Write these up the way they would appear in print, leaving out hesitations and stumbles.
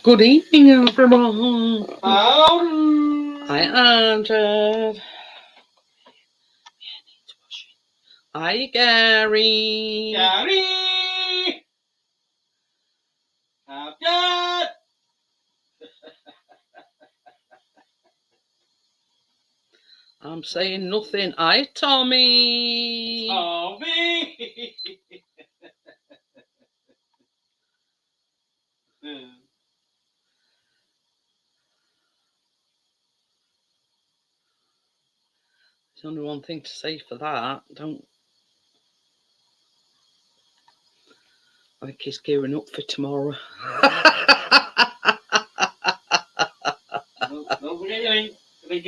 Good evening, everyone. Howdy. Hi, Andrew. Hi, Gary. Gary. Captain. I'm saying nothing. Hi, Tommy. Tommy. There's only one thing to say for that. I think he's gearing up for tomorrow. Don't forget your link.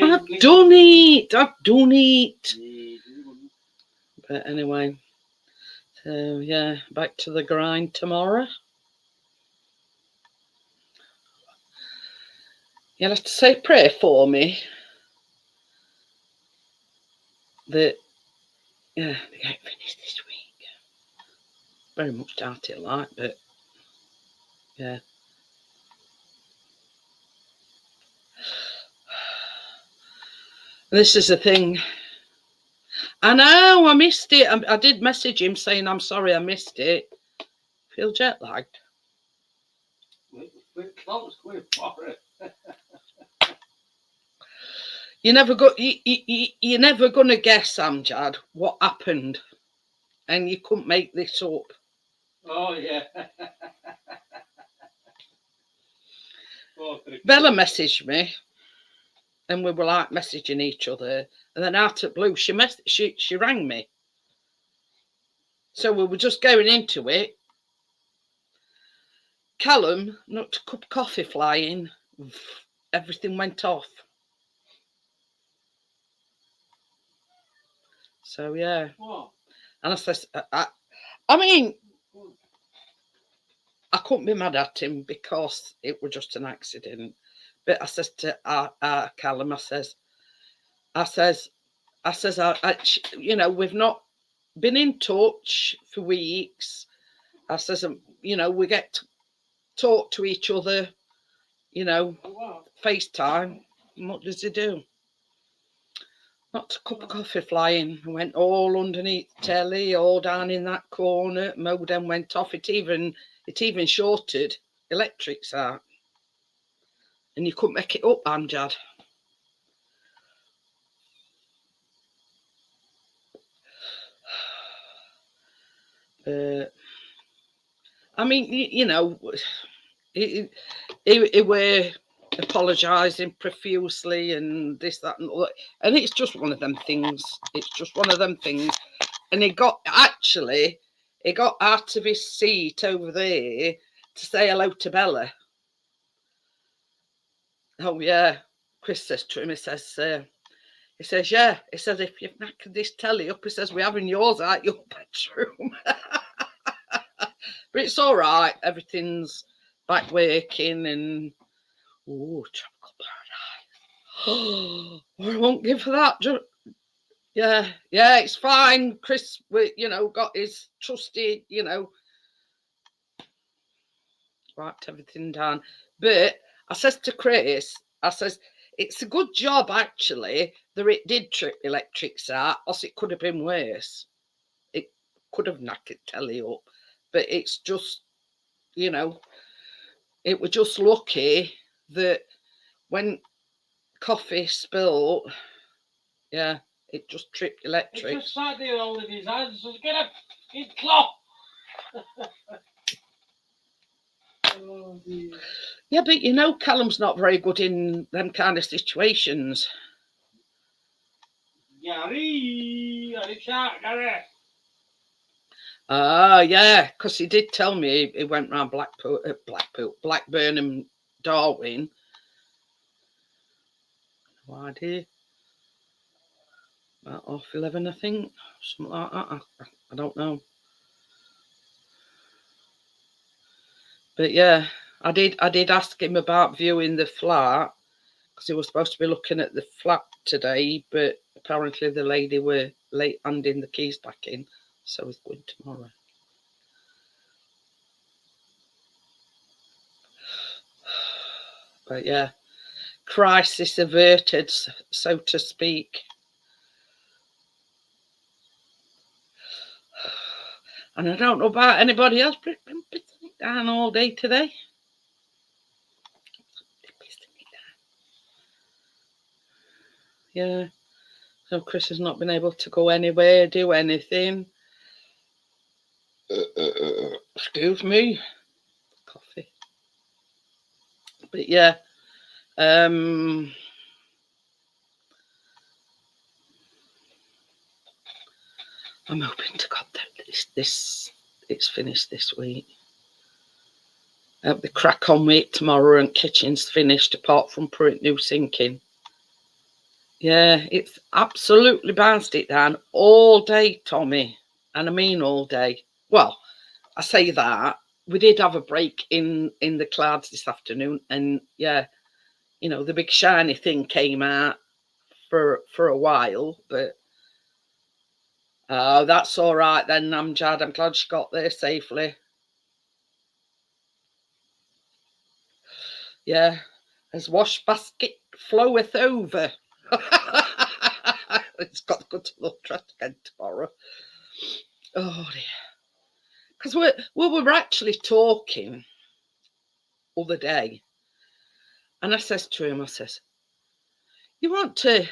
I've done it. I've done it. But anyway, so yeah, back to the grind tomorrow. You'll have to say prayer for me that they get finished this week. Very much doubt it, like, but yeah. This is the thing. I know, I missed it. I did message him saying I'm sorry I missed it. Feel jet lagged. You're never gonna guess, Amjad, what happened, and you couldn't make this up. Oh yeah. Bella messaged me, and we were like messaging each other, and then out of blue, she rang me. So we were just going into it. Callum knocked a cup of coffee flying. Everything went off. So yeah. What? And I said, I mean, I couldn't be mad at him because it was just an accident. But I says to Callum, I says, you know, we've not been in touch for weeks. I says, you know, we get to talk to each other, you know, FaceTime. And what does he do? Knocked a cup of coffee flying, went all underneath the telly, all down in that corner. Modem went off. It even shorted electrics out, and you couldn't make it up, Amjad. I mean, you know, it were apologising profusely and this, that, and all that. And it's just one of them things. It's just one of them things. And he got out of his seat over there to say hello to Bella. Oh yeah, Chris says to him, he says, yeah, he says, if you've knackered this telly up, he says, we're having yours out your bedroom. But it's all right, everything's back working, and tropical paradise. I won't give for that. Yeah, it's fine. Chris, you know, got his trusty, you know, wiped everything down. But I says to Chris, I says, it's a good job actually that it did trip electrics out, else it could have been worse. It could have knackered telly up. But it's just, you know, it was just lucky that when coffee spilled, yeah, it just tripped electrics. It's just sat there holding his hands. So get up, get clock. Oh, yeah, but you know, Callum's not very good in them kind of situations. Gary, Gary. Yeah, because he did tell me he went round Blackburn and Darwin. Why did about 11:30, I think, something like that. I don't know. But yeah, I did ask him about viewing the flat because he was supposed to be looking at the flat today, but apparently the lady were late handing the keys back in, so he's going tomorrow. But yeah, crisis averted, so to speak. And I don't know about anybody else, but it's been pissing it down all day today. Yeah. So Chris has not been able to go anywhere, do anything. Excuse me. Coffee. But yeah. I'm hoping to God that it's finished this week. The crack on week tomorrow and kitchen's finished apart from putting new sinking. Yeah, it's absolutely bounced it down all day, Tommy. And I mean all day. Well, I say that. We did have a break in the clouds this afternoon. And yeah, you know, the big shiny thing came out for a while. But that's all right then, Amjad. I'm glad she got there safely. Yeah, as wash basket floweth over. It's got to go to laundrette again tomorrow. Oh dear. Because we were actually talking other day, and I says to him, I says, you want to,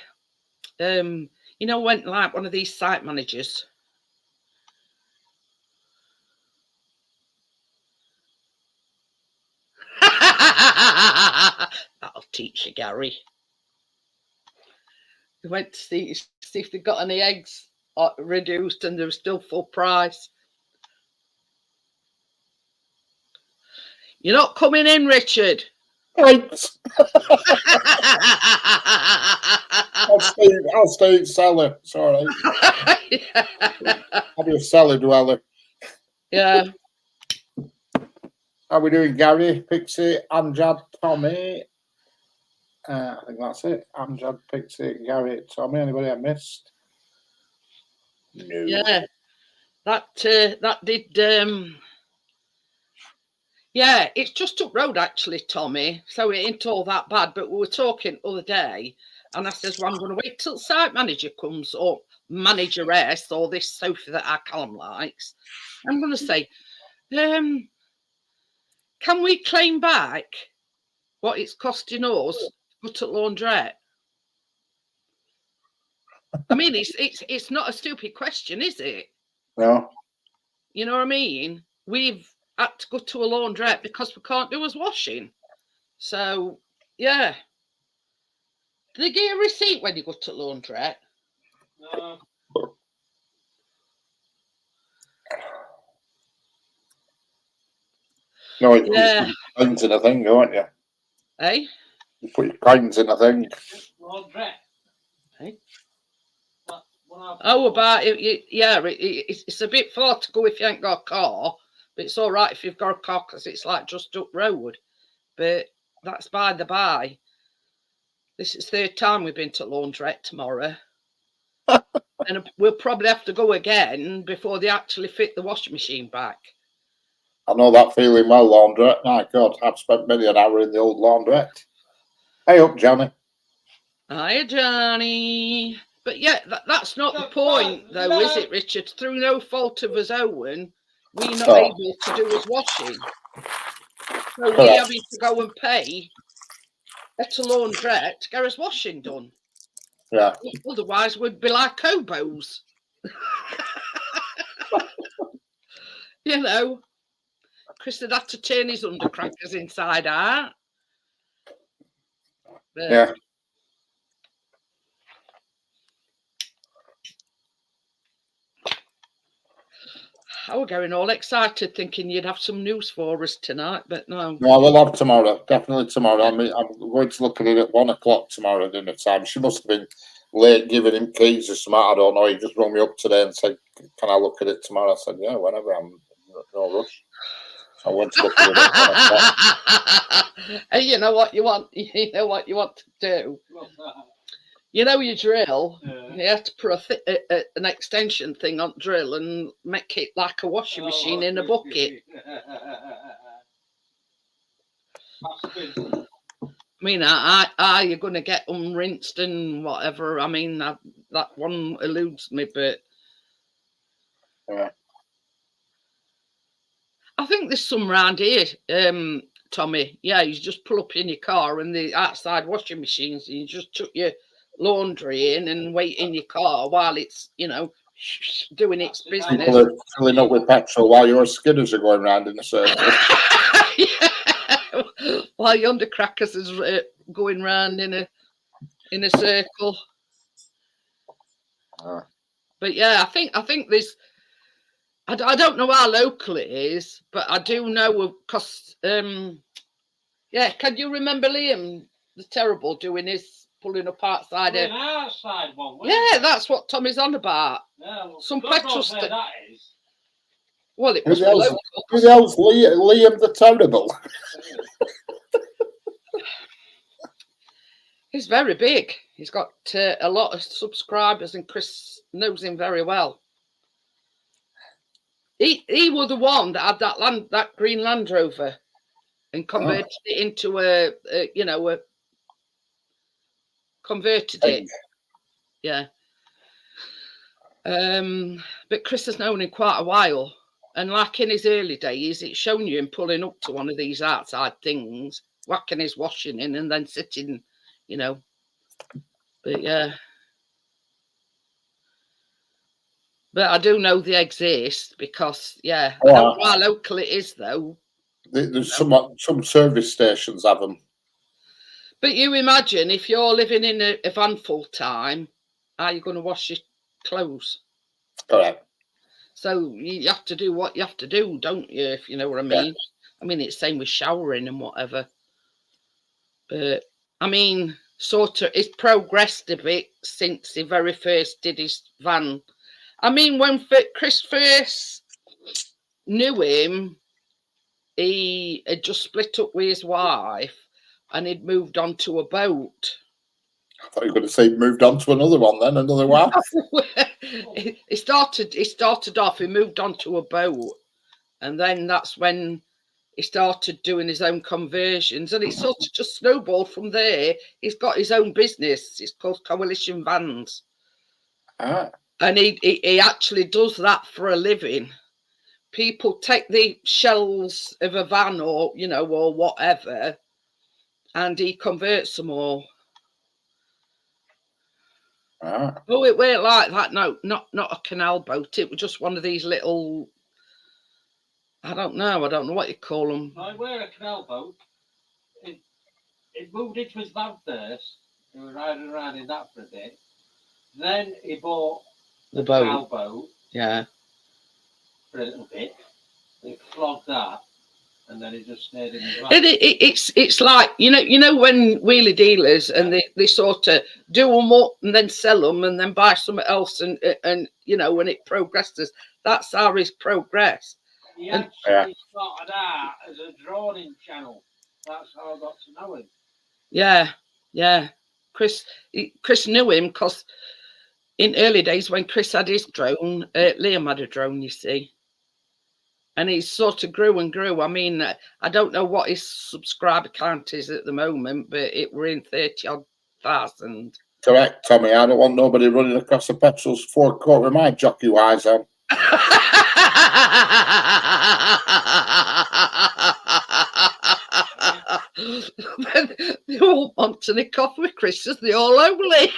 you know, when like one of these site managers. That'll teach you, Gary. We went to see if they got any eggs reduced and they were still full price. You're not coming in, Richard. Thanks. I'll stay in cellar. It's all right. Yeah. I'll be a cellar dweller. Yeah. How are we doing, Gary, Pixie, Amjad, Tommy? I think that's it. Amjad, Pixie, Gary, Tommy. Anybody I missed? No. Yeah. That did. Yeah, it's just up road actually, Tommy. So it ain't all that bad. But we were talking other day, and I says, "Well, I'm going to wait till site manager comes or manageress or this Sophie that our Callum likes. I'm going to say, can we claim back what it's costing us to go to laundrette?" I mean, it's not a stupid question, is it? No. You know what I mean? We've had to go to a laundrette because we can't do us washing. So, yeah. Do they give you a receipt when you go to laundrette? No. No, you Yeah. put your coins in a thing, don't you? Eh? You put your coins in a thing. Laundrette. Eh? That's what Oh, about it, yeah, it's a bit far to go if you ain't got a car, but it's all right if you've got a car because it's like just up road. But that's by the by. This is the third time we've been to laundrette tomorrow. And we'll probably have to go again before they actually fit the washing machine back. I know that feeling well, laundrette. My God, I've spent many an hour in the old laundrette. Hey up, Johnny. Hiya, Johnny. But yeah, that's not the point, though, is it, Richard? Through no fault of his own, we're not able to do his washing. So we're having to go and pay at a laundrette to get his washing done. Yeah. Otherwise, we'd be like hobos. You know, Chris had to turn his undercrackers inside out. But Yeah. I was getting all excited thinking you'd have some news for us tonight, but no. No, I will have tomorrow. Definitely tomorrow. I mean, I'm going to look at it at 1 o'clock tomorrow dinner time. She must have been late giving him keys or something. I don't know. He just rang me up today and said, "Can I look at it tomorrow?" I said, "Yeah, whenever. I'm no rush." So I went to look at it at 1 o'clock. And you know what you want? You know what you want to do? You know your drill. You have to put an extension thing on drill and make it like a washing machine in a bucket. I mean, you're going to get unrinsed and whatever. I mean, that one eludes me, but Yeah. I think there's some round here, Tommy. Yeah, you just pull up in your car and the outside washing machines, and you just chuck your laundry in and wait in your car while it's, doing its People business. are filling up with petrol while your skidders are going round in a circle. Yeah. While yonder crackers is going round in a circle. But yeah, I think there's. I don't know how local it is, but I do know because yeah. Can you remember Liam the Terrible doing his pulling up outside? An outside one. Yeah, that's what Tommy's on about. Yeah, well, Some God petrol knows where sta- that is. Well, it Who must the be hell's, local. who the hell's Liam the Terrible? He's very big. He's got a lot of subscribers, and Chris knows him very well. He was the one that had that green Land Rover, and converted it into converted it. Yeah. But Chris has known him quite a while, and like in his early days, it's shown you him pulling up to one of these outside things, whacking his washing in, and then sitting, But yeah. But I do know they exist because, I don't know how local it is though. There's some service stations have them. But you imagine if you're living in a van full time, how are you going to wash your clothes? Correct. So you have to do what you have to do, don't you? If you know what I mean. I mean, it's same with showering and whatever. But I mean, sort of, it's progressed a bit since he very first did his van. I mean, when Chris first knew him, he had just split up with his wife and he'd moved on to a boat. I thought you were going to say moved on to another one then, another wife. He started off, he moved on to a boat, and then that's when he started doing his own conversions, and it sort of just snowballed from there. He's got his own business. It's called Coalition Vans. And he actually does that for a living. People take the shells of a van or whatever, and he converts them all. Oh, it weren't like that. No, not a canal boat. It was just one of these little. I don't know what you call them. I wear a canal boat. It moved into his van first. He was riding around in that for a bit. Then he bought The canal boat. Yeah. For a little bit. He flogged that, and then he just stayed in his van. It's like you know when wheelie dealers and they sort of do them up and then sell them and then buy something else and when it progresses, that's how it's progressed. He actually started out as a drawing channel. That's how I got to know him. Yeah. Chris knew him because in early days when Chris had his drone, Liam had a drone, you see. And he sort of grew and grew. I mean, I don't know what his subscriber count is at the moment, but we're in 30,000. Correct, Tommy. I don't want nobody running across the petrol's forecourt with my jockey wise on. They all want to nick off with Chris's. They're all lonely.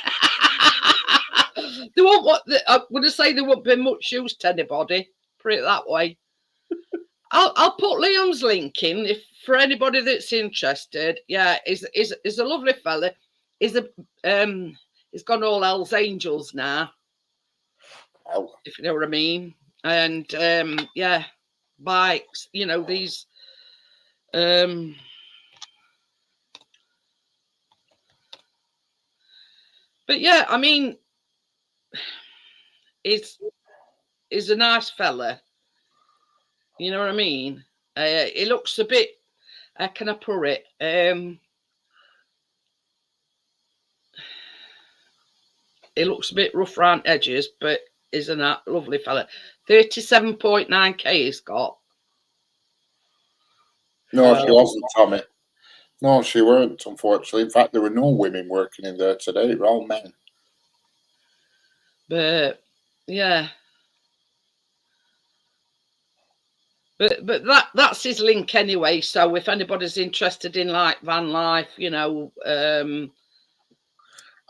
They won't want. I'm going to say there won't be much use to anybody. Put it that way. I'll put Liam's link in if for anybody that's interested. Yeah, he's a lovely fella. He's gone all Hell's Angels now. Oh. If you know what I mean. And bikes. These. But yeah, I mean, he's a nice fella. You know what I mean? He looks a bit. How can I put it? He looks a bit rough around edges, but he's a lovely fella. 37.9k he's got. No, she wasn't, Tommy. No, she weren't, unfortunately. In fact, there were no women working in there today. They were all men. But yeah. But that's his link anyway. So if anybody's interested in like van life, you know,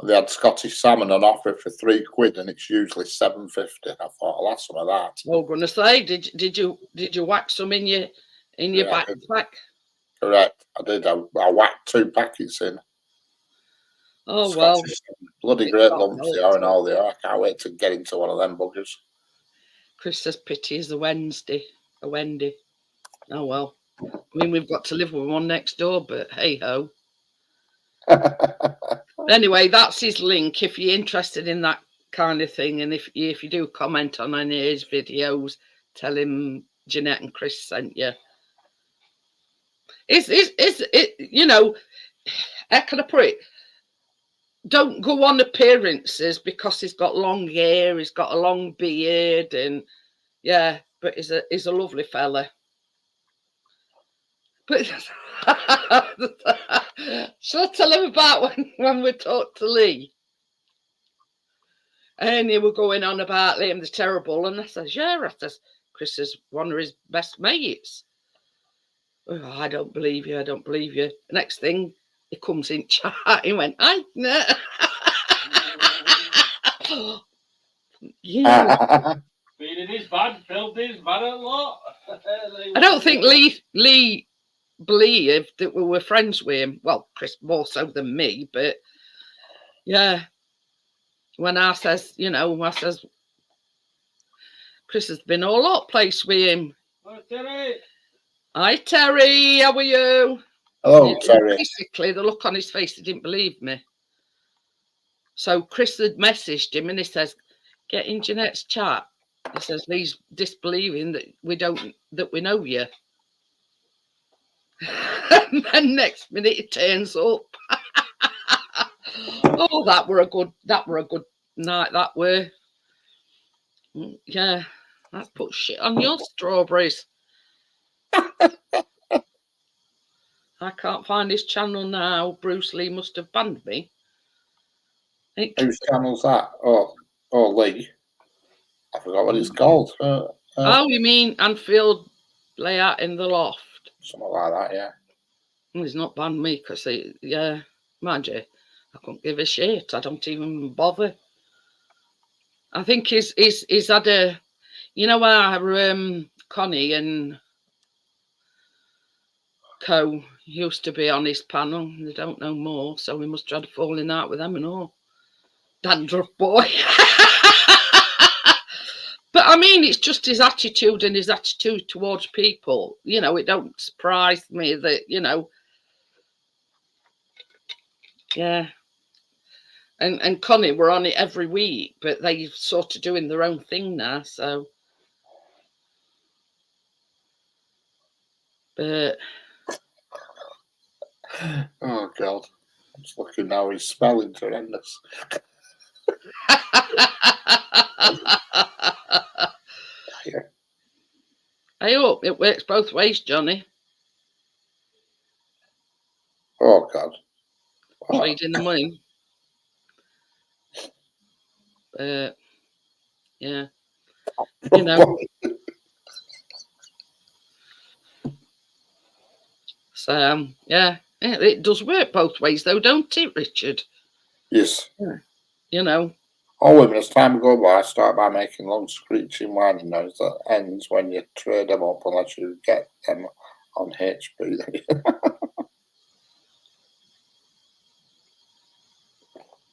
They had Scottish salmon on offer for £3, and it's usually £7.50. I thought, I'll have some of that. I was gonna say, did you whack some in your Yeah, I did. backpack? Correct. I did. I whacked 2 packets in. Oh well, Scottish salmon. Bloody it's great not lumps they healthy. are and all they are. I can't wait to get into one of them buggers. Chris says pity is a Wendy. Oh well. I mean, we've got to live with one next door, but hey ho. Anyway, that's his link if you're interested in that kind of thing, and if you do comment on any of his videos, tell him Jeanette and Chris sent you. Is it, you know, how can I put it? Don't go on appearances because he's got long hair, he's got a long beard, and yeah, but he's a lovely fella. But shall I tell him about when we talked to Lee? And he were going on about Liam the Terrible, and I says, yeah, I says, Chris is one of his best mates. Oh, I don't believe you. The next thing, he comes in chat. He went, I know. Yeah. Feeding his bad, filled his bad a lot. I don't think Lee believed that we were friends with him. Well, Chris more so than me, but yeah. When I says, you know, Chris has been all up place with him. Oh, Terry. Hi, Terry. How are you? Hello, Terry. Basically, the look on his face, he didn't believe me. So Chris had messaged him and he says, get in Jeanette's chat. He says, Lee's disbelieving that we know you. And then next minute he turns up. Oh, that were a good night, that were. Yeah, that's put shit on your strawberries. I can't find his channel now. Bruce Lee must have banned me. Whose channel's that? Oh, Lee. I forgot what it's called. Oh, you mean Anfield Layout in the Loft? Something like that, yeah. Well, he's not banned me because yeah, mind you, I couldn't give a shit. I don't even bother. I think he's had a, you know, our Connie and Co used to be on his panel. They don't know more, so we must try to falling out with them and all. Dandruff boy. But I mean, it's just his attitude and his attitude towards people. You know, it don't surprise me that, you know, yeah. And Connie were on it every week, but they're sort of doing their own thing now, so. But. Oh, God. I'm just looking now, his spelling's horrendous. I hope it works both ways, Johnny. Oh, God. Trading the money. Yeah. You know. So, yeah. It does work both ways, though, don't it, Richard? Yes. Yeah. You know. Oh, women, as time goes by, I start by making long screeching whining noise that ends when you trade them up unless you get them on HP.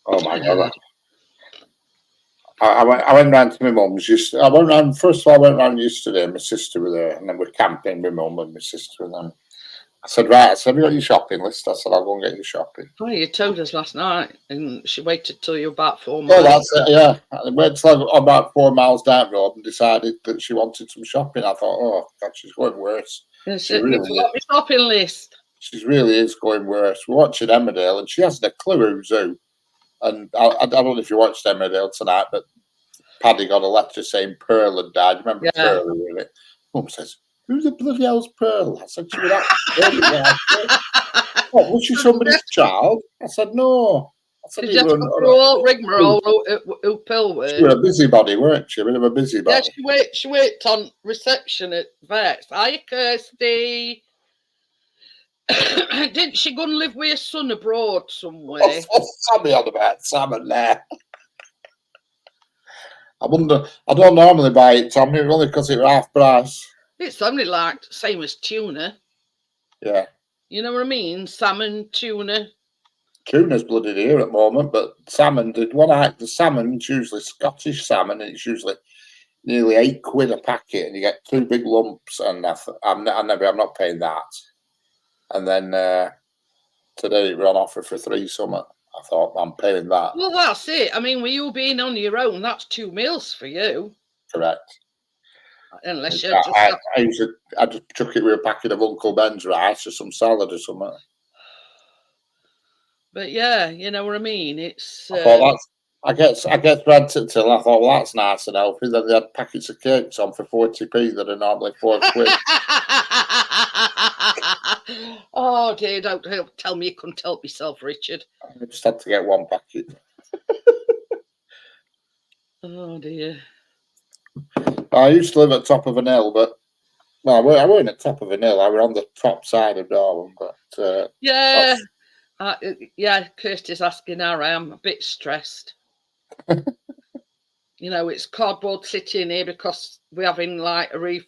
Oh, my God. I went round to my mum's. First of all, I went round yesterday. My sister was there, and then we're camping, my mum and my sister. And then I said, right, have you got your shopping list? I said, I'll go and get your shopping. Oh, you told us last night, and she waited till you're about 4 miles. Yeah, that's it, yeah. I went till about 4 miles down the road and decided that she wanted some shopping. I thought, oh, God, she's going worse. She really is. Shopping list. She really is going worse. We're watching Emmerdale, and she hasn't a clue who's who. And I don't know if you watched Emmerdale tonight, but Paddy got a letter saying Pearl had died. Remember Pearl, really? Mum says, Who's the bloody hell's Pearl? I said, she was that. What, was she somebody's child? I said, no. I said, Did you you were have to through all rigmarole who Pill she were were? a busybody, weren't she? A bit of a busybody. Yeah, she worked on reception at Vex. Hiya, Kirsty. Didn't she go and live with her son abroad somewhere? What's Sammy on about? Salmon there. I wonder. I don't normally buy it, Tommy, only because it was half price. It's only like same as tuna. Yeah. You know what I mean? Salmon, tuna. Tuna's bloody dear at the moment, but salmon, the salmon's usually Scottish salmon, and it's usually nearly £8 a packet, and you get 2 big lumps, and I'm not paying that. And then today it ran offer for 3 something. I thought, I'm paying that. Well, that's it. I mean, with you being on your own, that's 2 meals for you. Correct. Unless you I just chuck it with a packet of Uncle Ben's rice or some salad or something. But yeah, you know what I mean. It's. I thought I get bread till I thought, well, that's nice and healthy. Then they had packets of cakes on for 40p that are normally £4. Oh dear! Don't tell me you couldn't help yourself, Richard. I just had to get 1 packet. Oh dear. I used to live at the top of an hill, but I weren't at the top of an hill. I were on the top side of Darwin, but yeah. Yeah, Kirsty's asking how I am. A bit stressed. You know, it's cardboard sitting here because we're having like a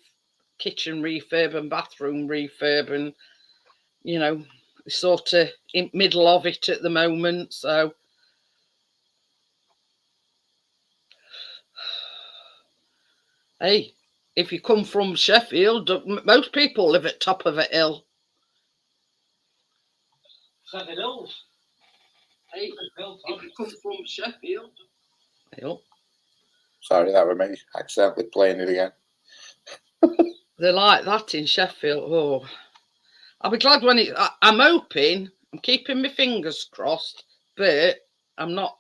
kitchen refurb and bathroom refurb, and you know, sort of in middle of it at the moment. So, hey, if you come from Sheffield, most people live at top of a hill. 7 Hills. Hey, if you come from Sheffield. Sorry, that was me accidentally playing it again. They're like that in Sheffield. Oh, I'll be glad when I'm hoping, I'm keeping my fingers crossed, but I'm not,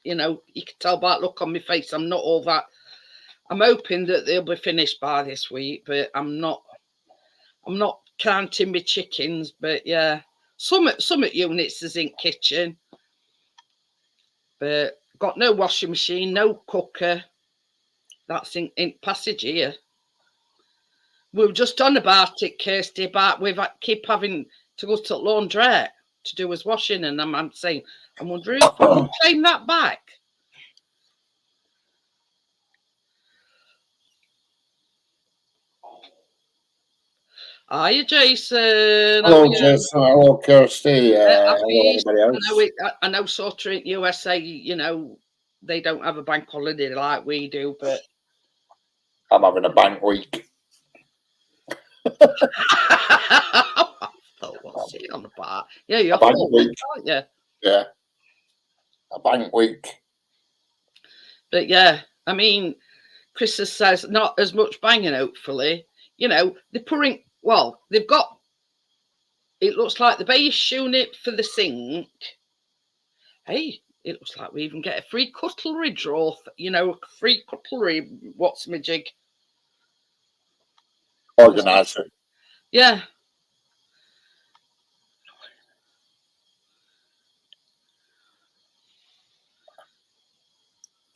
you know, you can tell by the look on my face, I'm not all that. I'm hoping that they'll be finished by this week, but I'm not counting my chickens. But yeah, some units is in kitchen, but got no washing machine, no cooker. That's in passage here. We were just on about it, Kirsty, about we keep having to go to laundrette to do his washing, and I'm saying, I'm wondering if we can claim that back. Hiya, Jason. Hello, Jason. Hello, Kirsty. Hello, everybody else. I know sort of in USA, you know, they don't have a bank holiday like we do, but I'm having a bank week. What's he on about? Yeah, you're bank week, aren't you? Yeah, a bank week. But yeah, I mean, Chris says not as much banging. Hopefully, you know, they're pouring. Well, they've got. It looks like the base unit for the sink. Hey, it looks like we even get a free cutlery drawer. You know, free cutlery. What's my jig? Organizer. Yeah.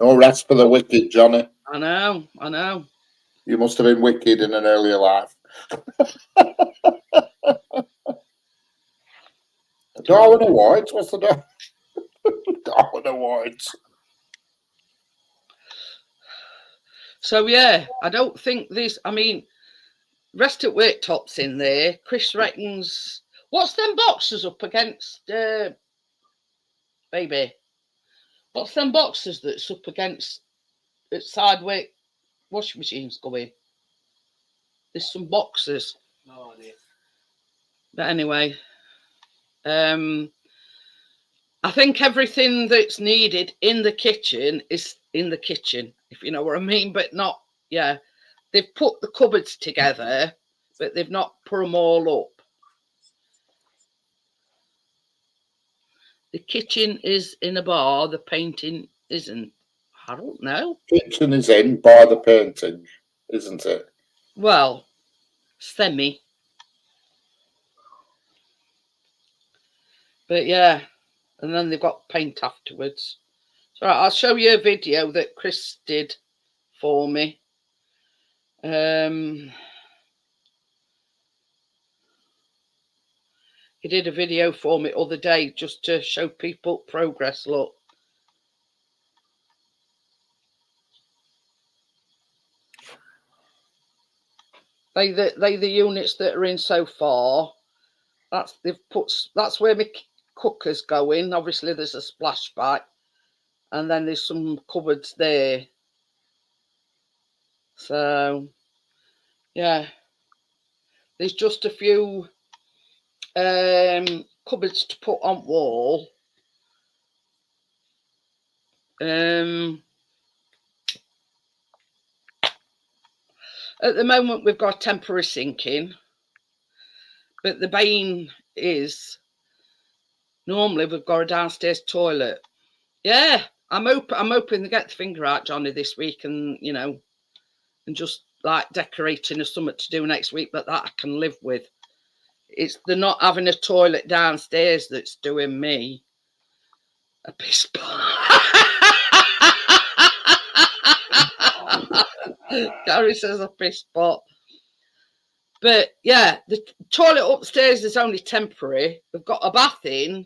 No rest for the wicked, Johnny. I know. You must have been wicked in an earlier life. Darwin Awards? What's the Darwin Awards? So yeah, I don't think this. I mean, rest at worktops in there. Chris reckons. What's them boxes up against, baby? What's them boxes that's up against side where washing machines go in? There's some boxes. No idea. But anyway, I think everything that's needed in the kitchen is in the kitchen, if you know what I mean. But not, yeah. They've put the cupboards together, but they've not put them all up. The kitchen is in a bar. The painting isn't. I don't know. Kitchen is in by the painting, isn't it? Well, semi. But yeah, and then they've got paint afterwards. So I'll show you a video that Chris did for me. He did a video for me other day just to show people progress. Look. They the units that are in so far. That's where my cooker's going. Obviously, there's a splashback, and then there's some cupboards there. So, yeah, there's just a few cupboards to put on wall. At the moment, we've got a temporary sink in, but the bane is normally we've got a downstairs toilet. Yeah, I'm hoping to get the finger out, Johnny, this week, and and just like decorating or something to do next week, but that I can live with. It's the not having a toilet downstairs that's doing me a piss pot. Gary says a piss pot. But yeah, the toilet upstairs is only temporary. We've got a bath in,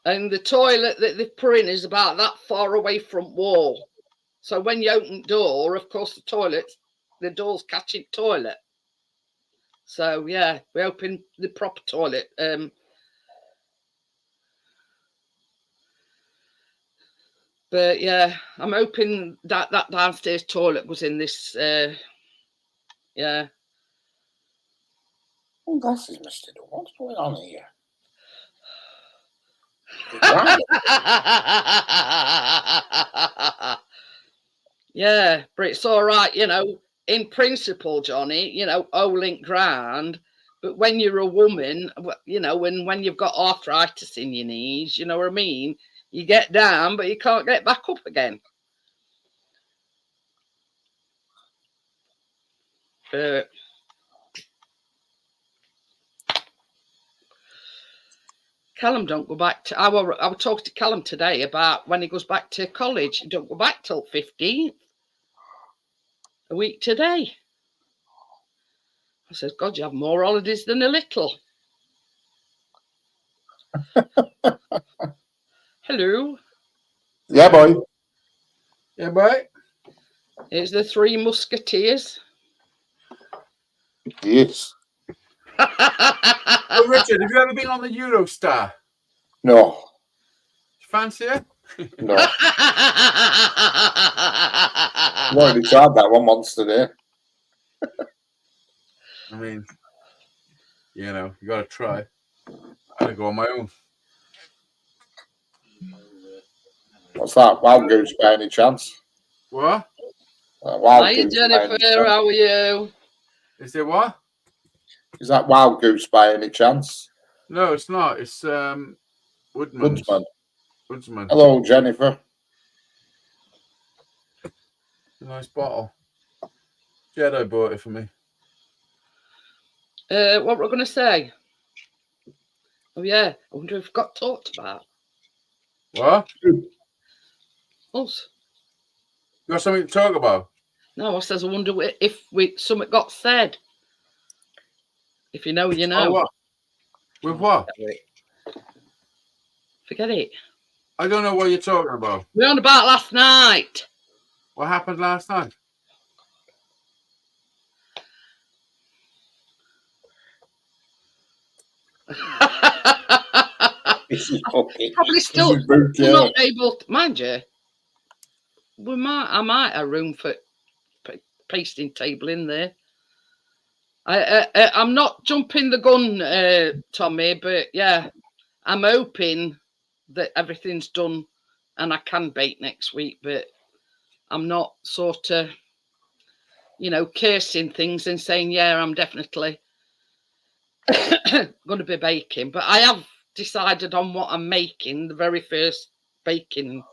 and the toilet that they've put in is about that far away from wall. So when you open the door, of course, the door's catching toilet. So yeah, we open the proper toilet. But yeah, I'm hoping that downstairs toilet was in this. Yeah. Oh, glasses, Mr. What's going on here? Yeah, but it's all right, in principle, Johnny, Olink grand. But when you're a woman, and when you've got arthritis in your knees, you know what I mean? You get down, but you can't get back up again. But Callum don't go back to. I will talk to Callum today about when he goes back to college. He don't go back till 15th. A week today. I says, God, you have more holidays than a little. Hello. Yeah, boy. Yeah, boy. It's the Three Musketeers. Yes. Oh, Richard, have you ever been on the Eurostar? No. Fancy it? No. I've already tried that one once today. I mean, you got to try. I gotta go on my own. What's that? Wild Goose by any chance? What? Wild Hi, Goose Jennifer. How are you? Is it what? Is that Wild Goose by any chance? No, it's not. It's Woodman's. Woodsman. Hello, Jennifer. A nice bottle. Jedi bought it for me. What we're going to say? Oh, yeah. I wonder if we've got talked about. What? Us. You got something to talk about? No, I says, I wonder if something got said. If you know, you know. Oh, what? With what? Forget it. I don't know what you're talking about. We're on about last night. What happened last night? Probably still not able to, mind you. I might have room for pasting table in there. I'm not jumping the gun, Tommy, but yeah, I'm hoping that everything's done and I can bake next week, but I'm not sort of, cursing things and saying, yeah, I'm definitely going to be baking. But I have decided on what I'm making, the very first baking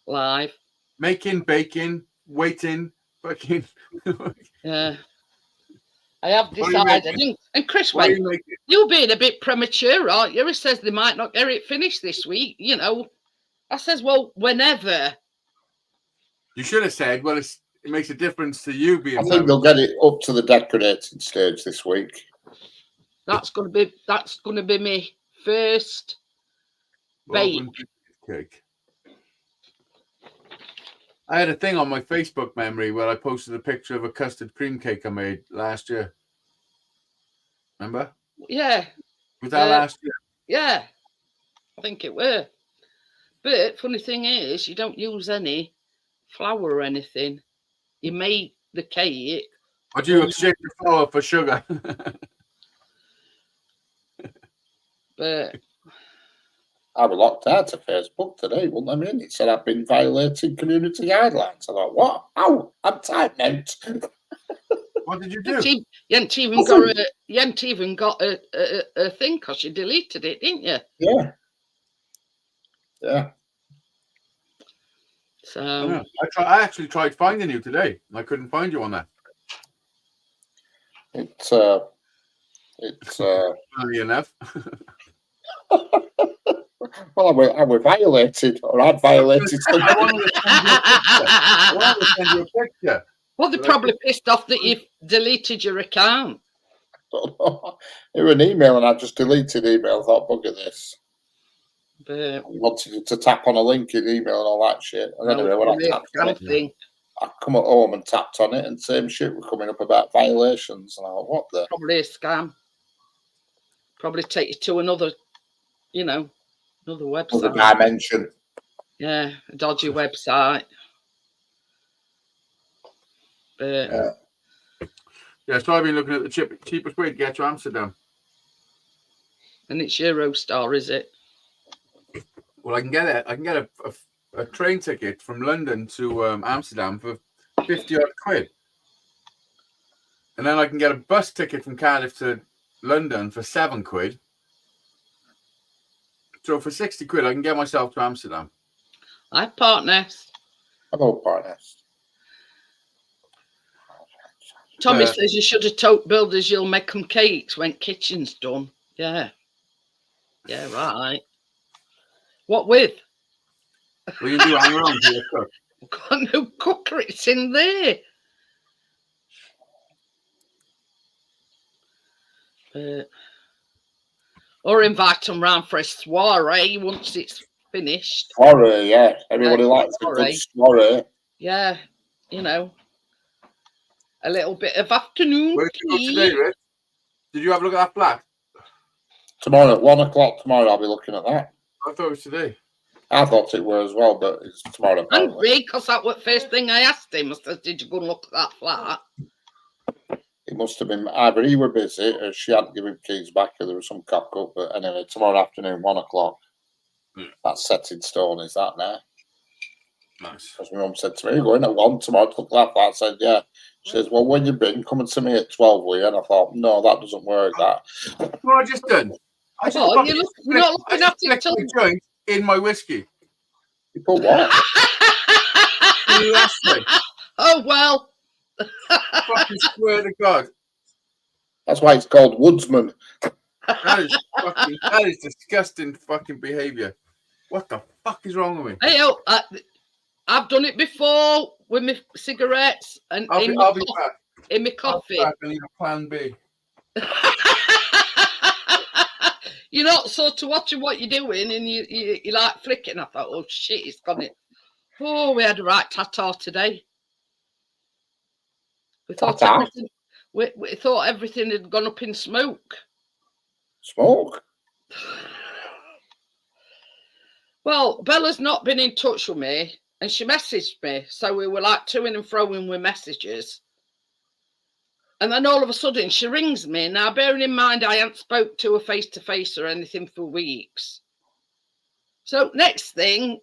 live. Making, baking, waiting, fucking. Yeah. I have What are you decided. making? And Chris What are went, you making? you're being a bit premature, aren't you? He says they might not get it finished this week, you know. I says, well, whenever. You should have said, well, it makes a difference to you being I think they'll get it up to the decorating stage this week. That's gonna be my first bake. Oven cake. I had a thing on my Facebook memory where I posted a picture of a custard cream cake I made last year. Remember? Yeah, Was that last year? yeah. I think it were. But funny thing is, you don't use any flour or anything. You make the cake. Or do you exchange the flour for sugar? But I was locked out of Facebook today, wasn't I? Mean, it said I've been violating community guidelines. I thought, what? How? I'm timed out. What did you do? you hadn't even got a thing because you deleted it, didn't you? Yeah. Yeah. So I actually tried finding you today. I couldn't find you on that. It's Funny enough. well, I were violated, or I'd violated something. I wanted to send you a picture. well, they're probably pissed off that you've deleted your account. It was an email, and I just deleted email. I thought, bugger this. But I wanted you to tap on a link in email and all that shit. And anyway, when I tapped on it, something. I come at home and tapped on it, and same shit were coming up about violations. And I thought, what the? Probably a scam. Probably take you to another Other website. dimension. Yeah, a dodgy website. But Yeah, so I've been looking at the cheapest way to get to Amsterdam. and it's Eurostar, is it? Well, I can get a train ticket from London to Amsterdam for 50 odd quid. And then I can get a bus ticket from Cardiff to London for 7 quid. So for 60 quid, I can get myself to Amsterdam. I partner. Hello, partners. Tommy says you should have told builders you'll make them cakes when kitchen's done. Yeah. Yeah, right. What with? Well, you do hang around for your cook. I've got no cooker, it's in there. Or invite them round for a soiree once it's finished. Soiree, yeah. Everybody likes a good soiree. Yeah, you know. A little bit of afternoon Where did you go tea. today, Rich? Did you have a look at that flat? Tomorrow, at 1 o'clock tomorrow, I'll be looking at that. I thought it was today. I thought it were as well, but it's tomorrow. And Apparently. because that was the first thing I asked him. I said, did you go and look at that flat? It must have been either he were busy or she hadn't given keys back or there was some cock up. But anyway, tomorrow afternoon, 1 o'clock. That's set in stone, is that now? Nice. As my mum said to me, you're going at 1 tomorrow to look at that flat. I said, yeah. She says, well, when you've been, come and see me at 12, will you? And I thought, no, that doesn't work, that. What I just done? I just Oh, fucking you're not looking at it flicked till... the joint in my whiskey. You put what? Last night. Oh, well. Fucking swear to God. That's why it's called Woodsman. That is disgusting fucking behaviour. What the fuck is wrong with me? Hey, I've done it before with my cigarettes and I'll be back. in my I'll coffee. be back. I need a plan B. You're not sort of watching what you're doing and you like flicking. I thought, oh shit, it's gone it. Oh, we had a right tata today. We thought everything, we thought everything had gone up in smoke. Smoke? Well, Bella's not been in touch with me and she messaged me. So we were like toing and froing with messages. And then all of a sudden she rings me. Now, bearing in mind, I hadn't spoke to her face to face or anything for weeks. So next thing,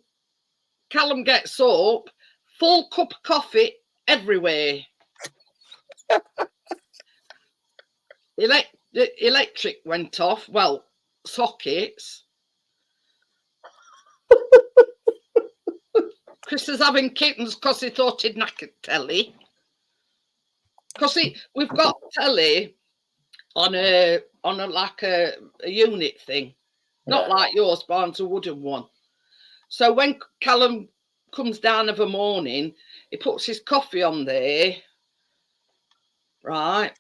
Callum gets up, full cup of coffee everywhere. The electric went off. Well, sockets. Chris is having kittens because he thought he'd knackered telly. because we've got telly on a like a unit thing, not Yeah. like yours, Barnes, a wooden one. So when Callum comes down of a morning, he puts his coffee on there, right,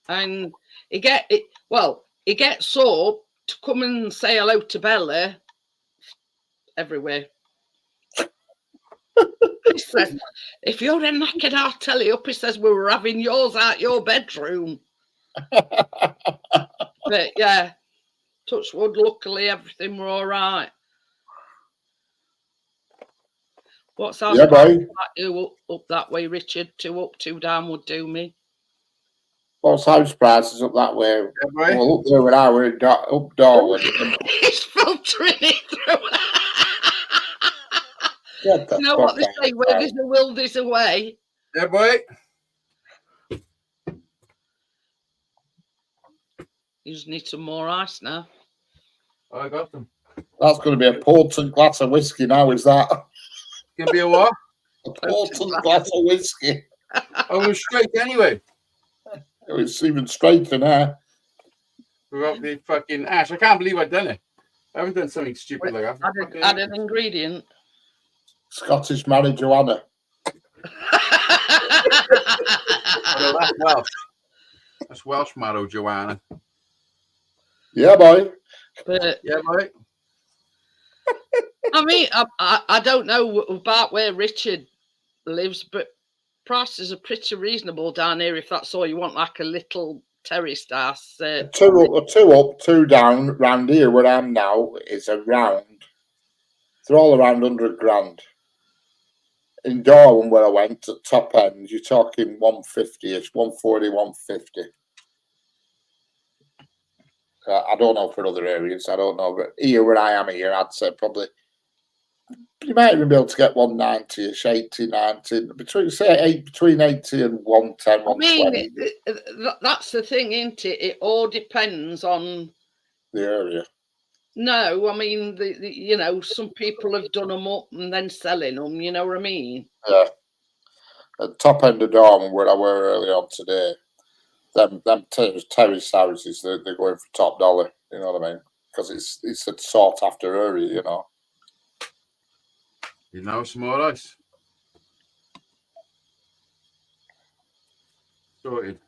and he gets up to come and say hello to Bella everywhere. He says, if you're knocking our telly up, he says, we were having yours out your bedroom. But yeah, touch wood, luckily everything were all right. What's our Yeah, boy. you up that way, Richard? 2 up, 2 down would do me. What's house prices up that way? Yeah, boy. Well, up there with our up Darwin. He's filtering it through. Get the You know fuck what they out say, of where town. there's a will, there's a way. Yeah, boy. You just need some more ice now. Oh, I got them. That's going to be a potent glass of whiskey now, is that? Can be a what? A potent glass of whiskey. Oh, we're straight anyway. It's even straighter now. Without the fucking ash. I can't believe I've done it. I haven't done something stupid like that. Add an ingredient. Scottish marijuana. Oh, that's Welsh. That's Welsh marijuana. Yeah, boy. But Yeah, boy. I mean, I don't know about where Richard lives, but prices are pretty reasonable down here if that's all you want, like a little terraced house. 2 up, 2 down round here where I'm now is around. They're all around 100 grand. In Darwin, where I went at top end, you're talking 150-ish, 140, 150. I don't know for other areas. I don't know, but here where I am here, I'd say probably you might even be able to get 190-ish, 80, 90, between 80 and 110, I mean, 120. that's the thing, isn't it? It all depends on The area. No, I mean, you know, some people have done them up and then selling them. You know what I mean? Yeah. At the top end of Darwin, where I were early on today, them terrace houses, they're going for top dollar. You know what I mean? Because it's a sought after area. You know. You know some more ice. Sorted.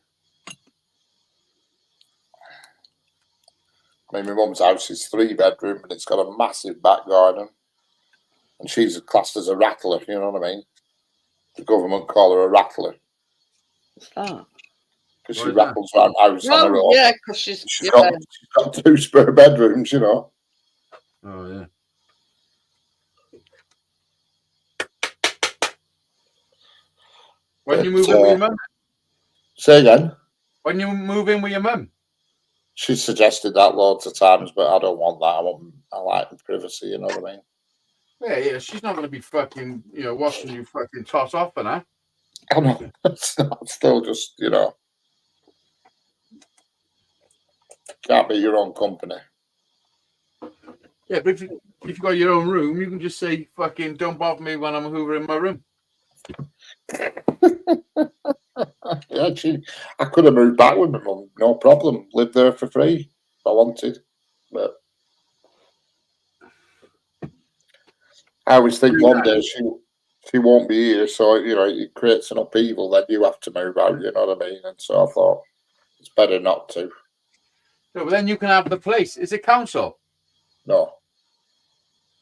I mean, my mum's house is 3-bedroom and it's got a massive back garden, and she's classed as a rattler. You know what I mean? The government call her a rattler What's that? because Why she is that? rattles around the house on her Oh, own. yeah, because she's She's got 2 spare bedrooms. You know. Oh, yeah. When you move in with your mum? Say again. When you move in with your mum? She's suggested that loads of times, but I don't want that. I like the privacy. You know what I mean? Yeah. She's not going to be fucking, watching you fucking toss off and that. I know. It's not, still just, can't be your own company. Yeah, but if you've got your own room, you can just say, fucking, don't bother me when I'm hoovering my room. Yeah, I could have moved back with my mum, no problem. Lived there for free if I wanted. But I always think one day she won't be here, so it creates an upheaval. Then you have to move out. You know what I mean? And so I thought it's better not to. No, but then you can have the place. Is it council? No.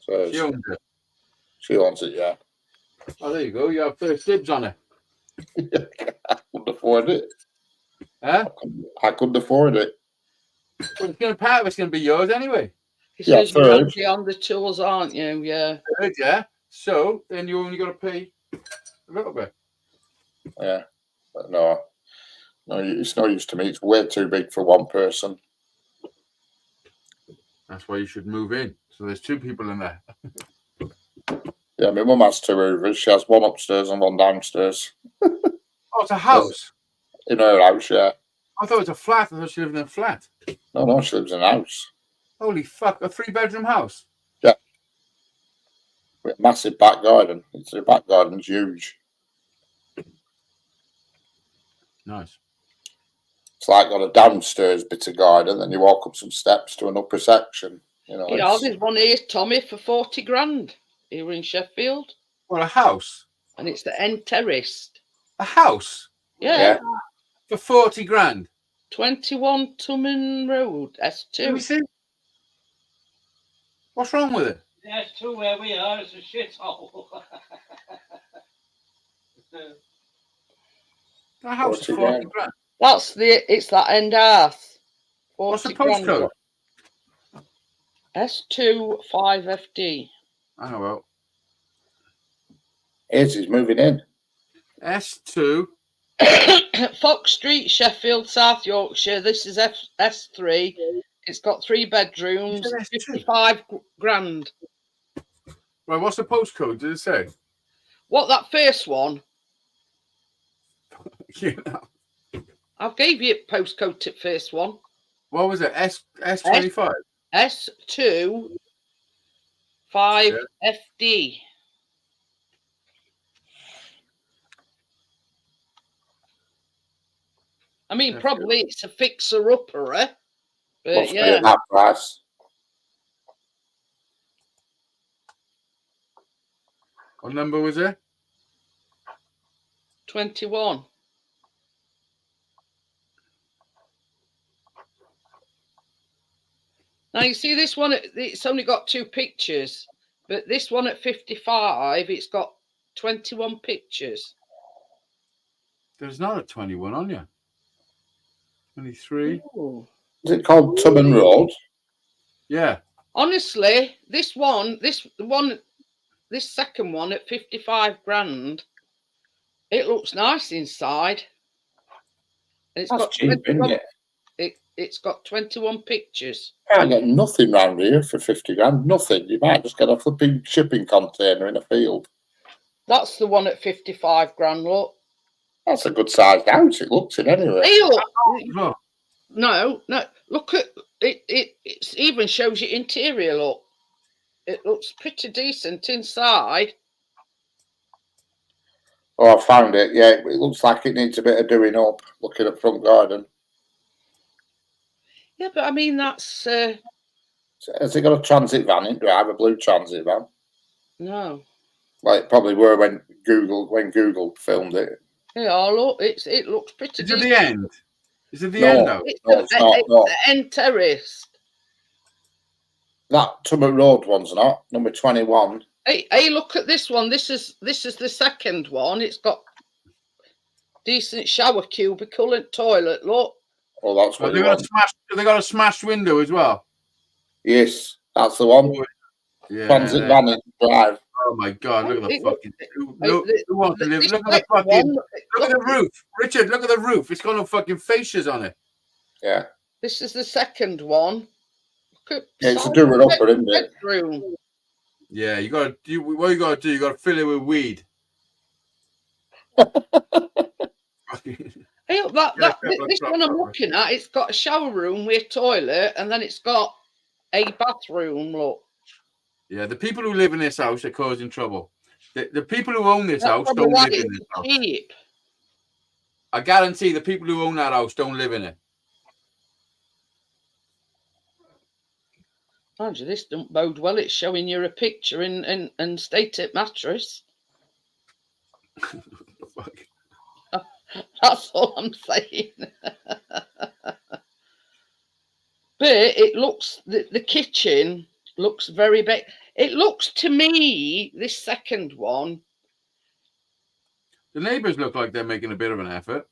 So She owns it. She owns it, yeah. Oh, there you go. You have first dibs on it. I couldn't afford it. Huh? I couldn't afford it. Well, part of it's going to be yours anyway. He Yeah, says you're third. only on the tours, aren't you? Yeah. Third, yeah. So then you only got to pay a little bit. Yeah. But no, it's no use to me. It's way too big for one person. That's why you should move in. So there's 2 people in there. Yeah, my mum has 2 hoovers. She has one upstairs and one downstairs. Oh, it's a house. In her house, yeah. I thought it was a flat. I thought she lived in a flat. No, she lives in a house. Holy fuck, a 3-bedroom house. With a massive back garden. The back garden's huge. Nice. It's like got a downstairs bit of garden, then you walk up some steps to an upper section. You know, Yeah, there's one here, Tommy, for 40 grand here in Sheffield, Well, a house. and it's the end terrace. A house Yeah, Yeah. for 40 grand. 21 Tummin Road, Let me S2. see. What's wrong with it? Yes, to where we are, it's a shithole. That house is 40 40 grand. grand. It's that end house. What's the 40 grand. postcode? S2 5FD. Oh, well. He's moving in. S2. Fox Street, Sheffield, South Yorkshire. This is S3. It's got 3 bedrooms, You said S2? 55 grand. Right, what's the postcode? Did it say? What, that first one? Yeah. I gave you postcode to first one. What was it? S25? S2 5FD. I mean, Sheffield. probably it's a fixer-upper, but Must be yeah. at that price. What number was it? 21. Now you see this one, it's only got 2 pictures, but this one at 55, it's got 21 pictures. There's not a 21 on you. 23. Ooh. Is it called Tubman Road? Yeah. Honestly, this second one at 55 grand, it looks nice inside. And it's That's got cheap, isn't 21 it? It's got 21 pictures. Can't get nothing round here for 50 grand. Nothing. You might just get a flipping shipping container in a field. That's the one at 55 grand, look. That's a good sized house. It looks it anyway. Hey, look. Oh, No, look at it. It even shows you interior, look. It looks pretty decent inside. Oh, I found it. Yeah, it looks like it needs a bit of doing up. Looking at front garden. Yeah, but I mean, that's Has it got a transit van in drive? A blue transit van? no. Like it probably were when Google filmed it. Yeah, look, it looks pretty is it decent. the end? Is it the No. end now? It's No, it's not, it's no. the end terrace. That Tubman Road one's not. Number 21. Hey, look at this one. This is the second one. It's got decent shower cubicle and toilet. Look. Oh, that's Have what they you got want. they got a smashed window as well? Yes, that's the one. Yeah. Transit van in drive. Oh my God! Look at the It- fucking. Hey, Who wants to live? this Look at the second fucking. one, Look at the roof, Richard. Look at the roof. It's got no fucking fascias on it. Yeah. This is the second one. Look at Yeah, it's a size doer of upper, isn't it? bedroom. Yeah, you got to. What you got to do? You got to fill it with weed. Hey, look, this one I'm looking at, it's got a shower room with a toilet, and then it's got a bathroom. Look, Yeah, the people who live in this house are causing trouble. The people who own this that's house probably don't why live in it's this house. cheap. I guarantee the people who own that house don't live in it. Mind you, this don't bode well. It's showing you a picture in static mattress. Fuck. That's all I'm saying. But it looks, the kitchen looks very big. It looks to me, this second one, The neighbours look like they're making a bit of an effort.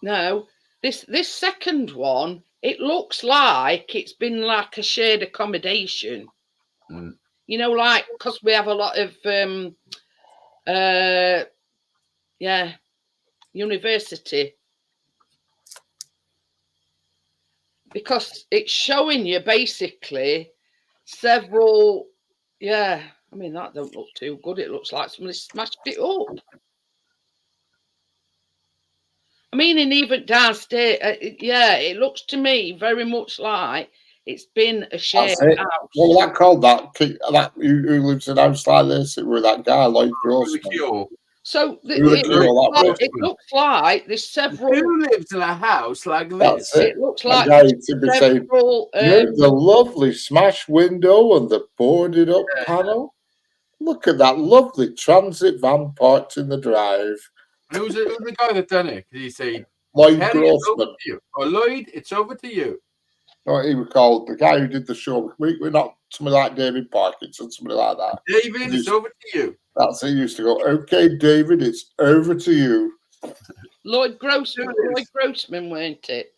no, this second one, it looks like it's been like a shared accommodation. Mm. You know, like, because we have a lot of, university. Because it's showing you basically several, I mean, that don't look too good. It looks like somebody smashed it up. I mean, and even downstairs, it looks to me very much like it's been a shared That's it. house. What was that called? That who lives in a house like this? It was that guy, Lloyd Grossman. Cure. So Who would do all that it looks like there's several. Who lives in a house like That's this? it. It looks That like guy there's should be saying, several. "Here's the lovely smash window and the boarded up Yeah. panel. Look at that lovely transit van parked in the drive." Who's the guy that done it? Did he say, Lloyd Terry, it's over Grossman. to you? Or Lloyd, it's over to you. What he was called, the guy who did the show. We're not somebody like David Parkinson, somebody like that. David, it's over to you. That's it. He used to go, "Okay, David, it's over to you." Lloyd Grossman, weren't it?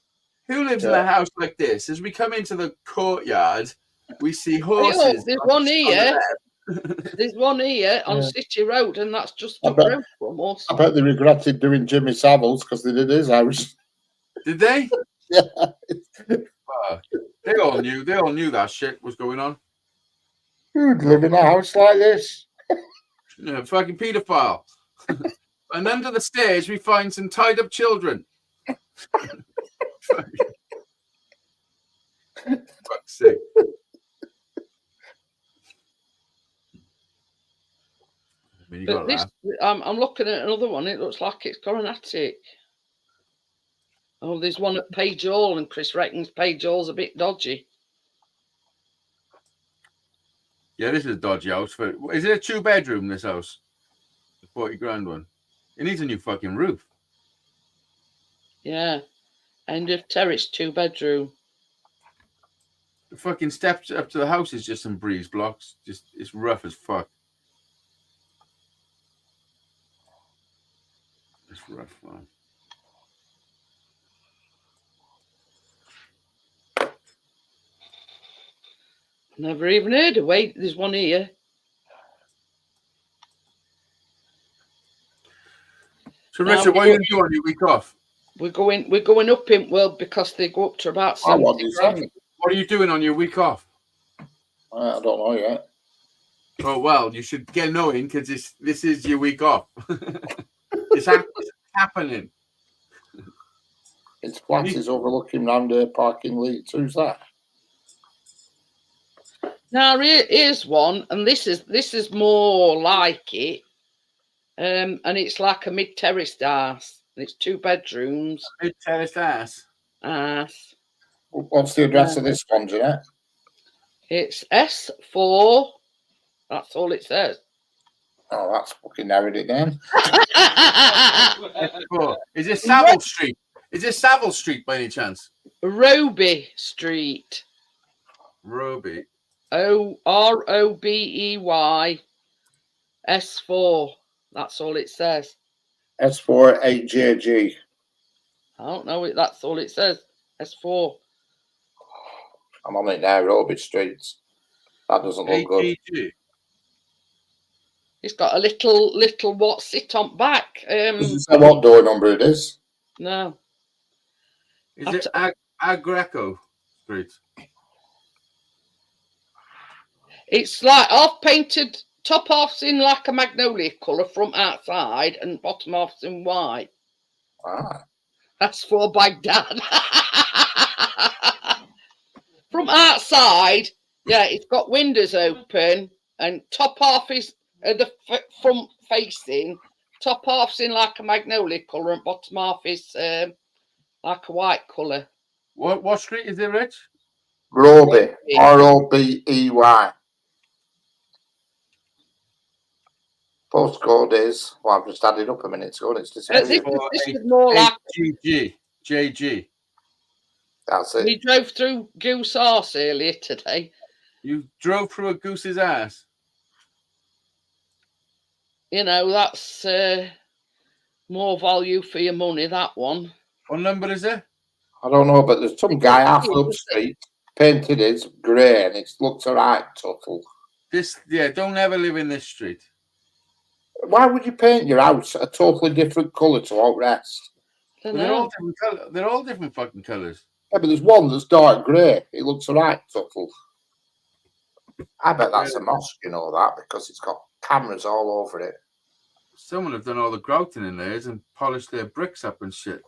Who lives in Yeah. a house like this? As we come into the courtyard, we see Oh, horses. there's one on the here. left. There's one here on Yeah. City Road, and that's just I up bet- road from us. I bet they regretted doing Jimmy Savile's because they did his house. Did they? Yeah. They all knew. They all knew that shit was going on. Who'd live in a house like this? Yeah, fucking paedophile. And under the stairs, we find some tied up children. Fuck's sake. I mean, you But got this, that. I'm looking at another one. It looks like it's got an attic. Oh, there's one at Page Hall, and Chris reckons Page Hall's a bit dodgy. Yeah, this is a dodgy house. Is it a 2-bedroom, this house? The 40 grand one. It needs a new fucking roof. Yeah, end of terrace, 2-bedroom. The fucking steps up to the house is just some breeze blocks. Just it's rough as fuck. It's rough, man. Never even heard of. Wait, there's one here. So, Now, Richard, what are you going to do on your week off? We're going up in world because they go up to about I want 70 you grand. second. What are you doing on your week off? I don't know yet. Oh, well, you should get knowing because this is your week off. It's happening. It's Flatties overlooking round here, parking Leeds. Who's that? Now here's one, and this is more like it, and it's like a mid-terraced house. It's 2 bedrooms. Big terraced ass. What's the address of this one, Jeanette? It's S4. That's all it says. Oh, that's fucking narrowed it down. Oh, is it Savile Street? Is it Savile Street by any chance? Roby Street. Roby. Robey. S4. That's all it says. S4 8JG. I don't know it. That's all it says. S4. I'm on it now, Roby Street. That doesn't look good. AGG. It's got a little what's it on back. Does it say what door number it is? No. Is it Agreco Street? It's like half painted, top half's in like a magnolia colour, front outside, and bottom half's in white. Ah, That's for Baghdad. From outside, yeah, it's got windows open, and top half is the front facing. Top half's in like a magnolia colour, and bottom half is like a white colour. What street is it, Rich? Roby. Robey. Postcode is, well, I've just added up a minute ago and it's This disappeared. is more like JG. That's it. we drove through Goose Arse earlier today. You drove through a goose's ass. You know, that's more value for your money, that one. What number is it? I don't know, but there's some guy half up street, painted it's grey and it looks alright, total. Don't ever live in this street. Why would you paint your house a totally different colour to all the rest? Don't They're all know. different color. They're all different fucking colors. Yeah, but there's one that's dark grey. It looks alright, total. I bet that's a mosque, you know that, because it's got cameras all over it. Someone have done all the grouting in theirs and polished their bricks up and shit.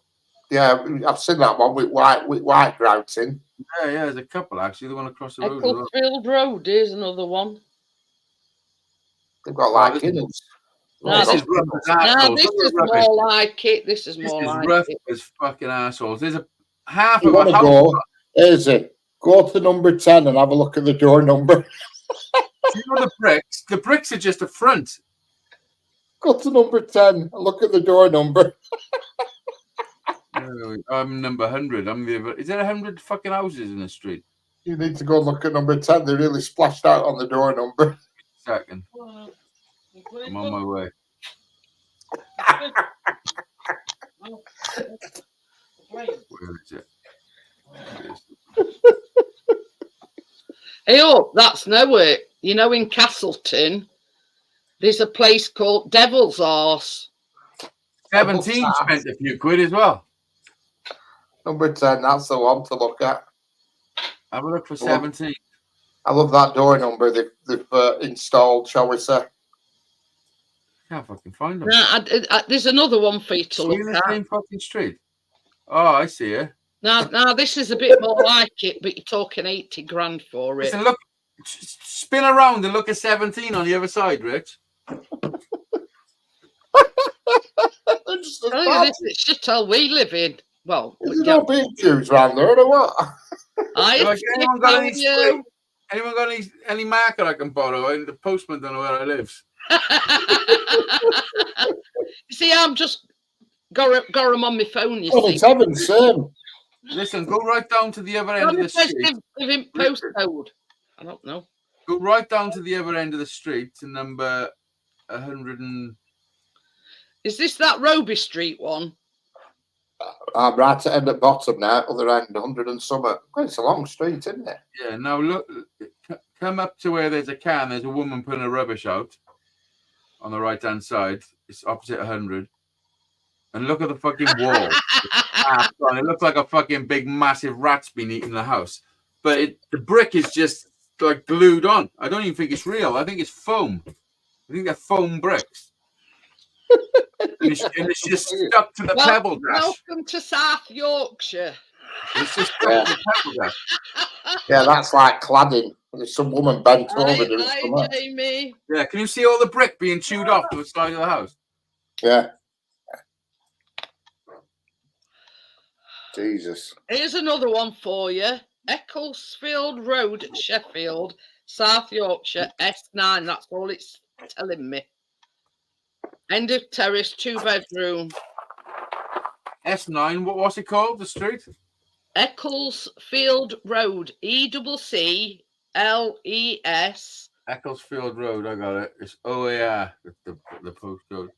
Yeah, I've seen that one with white grouting. Yeah, there's a couple actually. The one across the road. As well. Ecclesfield Road is another one. They've got like Guinness No, This this, is rough as no, assholes. this Look at is the rubbish. more like it. This is This more is like rough it. as fucking assholes. There's a half You of a want to house. go? Is it? Go to number 10 and have a look at the door number. You know the bricks? The bricks are just a front. Go to number 10 and look at the door number. I'm number 100. I'm the. Is there 100 fucking houses in the street? You need to go look at number 10. They really splashed out on the door number. Second. I'm on my way. Where is it? There it is. Hey, oh, that's nowhere. You know, in Castleton, there's a place called Devil's Arse. 17 spent a few quid as well. Number 10, that's the one to look at. Have a look for 17. I love that door number they've installed, shall we say. Can't fucking find them. Now, there's another one for you to Are look you in the at. same fucking street? Oh, I see it. Now, this is a bit more like it, but you're talking 80 grand for it. Listen, look, spin around and look at 17 on the other side, Rich. Just as Tell you bad. this is shithole we live in. Well, Is there no BQs round there or what? I Like, anyone got any you. spray? Anyone got any marker I can borrow? The postman don't know where I live. You see, I'm just got them on my phone. You Oh, see, it's heaven, same. Listen, go right down to the other end of the street. Give him postcode. I don't know. Go right down to the other end of the street to number 100 and... Is this that Roby Street one? I'm right at end at bottom now, other end, 100 and something. Well, it's a long street, isn't it? Yeah, now look, come up to where there's a can. There's a woman putting her rubbish out on the right-hand side. It's opposite 100. And look at the fucking wall. It looks like a fucking big, massive rat's been eating the house. But the brick is just like glued on. I don't even think it's real. I think it's foam. I think they're foam bricks. and it's just stuck to the pebble dash. Welcome to South Yorkshire. It's just stuck to the pebble dash. Yeah, that's like cladding. There's some woman bent over doing something. Jamie. Yeah, can you see all the brick being chewed off to the side of the house? Yeah. Jesus. Here's another one for you. Ecclesfield Road, Sheffield, South Yorkshire, S9. That's all it's telling me. End of terrace, 2-bedroom. S9, what's it called, the street? Ecclesfield Road, ECCLES. Ecclesfield Road, I got it. It's OAR, the postcode.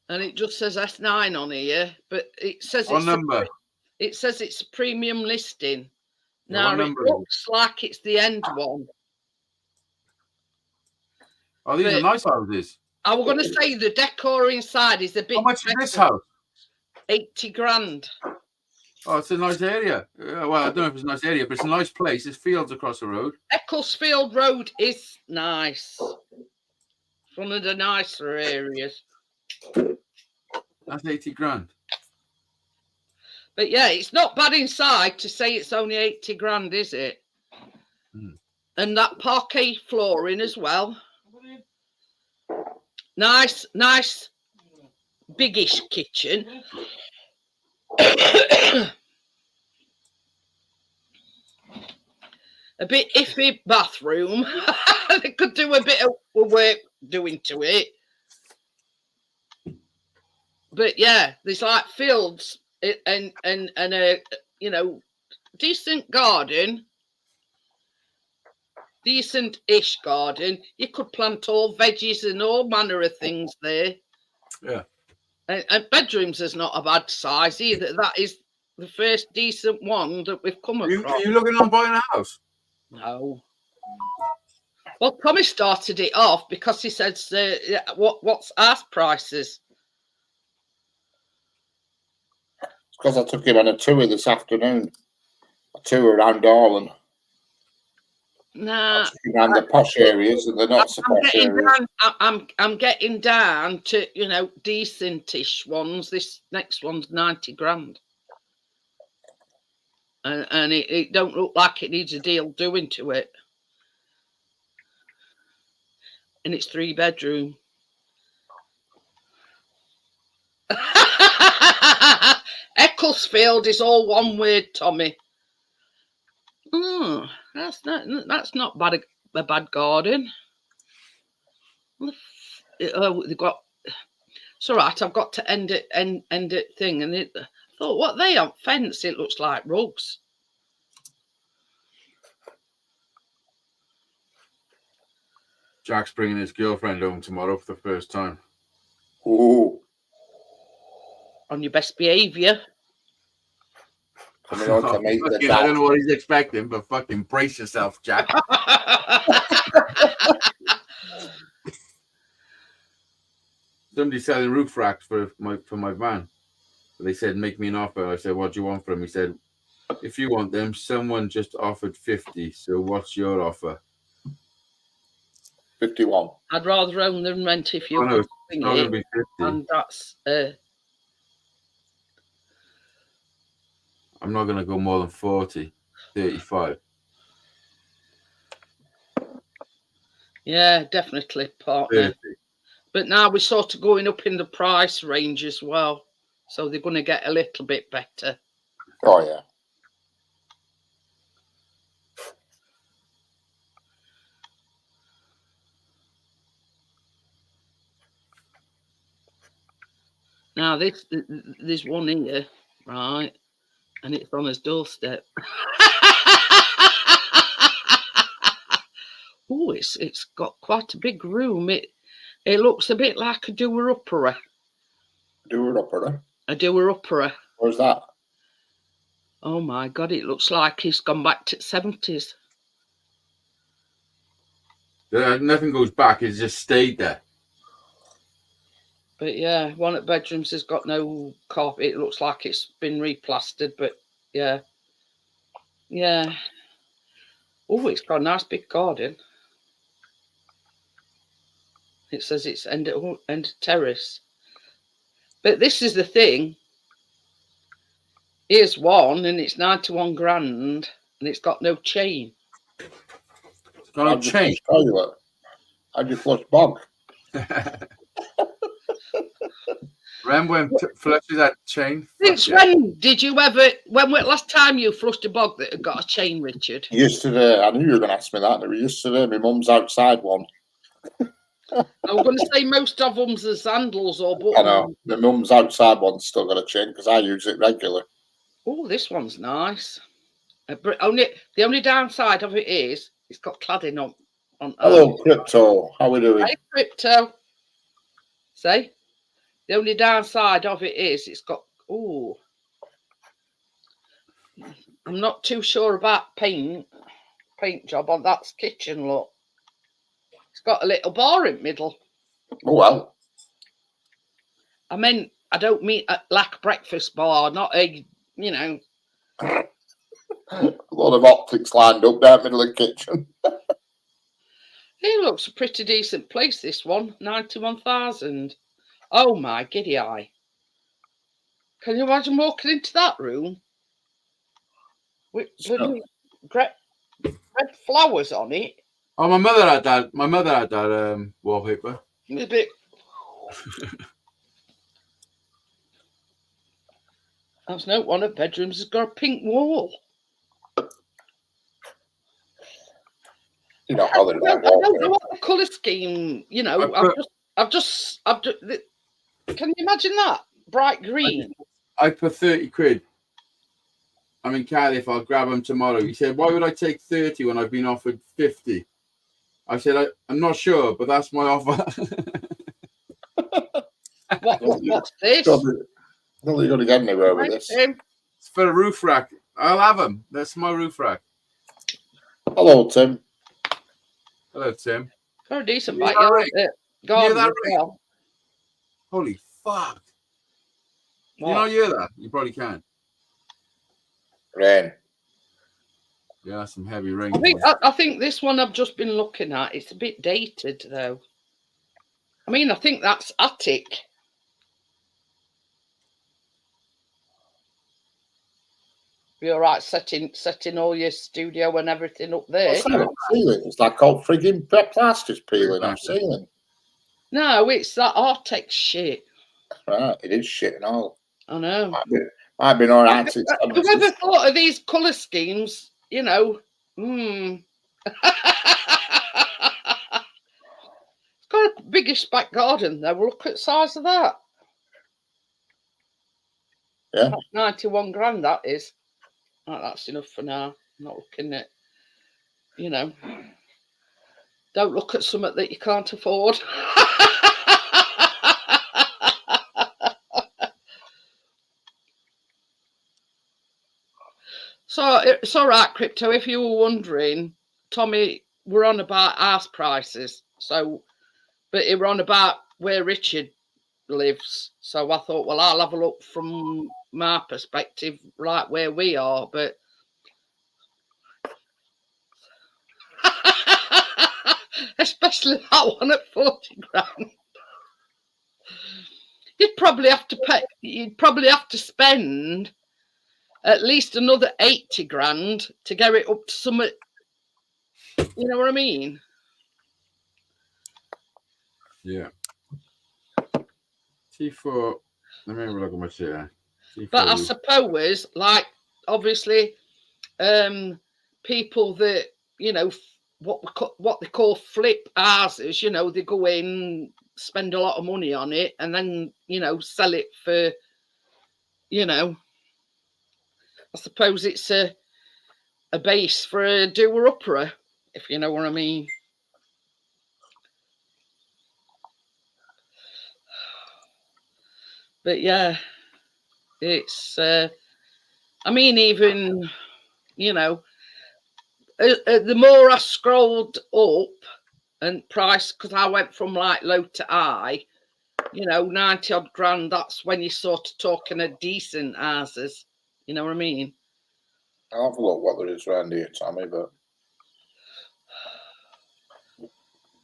And it just says S9 on here, but it says What it's number? It says it's a premium listing. Yeah, Now what it number is it? looks like it's the end one. Oh, these are nice houses. I was going to say the decor inside is a bit. How much is this house? 80 grand. Oh, it's a nice area. Well, I don't know if it's a nice area, but it's a nice place. There's fields across the road. Ecclesfield Road is nice. It's one of the nicer areas. That's 80 grand. But yeah, it's not bad inside to say it's only 80 grand, is it? Hmm. And that parquet flooring as well. Nice, biggish kitchen. A bit iffy bathroom. They could do a bit of work doing to it. But yeah, there's like fields and a decent garden. Decent-ish garden. You could plant all veggies and all manner of things there. Yeah. And bedrooms is not a bad size either. That is the first decent one that we've come across. Are you looking on buying a house? No. Well, Tommy started it off because he said, what's house prices? Because I took him on a tour this afternoon. A tour around Darwin. Nah. Around the posh areas and the not so posh areas. I'm getting down to, decentish ones. This next one's 90 grand. And it don't look like it needs a deal doing to it. And it's 3-bedroom. Macclesfield is all one word, Tommy. That's not bad. A bad garden. They've got. It's all right. I've got to end it thing, and I thought, what they on fence? It looks like rugs. Jack's bringing his girlfriend home tomorrow for the first time. Ooh. On your best behaviour. Coming on to meet the I don't know what he's expecting, but fucking brace yourself, Jack. Somebody's selling roof racks for my van. They said, make me an offer. I said, what do you want for them? He said, if you want them, someone just offered 50. So what's your offer? 51. I'd rather own than rent if you Oh, no, could it's bring not going to it. be 50. And that's I'm not going to go more than 40, 35. yeah, definitely partner. 30. But now we're sort of going up in the price range as well. So they're going to get a little bit better. Oh, yeah. Now, there's one here, right? And it's on his doorstep. Oh, it's got quite a big room. It looks a bit like a doer-upperer. Doer-upperer? A doer-upperer. Where's that? Oh, my God, it looks like he's gone back to the 70s. Nothing goes back. It's just stayed there. But yeah, one of the bedrooms has got no carpet. It looks like it's been replastered, but yeah. Yeah. Oh, it's got a nice big garden. It says it's end terrace. But this is the thing. Here's one, and it's 91 grand, and it's got no chain. It's got no chain. Toilet. How'd you flush bog? Remember when flushes had chain? Since when did you ever? When was the last time you flushed a bog that had got a chain, Richard? Yesterday. I knew you were going to ask me that. It was yesterday. My mum's outside one. I was going to say most of them's as handles or buttons. I know. My mum's outside one's still got a chain because I use it regularly. Oh, this one's nice. The only downside of it is it's got cladding on. Hello, Crypto. How we doing? Hey, Crypto. Say, the only downside of it is it's got. Oh, I'm not too sure about paint job on that kitchen. Look, it's got a little bar in the middle. Oh, well. I mean, I don't mean like a breakfast bar, not a, A lot of optics lined up down the middle of the kitchen. It looks a pretty decent place, this one. 91,000. Oh, my giddy eye. Can you imagine walking into that room? With red flowers on it. Oh, my mother had that. My mother had that wallpaper. A bit. That's no one of the bedrooms has got a pink wall. You know how I they're don't know what the colour scheme. I've just. Can you imagine that bright green? I put 30 quid. I'm in Cardiff. I'll grab them tomorrow. He said, "Why would I take 30 when I've been offered 50?" I said, "I'm not sure, but that's my offer." What's this? Not you're going to get anywhere with this. It's for a roof rack. I'll have them. That's my roof rack. Hello, Tim. Hello, Tim. Got a decent You backyard. alright? Garden that as well. Holy fuck. What? You not hear that? You probably can. Rain. Yeah, some heavy rain. I think this one I've just been looking at, it's a bit dated though. I mean, I think that's attic. You're all right setting all your studio and everything up there. What's that ceiling? It's like all frigging plaster's peeling off ceiling. No, it's that Artex shit. Right, it is shit and all. I know. I've been all right since Whoever thought of these colour schemes, you know, It's got a biggish back garden though. Look at the size of that. Yeah. That's 91 grand, that is. Right, that's enough for now. I'm not looking at, you know, don't look at something that you can't afford. So it's all right, Crypto. If you were wondering, Tommy, we're on about house prices. So, but we're on about where Richard lives. So I thought, well, I'll have a look from my perspective, right where we are. But especially that one at 40 grand. You'd probably have to pay. You'd probably have to spend at least another 80 grand to get it up to some. You know what I mean? Yeah. T4. Let me have a look at my share. But I suppose, like, obviously, people that, you know, what they call flip houses, you know, they go in, spend a lot of money on it, and then, you know, sell it for, you know, I suppose it's a base for a doer-upper, if you know what I mean. But yeah, it's, I mean, even, you know, the more I scrolled up and price, because I went from like low to high, you know, 90 odd grand, that's when you're sort of talking a decent houses. You know what I mean? I'll have a look what there is around here, Tommy, but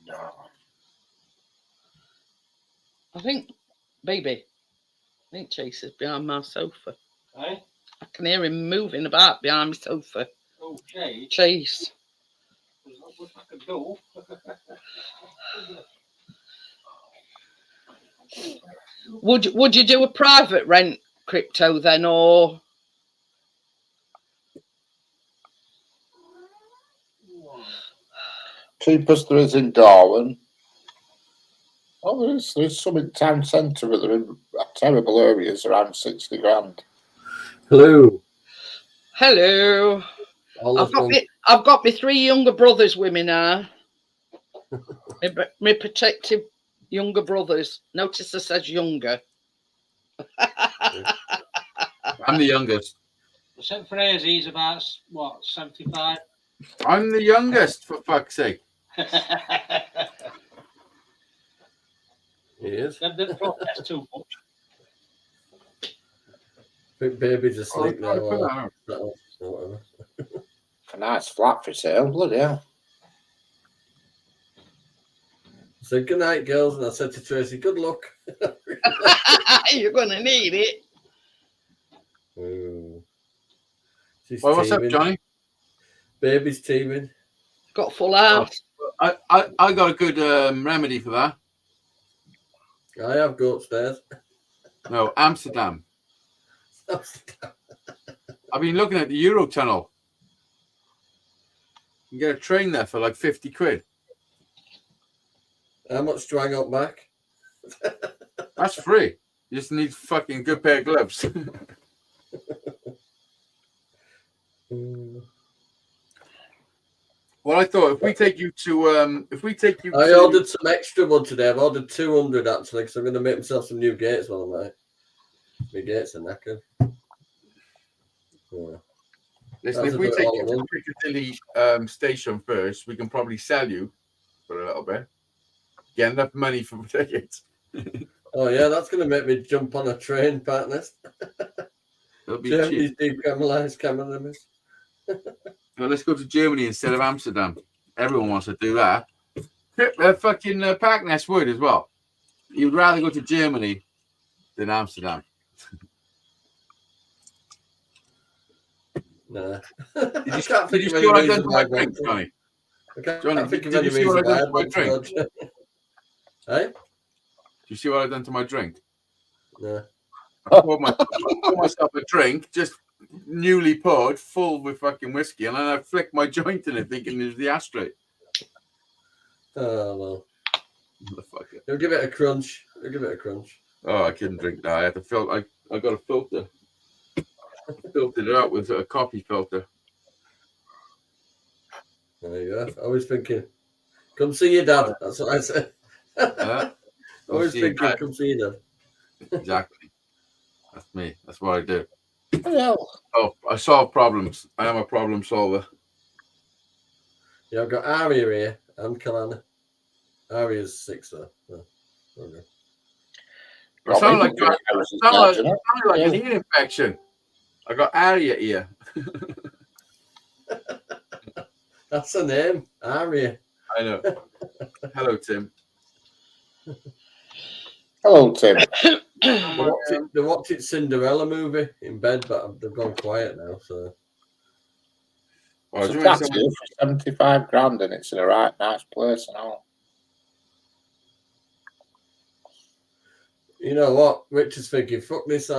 no. I think, baby, I think Chase is behind my sofa. Eh? I can hear him moving about behind my sofa. Oh, Jay. Chase. What I could do. Would you do a private rent, Crypto, then, or? Cheapest there is in Darwin. Oh, there's some in town centre, but they're in terrible areas around 60 grand. Hello. Hello. I've got my 3 younger brothers with me now. my protective younger brothers. Notice it says younger. I'm the youngest. St. Fraser's about, what, 75? I'm the youngest, for fuck's sake. He is. Them didn't protest too much. I think baby's asleep Oh, now. put that out. Or whatever. A nice flat for sale, bloody hell. I said, good night, girls. And I said to Tracy, good luck. You're going to need it. Ooh. She's Well, what's up, teeming. Johnny? Baby's teeming. Got full house. I got a good remedy for that. I have go upstairs. No, Amsterdam. I've been looking at the Eurotunnel. You can get a train there for like 50 quid. How much do I got back? That's free. You just need fucking good pair of gloves. Well, I thought if we take you to I ordered some extra one today. I've ordered 200 actually, because I'm going to make myself some new gates while I'm out. My gates are knackered. Yeah. Listen, if we take you to Piccadilly station first, we can probably sell you for a little bit. Get enough money for tickets. Oh yeah, that's going to make me jump on a train, partners. It'll be Germany's cheap. decriminalised cannabis. Well, let's go to Germany instead of Amsterdam. Everyone wants to do that. Fucking Packness would as well. You'd rather go to Germany than Amsterdam. Nah. Did you see what I've done to my drink, Johnny? Johnny, did you see what I've done to my drink? Hey? Do you see what I've done to my drink? Nah. I poured myself a drink, just newly poured, full with fucking whiskey, and then I flicked my joint in it, thinking it was the ashtray. Oh well. Motherfucker. They'll give it a crunch. Oh, I couldn't drink that. I had to filter. I got a filter. Filtered it out with a coffee filter. There you go. I was thinking, come see your dad. That's what I said. I was see your thinking, dad. come see your dad. Exactly. That's me. That's what I do. Yeah. Oh, I solve problems. I am a problem solver. Yeah, I've got Aria here and Kalana. Aria's 6 though. Oh, okay. I sound like Yeah. an ear infection. I got Aria ear. That's the name, Aria. I know. Hello, Tim. Hello, Tim. They watched it Cinderella movie in bed, but they've gone quiet now. So Oh, It's a tattoo for 75 grand and it's in a right nice place and all. you know what? Rich is thinking, fuck this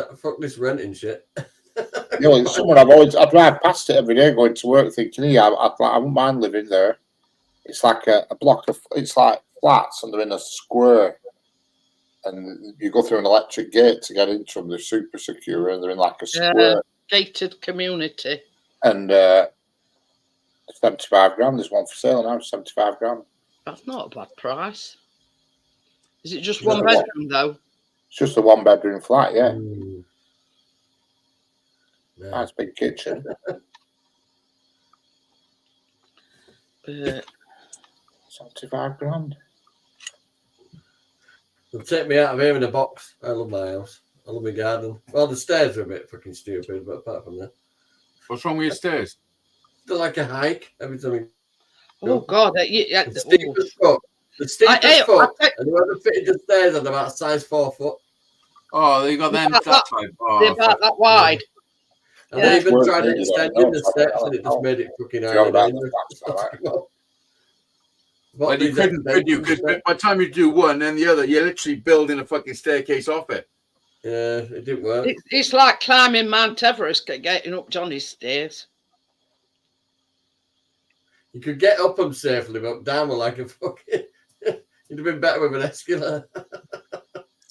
renting shit. You know, it's somewhere I drive past it every day going to work thinking, yeah, I wouldn't mind living there. It's like a block of, it's like flats and they're in a square. And you go through an electric gate to get into them. They're super secure and they're in like a square. Gated community. And 75 grand. There's one for sale now, 75 grand. That's not a bad price. Is it just You know one what? bedroom though? It's just a 1-bedroom flat, yeah. Yeah. Nice big kitchen. 75 grand. They'll take me out of here in a box. I love my house. I love my garden. Well, the stairs are a bit fucking stupid, but apart from that, What's wrong with your stairs? they're like a hike every time you Oh God! The steepest foot. The steepest foot. And whoever fitted the stairs are about size 4 foot. Oh, you got them that type. Oh, They're about that wide. And Yeah. they even Work tried really extending the well. steps and it just made it fucking You're hard. about the flats, all right. But you couldn't, could you? Because by the time you do one and the other, you're literally building a fucking staircase off it. Yeah, it didn't work. It's like climbing Mount Everest, getting up Johnny's stairs. You could get up them safely, but down were like a fucking. You'd have been better with an escalator.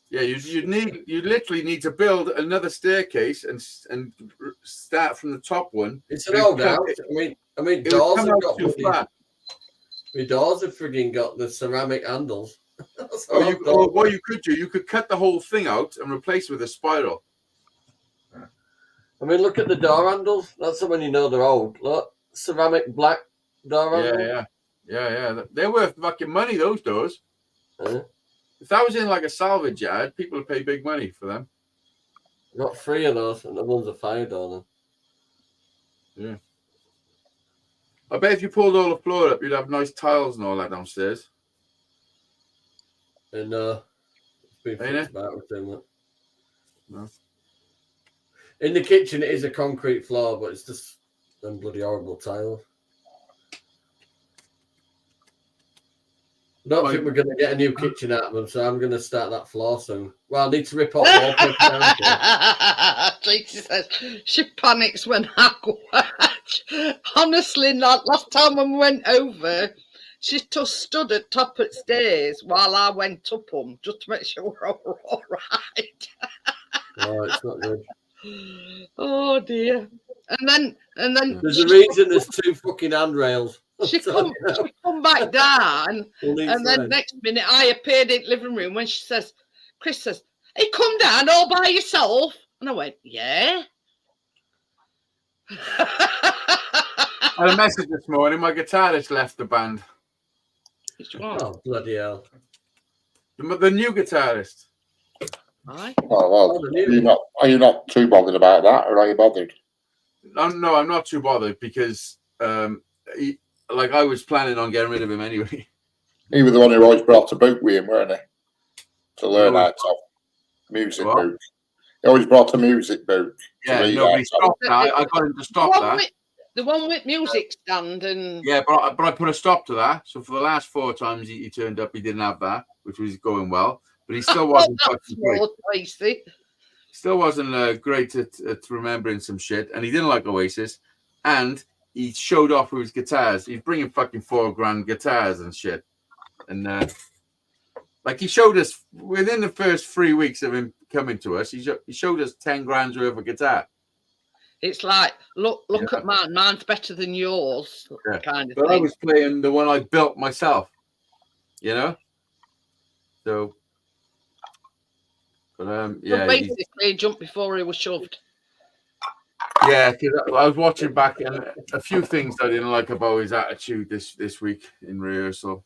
Yeah, you literally need to build another staircase and start from the top one. It's an old house. I mean, It would doors come have out got too flat. my doors have frigging got the ceramic handles. That's Or how you, I've or done what it. you could do, you could cut the whole thing out and replace it with a spiral. I mean, look at the door handles. That's when you know they're old. Look, ceramic black door handles. Yeah. They're worth fucking money, those doors. Yeah. If that was in like a salvage yard, people would pay big money for them. Got 3 of those, and the one's a fire door. Yeah. I bet if you pulled all the floor up, you'd have nice tiles and all that downstairs. And it's been Ain't fucked it? about with them. No. In the kitchen, it is a concrete floor, but it's just them bloody horrible tiles. I don't think we're going to get a new kitchen out of them, so I'm going to start that floor soon. Well, I need to rip off wallpaper down. Tracy says she panics when I watch. Honestly, not last time when we went over, she just stood at top of the stairs while I went up them just to make sure we're all right. Oh, it's not good. Oh dear! And then There's a reason there's 2 fucking handrails. she come back down. We'll need And then friends. next minute, I appeared in the living room when she says, Chris says, hey, come down all by yourself. And I went, yeah. I had a message this morning. My guitarist left the band. Which one? Oh, bloody hell. The new guitarist. Aye. Oh, well, Oh, the new- are you not too bothered about that, or are you bothered? No, I'm not too bothered because, like, I was planning on getting rid of him anyway. He was the one who always brought a book with him, weren't he? To learn Oh. how to music What? book. He always brought a music book. Yeah, read nobody out. stopped that. I got him to stop that. The one with music stand and Yeah, but I put a stop to that. So for the last 4 times he turned up, he didn't have that, which was going well. But he still wasn't fucking great. small Tracy. Still wasn't great at remembering some shit, and he didn't like Oasis, and he showed off with his guitars. He's bringing fucking $4,000 guitars and shit, and like he showed us within the first 3 weeks of him coming to us, he showed us 10 grand's worth of guitar. It's like, look Yeah. at mine. Mine's better than yours, Yeah. kind of But I thing. was playing the one I built myself, you know. So, but So yeah, basically, he jumped before he was shoved. yeah. 'Cause I was watching back, and a few things I didn't like about his attitude this week in rehearsal.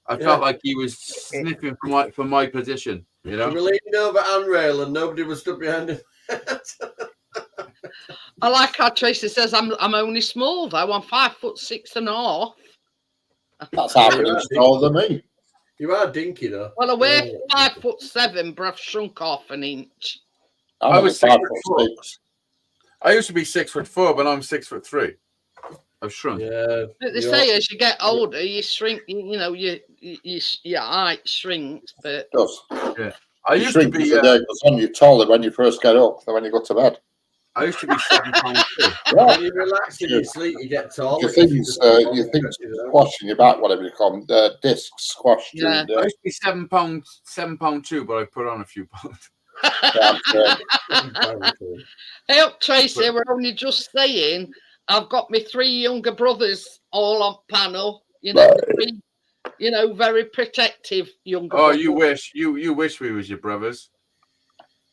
I felt like he was sniffing for my position, you We know. were leaning over handrail and nobody was stood behind him. I like how Tracy says I'm only small though. I'm 5'6.5". That's happening smaller than me. You are dinky though. Well, I wear Yeah. 5'7", but I've shrunk half an inch. I was 5'6". I used to be 6'4", but I'm 6'3". I've shrunk. Yeah. But they you say are- as you get older, you shrink. You know, your height shrinks. But It does. I You used to shrink be. as the day goes on. You're taller when you first get up than when you go to bed. I used to be 7 pounds. When you relax in your sleep, you get taller. Your things, squashing your back, whatever you call them, discs squashed. Yeah. And, I used to be 7 pounds 2, but I put on a few pounds. Hey up, Tracy. We're only just saying. I've got my 3 younger brothers all on panel. You know, very protective younger. Oh, brothers. you wish we was your brothers.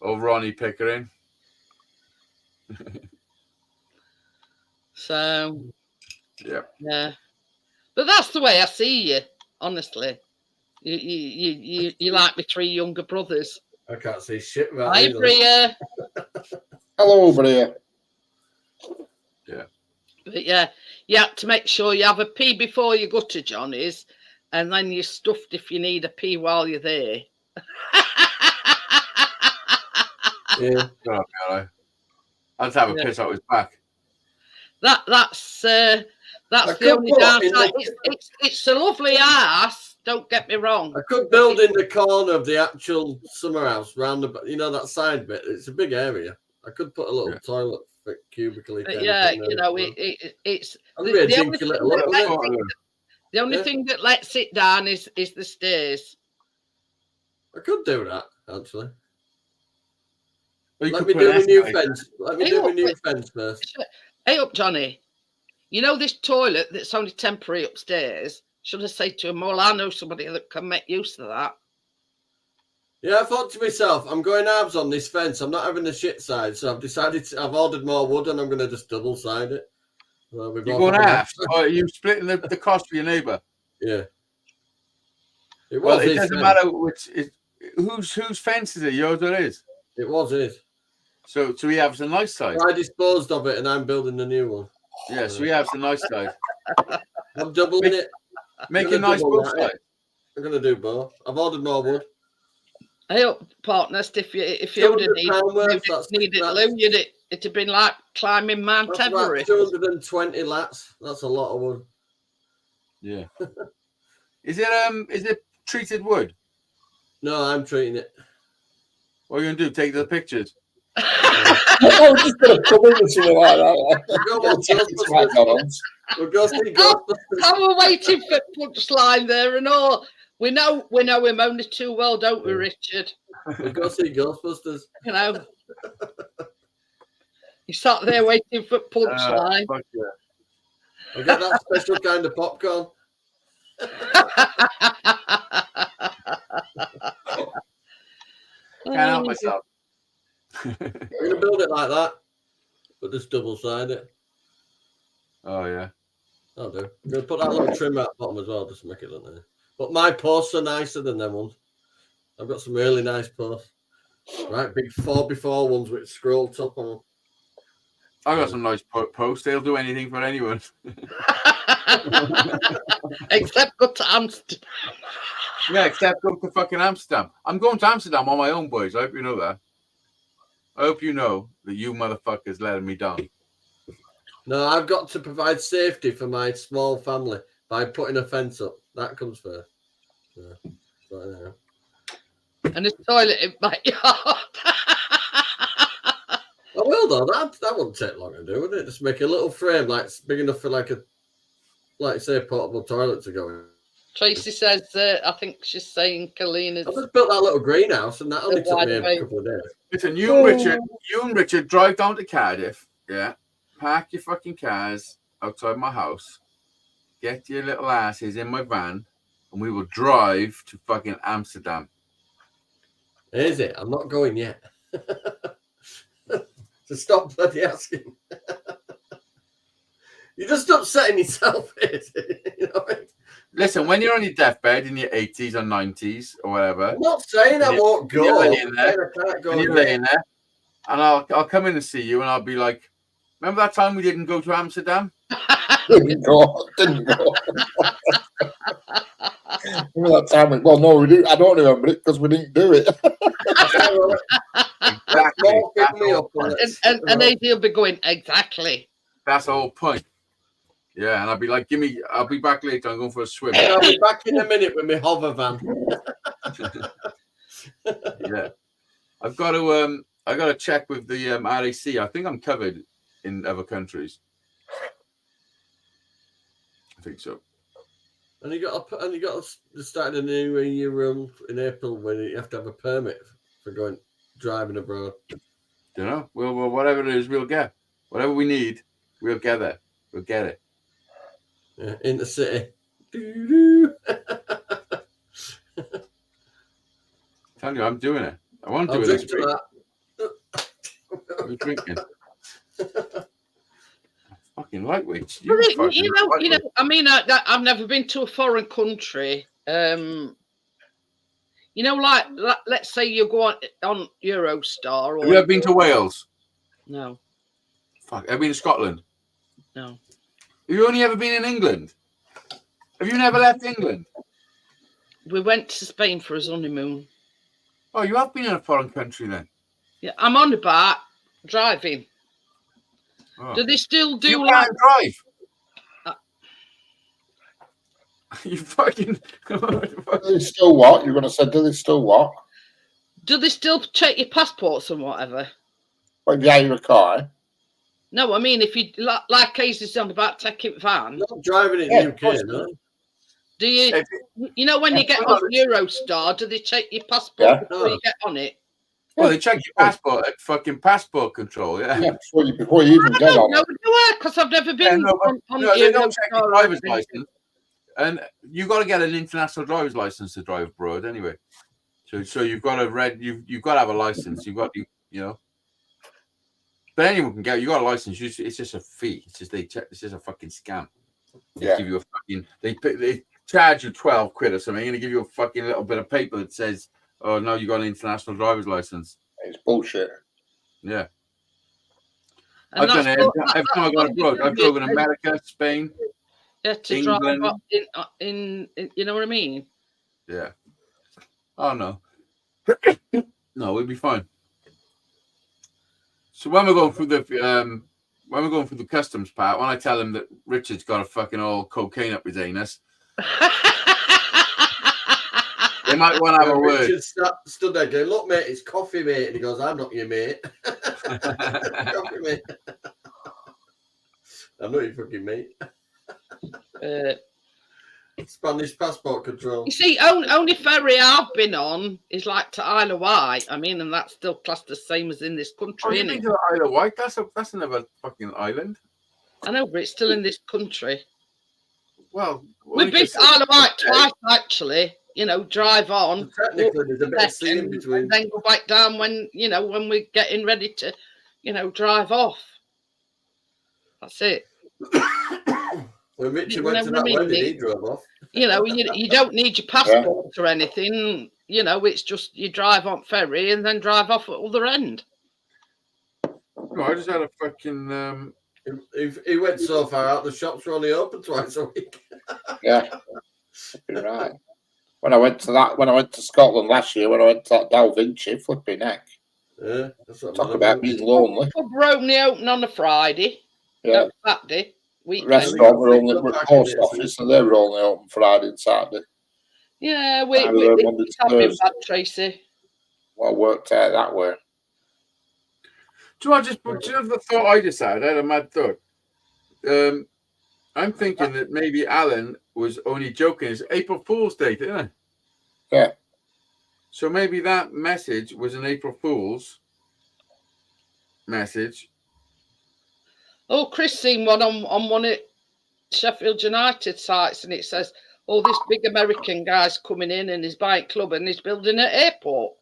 Or Ronnie Pickering. So Yeah. yeah, but that's the way I see you. Honestly, you like my 3 younger brothers. I can't see shit about Hi, either. Bria. Hello, Bria. But yeah, you have to make sure you have a pee before you go to Johnny's, and then you're stuffed if you need a pee while you're there. Yeah. Oh, God, I'd have a piss out his back. That's the only downside. It's a lovely house. Don't get me wrong. I could build in the corner of the actual summer house round the, that side bit. It's a big area. I could put a little toilet cubicle. But yeah, it's That'd be a the only dinky thing little that look, lets wouldn't the only thing that lets it down is the stairs. I could do that actually. Well, you Let could me put do a an new escalator. fence. Let me do a new fence first. Hey up, Johnny. You know this toilet that's only temporary upstairs? Should I say to him, well, I know somebody that can make use of that. Yeah, I thought to myself, I'm going halves on this fence. I'm not having the shit side, so I've decided I've ordered more wood and I'm going to just double side it. Well, You're going half? Or are you splitting the cost for your neighbour? Yeah. It Well, was it his doesn't fence. matter whose fence is it, yours or his? It was his. So he has a nice side. I disposed of it and I'm building a new one. Yeah, so he has a nice side. I'm doubling it. Make I'm it gonna nice double both that. sides. I'm going to do both. I've ordered more wood. Hey up, partners, if you would have £200 worth, needed that's- Lou, it'd have been like climbing Mount That's about Everest. 220 lats. That's a lot of wood. Yeah. Is it treated wood? No, I'm treating it. What are you gonna do? Take the pictures? I was just going to come in with something like that. Go on, It's McDonald's. We'll go see Ghostbusters. I was waiting for punchline there and all. We know him only too well, don't we, Richard? We'll go see Ghostbusters. You know. He sat there waiting for punchline. Fuck yeah. I'll get that special kind of popcorn. Can't help myself. I'm going to build it like that, but just double side it. Oh yeah. I'll do. I'm going to put that little trim at the bottom as well, just to make it look nice. But my posts are nicer than them ones. I've got some really nice posts. Right, big 4x4 ones with scroll top on them. I got some nice posts. They'll do anything for anyone. Except go to Amsterdam. Yeah, except go to fucking Amsterdam. I'm going to Amsterdam on my own, boys. I hope you know that. I hope you know that you motherfuckers letting me down. No, I've got to provide safety for my small family by putting a fence up. That comes first. Yeah. So, yeah. And a toilet in my yard. will though. That wouldn't take long to do, would it? Just make a little frame, like big enough for like say, a portable toilet to go in. Tracy says, I think she's saying Kalina's. I just built that little greenhouse, and that only took wide me a awake. couple of days. Listen, you and Richard drive down to Cardiff, yeah? Park your fucking cars outside my house. Get your little asses in my van, and we will drive to fucking Amsterdam. Is it? I'm not going yet. So stop bloody asking. You're just upsetting yourself. You know? Listen, when you're on your deathbed in your 80s or 90s or whatever, I'm not saying I won't go. you're I'm laying there, saying I can't go. and you're laying there, and I'll come in and see you, and I'll be like, remember that time we didn't go to Amsterdam? Didn't go. Remember that time? Well, no, we didn't. I don't remember it because we didn't do it. Exactly. Pick me up on it. And they'll be going, exactly. That's the whole point. Yeah, and I'll be like, I'll be back later. I'm going for a swim. I'll be back in a minute with my hover van. Yeah, I've got to check with the RAC. I think I'm covered in other countries. I think so. And you got to start a new year in April when you have to have a permit for going driving abroad. You know, well, whatever it is, we'll get whatever we need. We'll get it. We'll get it. Yeah, in the city. Doo-doo. Tell you, I'm doing it. I want to I'll do it this drink week. to I'm drinking. Fucking lightweight. Well, you know. I mean, I've never been to a foreign country. You know, like let's say you go on Eurostar. Or Have you ever been to Wales? No, Fuck. Have you been to Scotland? no. Have you only ever been in England? Have you never left England? We went to Spain for his honeymoon. Oh, you have been in a foreign country then. Yeah, I'm on about driving. Oh. Do they still do You like? can't drive. You fucking. Do they still what? You're going to say, do they still what? Do they still check your passports and whatever? Well, yeah, you're a car. No, I mean if you like cases on about taking van. Not driving in Yeah, the of course UK, no. Do you? You know when you get on Eurostar, do they check your passport Yeah. before you get on it? Well, they check your passport at fucking passport control, yeah. Yeah, before you even I get don't on know, it. do I? Because I've never been no, but- on No, they don't check your Eurostar or driver's anything. license. And you got to get an international driver's license to drive abroad anyway. So you've got to you've got to have a license. You've got you know. But anyone can get. You got a license. It's just a fee. It's just It's just a fucking scam. They Yeah. give you a fucking. They charge you 12 quid or something, and they give you a fucking little bit of paper that says, "Oh no, you got an international driver's license." It's bullshit. Yeah, And I've done that's it. what- Every time I've gone abroad, I've drove in America, Spain. Yeah, to England. drive in, you know what I mean? Yeah. Oh no. No, we'll be fine. So when we're going through the customs part, when I tell them that Richard's got a fucking old cocaine up his anus, they might want to have a word. Richard stood there going, "Look, mate, it's coffee, mate." And he goes, "I'm not your mate." Coffee, mate. I'm not your fucking mate. Spanish passport control. You see, only ferry I've been on is like to Isle of Wight. I mean, and that's still classed the same as in this Oh, country, you isn't been it? to the Isle of Wight? That's another fucking island. I know, but it's still in this country. Well, We've been to Isle of Wight twice, actually. You know, drive on, Technically, there's a bit of sea in second, between. and then go back down when when we're getting ready to, drive off. That's it. When Richard You went know to what I that mean, wedding, he Nick? drove off. You don't need your passport or anything. It's just you drive on ferry and then drive off at the other end. No, I just had a fucking. He went so far out, the shops were only open twice a week. Yeah. You're right. When I went to Scotland last year, when I went to that Dal Vinci, flipping heck. Yeah, that's what Talk about being lonely. Pub were only open on a Friday. Yeah. No, Saturday. Weekend. Restaurant were only post office, and they were only open Friday and Saturday. Yeah, I we were Monday to have been Thursday. bad, Tracy. Well, worked out that way. Do you know the thought I just had? I had a mad thought. I'm thinking that maybe Alan was only joking. It's April Fool's Day, isn't it? Yeah. So maybe that message was an April Fool's message. Oh, Chris seen one on one of Sheffield United sites, and it says, "Oh, this big American guy's coming in and he's buying club and he's building an airport."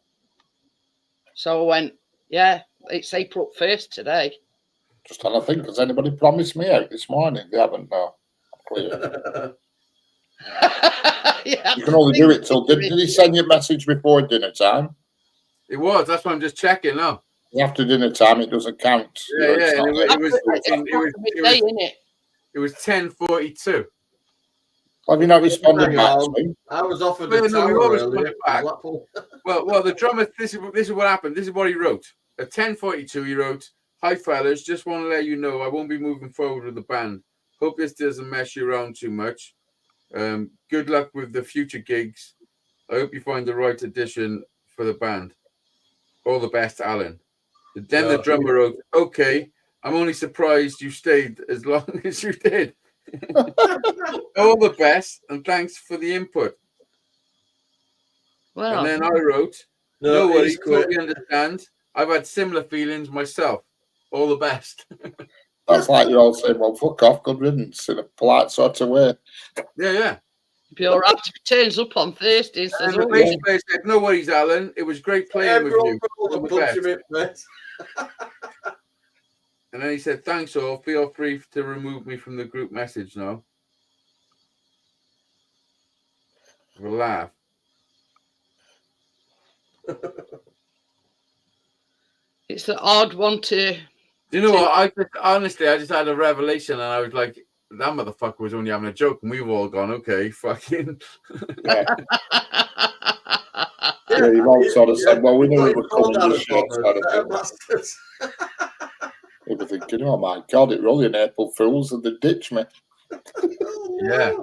So I went, "Yeah, it's April 1st today." Just trying to think, has anybody promised me out this morning? They haven't, no. Clear. Yeah, You can only do it till. Did he send you a message before dinner time? It was. That's why I'm just checking now. After dinner time, it doesn't count. Yeah, You know, it's yeah. not And like- it was 10:42. Have you not responded Hang back on. to me? I was offered Well, a no, we tower always earlier. put it back. Blackpool. Well, the drummer. This is what happened. This is what he wrote. At 10:42, he wrote, "Hi fellas, just want to let you know I won't be moving forward with the band. Hope this doesn't mess you around too much. Good luck with the future gigs. I hope you find the right addition for the band. All the best, Alan." Then the drummer wrote, "Okay, I'm only surprised you stayed as long as you did. All the best and thanks for the input." Well, And then I wrote, No, "No worries, he's quit. totally understand. I've had similar feelings myself. All the best." That's like you're all saying, well, fuck off, good riddance, in a polite sort of way. Yeah. it'd be all right if he turns up on Thursday and says, And the "Oh, bass player said, "No worries, Alan. It was great playing with you." All the Punch him best. in face. And then he said, "Thanks all. Feel free to remove me from the group message now." With a laugh. it's an odd one to." Do you know what? I just had a revelation, and I was like, "That motherfucker was only having a joke," and we've all gone, "Okay, fucking." Yeah, you've all sort of said, well, we knew we were coming Down this the short bottom. side of things. Bastards. They were thinking, oh my God, it really an April Fool's and they ditched me. Yeah.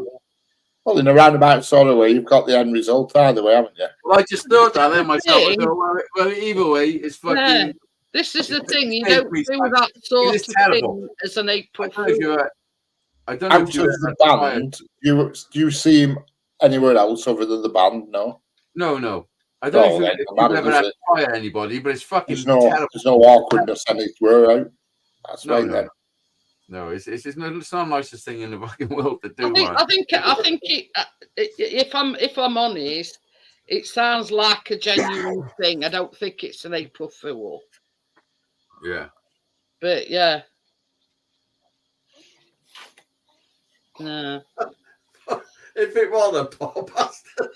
Well, in a roundabout sort of way, you've got the end result either way, haven't you? Well, I just thought that then myself. I Thing. thought, well, either way, it's fucking. Yeah. This is the thing, you Hey, don't please, do man. that sort It is of terrible. thing as an I April don't know if Fool. you. I don't know Out if of you. the band, do you see him anywhere else other than the band? No. No. I don't Oh, know then if it you've matters, ever does had it? to fire anybody, but it's fucking terrible. There's no awkwardness anywhere out. That's No, right no, then. No, it's not the nicest thing in the fucking world to do, man. I think if I'm honest, it sounds like a genuine thing. I don't think it's an April Fool, Yeah. but yeah, no. If it was a poor bastard.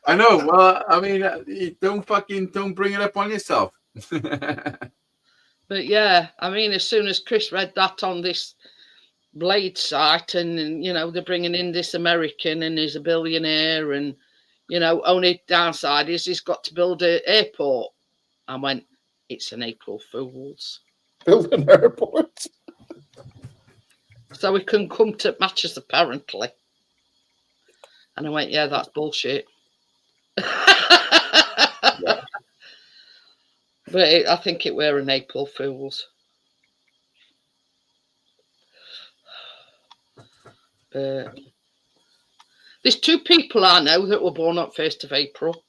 I know. Well, I mean, you don't bring it up on yourself. But yeah, I mean, as soon as Chris read that on this Blade site, and you know they're bringing in this American, and he's a billionaire, and you know only downside is he's got to build an airport. I went, it's an April Fool's, Build an airport. so we can come to matches apparently. And I went, yeah, that's bullshit. But I think it were an April Fool's. There's 2 people I know that were born on 1st of April.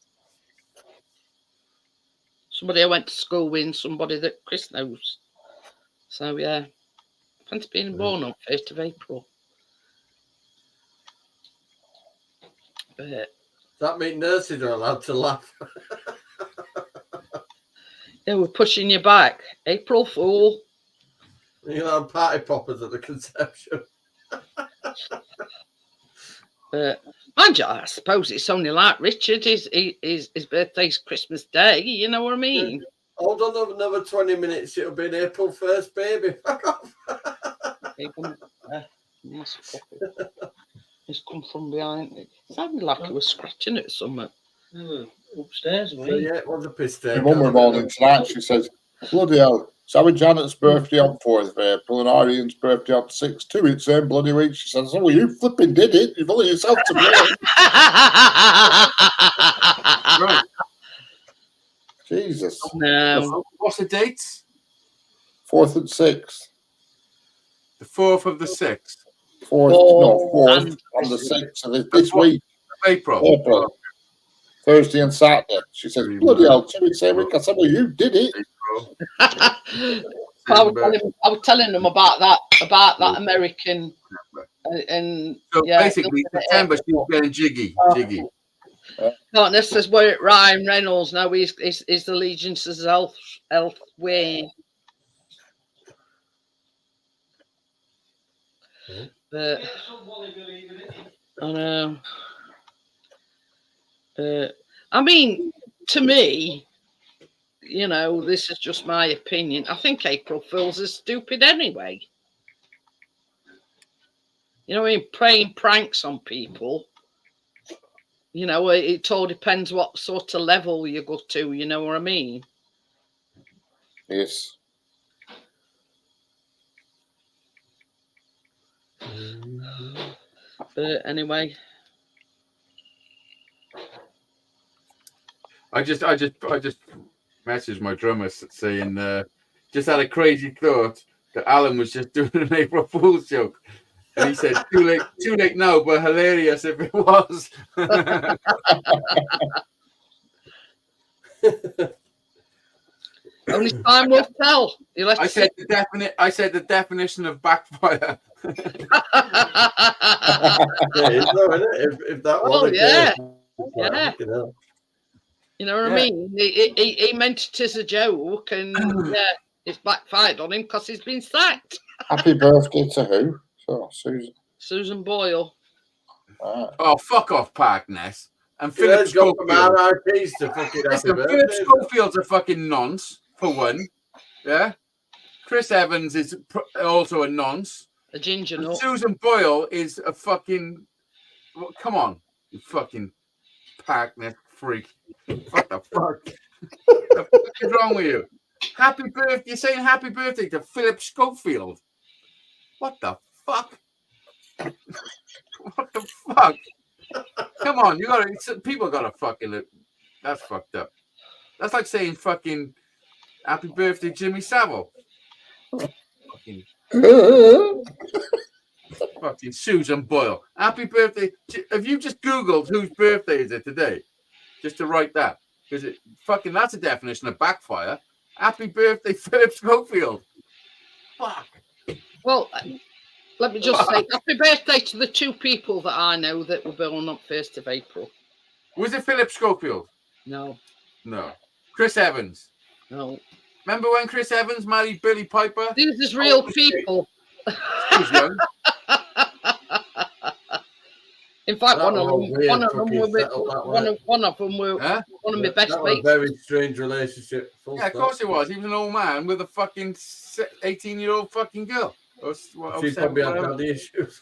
Somebody I went to school with, and somebody that Chris knows. So yeah, fancy being born on 1st of April. But Does that mean nurses are allowed to laugh? yeah, we're pushing you back. April Fool. You know, party poppers at the conception. But mind you, I suppose it's only like Richard. His birthday's Christmas Day. You know what I mean? Hold on another 20 minutes. It'll be an April 1st, baby. Fuck off. He's come from behind. It sounded like he was scratching at something. Upstairs, So, yeah, it was a piss take. My mum were morning tonight, she says, bloody hell, so having Janet's birthday on 4th of April and Arian's birthday on 6th, 2 in the same bloody week. She says, oh, well, you flipping did it. You've only yourself to blame. Right. Jesus. No. What's the dates? 4th and 6th. The 4th of the 6th 4th and on the 6th of this week, of April. April. Thursday and Saturday. She says, bloody hell, 2 weeks same week. I said, well, you did it. April. I was telling them about that American, and So yeah, basically, September she's getting jiggy. partner says we're at Ryan Reynolds now. He's the Allegiance's elf way. But I know. I mean, to me, you know, this is just my opinion. I think April Fools is stupid anyway. You know, I mean, playing pranks on people. You know, it all depends what sort of level you go to. You know what I mean? Yes. But anyway, I just messaged my drummer saying, just had a crazy thought that Alan was just doing an April Fool's joke. And he said, too late now, but hilarious if it was. only time will tell. I said the definition of backfire. Yeah, it's not, isn't it? If that was Oh, the yeah. case, it's like, Yeah. fucking hell. You know what I mean? He meant it as a joke, and yeah, it's backfired on him because he's been sacked. Happy birthday to who? So, Susan. Susan Boyle. Right. Oh, fuck off, Parkness. And Yeah, Philip it's gone from Schofield. RIPs to fucking happy Listen, birthday. Philip Schofield's a fucking nonce, for one. Yeah? Chris Evans is also a nonce. A ginger And nut. Susan Boyle is a fucking... Well, come on, you fucking Parkness freak. What the fuck? What the fuck is wrong with you? Happy birthday. You're saying happy birthday to Philip Schofield. What the fuck? What the fuck? Come on, people gotta fucking that's fucked up. That's like saying fucking happy birthday, Jimmy Savile. Fucking Susan Boyle. Happy birthday. Have you just Googled whose birthday is it today? Just to write that. Because that's a definition of backfire. Happy birthday, Philip Schofield. Fuck. Well, let me just say happy birthday to the two people that I know that were born on 1st of April. Was it Philip Schofield? No, No. Chris Evans. no. Remember when Chris Evans married Billy Piper? These is real Oh, people. He was young. In fact, That one of was a them weird were fucking setup, that one of them were Huh? one of my best That was a mates. very strange relationship. Full Yeah, of stop. course it was. He was an old man with a fucking 18-year-old fucking girl. She probably had daddy issues.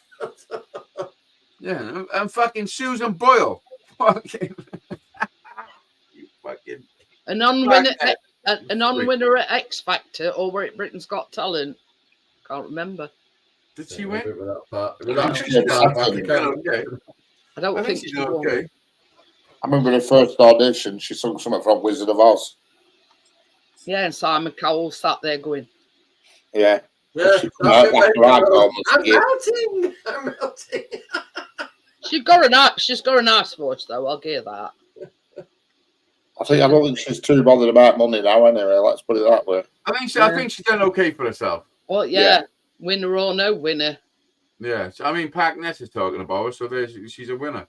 Yeah, and fucking Susan Boyle. Fucking. You fucking. A non-winner at X Factor, or were it Britain's Got Talent? Can't remember. Did she Yeah, win? with that part. With I that think she's part, second. I can't- Okay. I don't I think think she's she won. okay. I remember her first audition, she sung something from Wizard of Oz. Yeah, and Simon Cowell sat there going, Yeah. Yeah, She- that's that's it, right, mate. almost, I'm yeah. melting. I'm melting. she's got a nice voice though, I'll give her that. I don't think she's too bothered about money now anyway, let's put it that way. I think she's done okay for herself. Well, yeah, winner or no winner. Yeah. I mean, Pac Ness is talking about her, so she's a winner.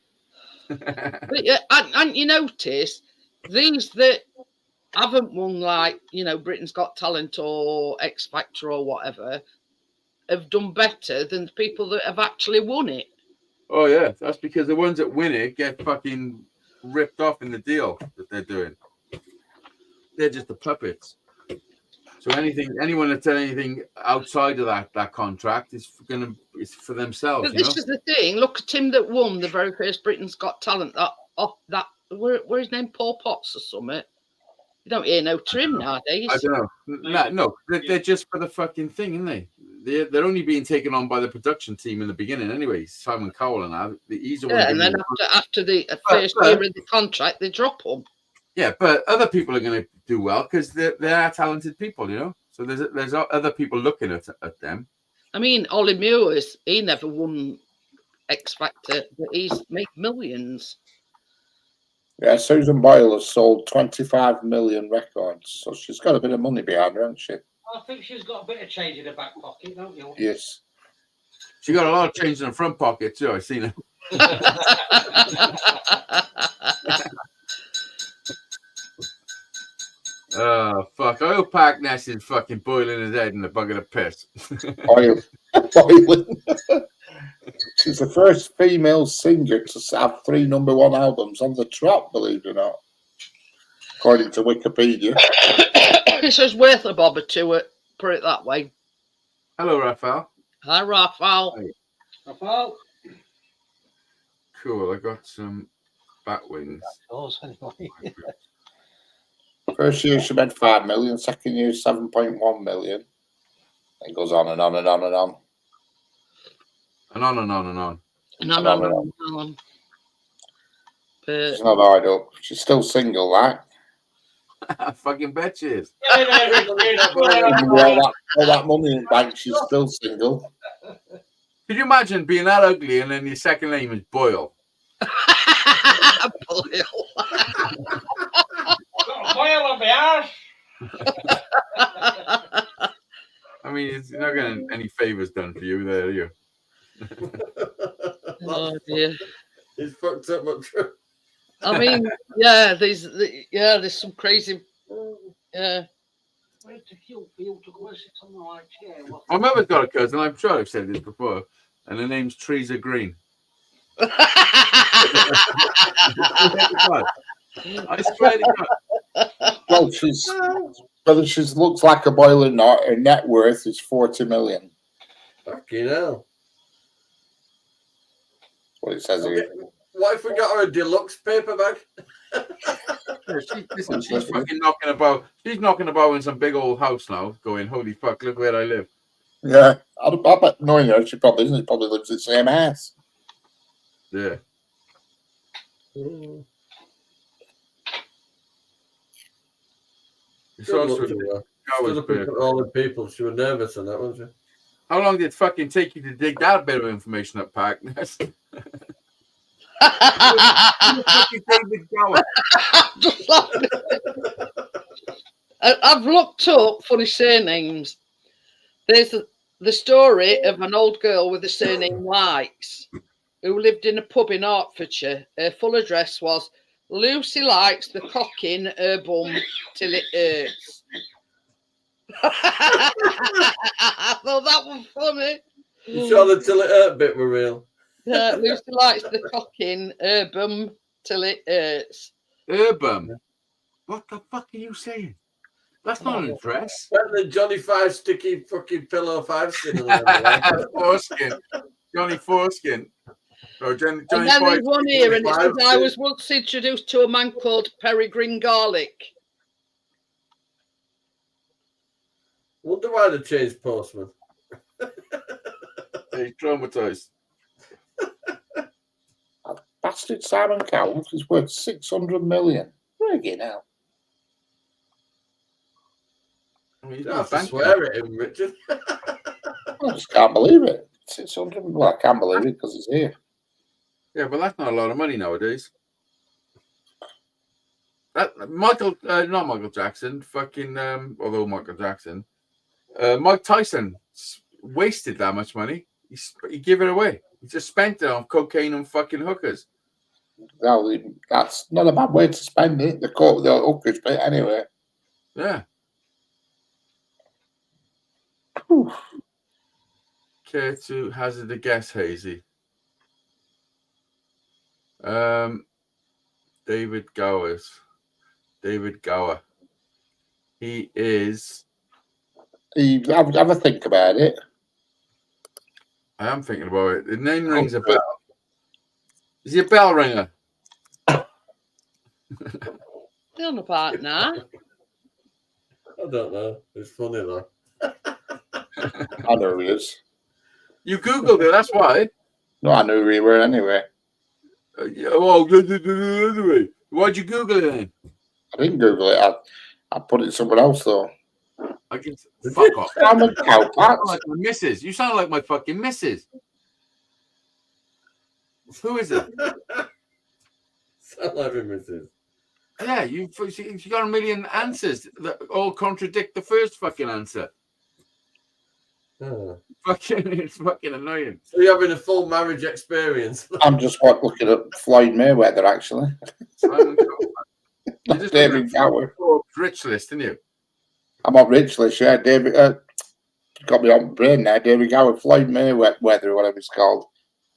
But yeah, and you notice these that haven't won, like, you know, Britain's Got Talent or X Factor or whatever, have done better than the people that have actually won it. Oh yeah, that's because the ones that win it get fucking ripped off in the deal that they're doing. They're just the puppets. So anyone that's done anything outside of that contract is for themselves. But this is the thing. Look at him that won the very first Britain's Got Talent. Where his name Paul Potts or something. You don't hear no trim nowadays. I don't know. No, they're just for the fucking thing, aren't they? They're only being taken on by the production team in the beginning, anyway. Simon Cowell and that. He's the one. Yeah, and then after the first year of the contract, they drop them. Yeah, but other people are going to do well because they are talented people, you know. So there's other people looking at them. I mean, Ollie Mewers, he never won X Factor, but he's made millions. Yeah, Susan Boyle has sold 25 million records, so she's got a bit of money behind her, hasn't she? I think she's got a bit of change in her back pocket, don't you? Yes. She got a lot of change in her front pocket too. I've seen her. Oh fuck! I hope Packness is fucking boiling his head in a bucket of piss. Boyle. Boylan. She's the first female singer to have 3 #1 albums on the trot, believe it or not, according to Wikipedia. It says worth a bob or two, put it that way. Hello, Raphael. Hi, Raphael. Raphael? Cool. I got some bat wings. Yours, anyway. First year she made 5 million, second year 7.1 million. It goes on and on and on and on. And on and on and on. No. But She's not hard up. She's still single, right? I fucking bet she is. All that money in the bank, she's still single. Could you imagine being that ugly and then your second name is Boyle? Boyle. Got a boil on my arse. I mean, it's not getting any favors done for you there, are you? Oh dear. He's fucked up, but true. I mean, yeah, there's some crazy. Yeah. Where's the fuel for you to go and sit on the right chair? My mother's got a cousin, I'm sure I've said this before, and her name's Teresa Green. I swear to God. Well, whether she looks like a Boyle or not, her net worth is 40 million. Fucking hell. That's what it says here. What if we got her a deluxe paperback? Listen, she's fucking knocking about. She's knocking about in some big old house now, going, "Holy fuck! Look where I live." Yeah, I bet knowing her, she probably isn't. She probably lives in the same house. Yeah. It's Good also luck to her. Gower's Stood up in birthday. front of all the people. She was nervous and that, wasn't she? How long did it fucking take you to dig that bit of information up, Pack? I've looked up funny surnames. There's the story of an old girl with the surname Likes who lived in a pub in Hertfordshire. Her full address was Lucy Likes the cock in her bum till it hurts. I thought that was funny. You sure the till it hurt bit were real? Yeah, Lucy likes the cock in her bum till it hurts. Herbum. What the fuck are you saying? That's not an address. Better than Johnny Five sticky fucking pillow 5 skin. Foreskin. Johnny Foreskin. Or Johnny And then there's Foreskin. one here, and it says, Five I skin. was once introduced to a man called Peregrine Garlic. Wonder why they changed Postman. He's traumatized. Bastard Simon Cowell is worth 600 million. Friggin' hell. I mean, he's You not have a to banker. swear at him, Richard. I just can't believe it. 600. Well, I can't believe it because it's here. Yeah, but that's not a lot of money nowadays. That not Michael Jackson, fucking although Michael Jackson, Mike Tyson wasted that much money. He gave it away. He just spent it on cocaine and fucking hookers. Well, that's not a bad way to spend it. The hookers bit anyway. Yeah. Whew. Care to hazard a guess, Hazy? David Gower. He is. Have a think about it. I am thinking about it. The name rings a bell. Is he a bell ringer? Tell me about now. I don't know. It's funny though. I know who he is. You Googled it, that's why. No, I knew who he were anyway. Yeah, well, anyway. Why'd you Google it then? I didn't Google it. I put it somewhere else though. I can Did fuck you? off. Salmon You cow sound pats. like my missus. You sound like my fucking missus. Who is it? Sound like him, Mrs. Yeah, you got a million answers that all contradict the first fucking answer. Oh. Fucking, it's fucking annoying. So you're having a full marriage experience. I'm just looking at Floyd Mayweather, actually. Simon Cowell. You just David Gower. rich list, didn't you? I'm on Rich List, yeah. David, got me on brain now. David Gower, Floyd Mayweather, whatever it's called.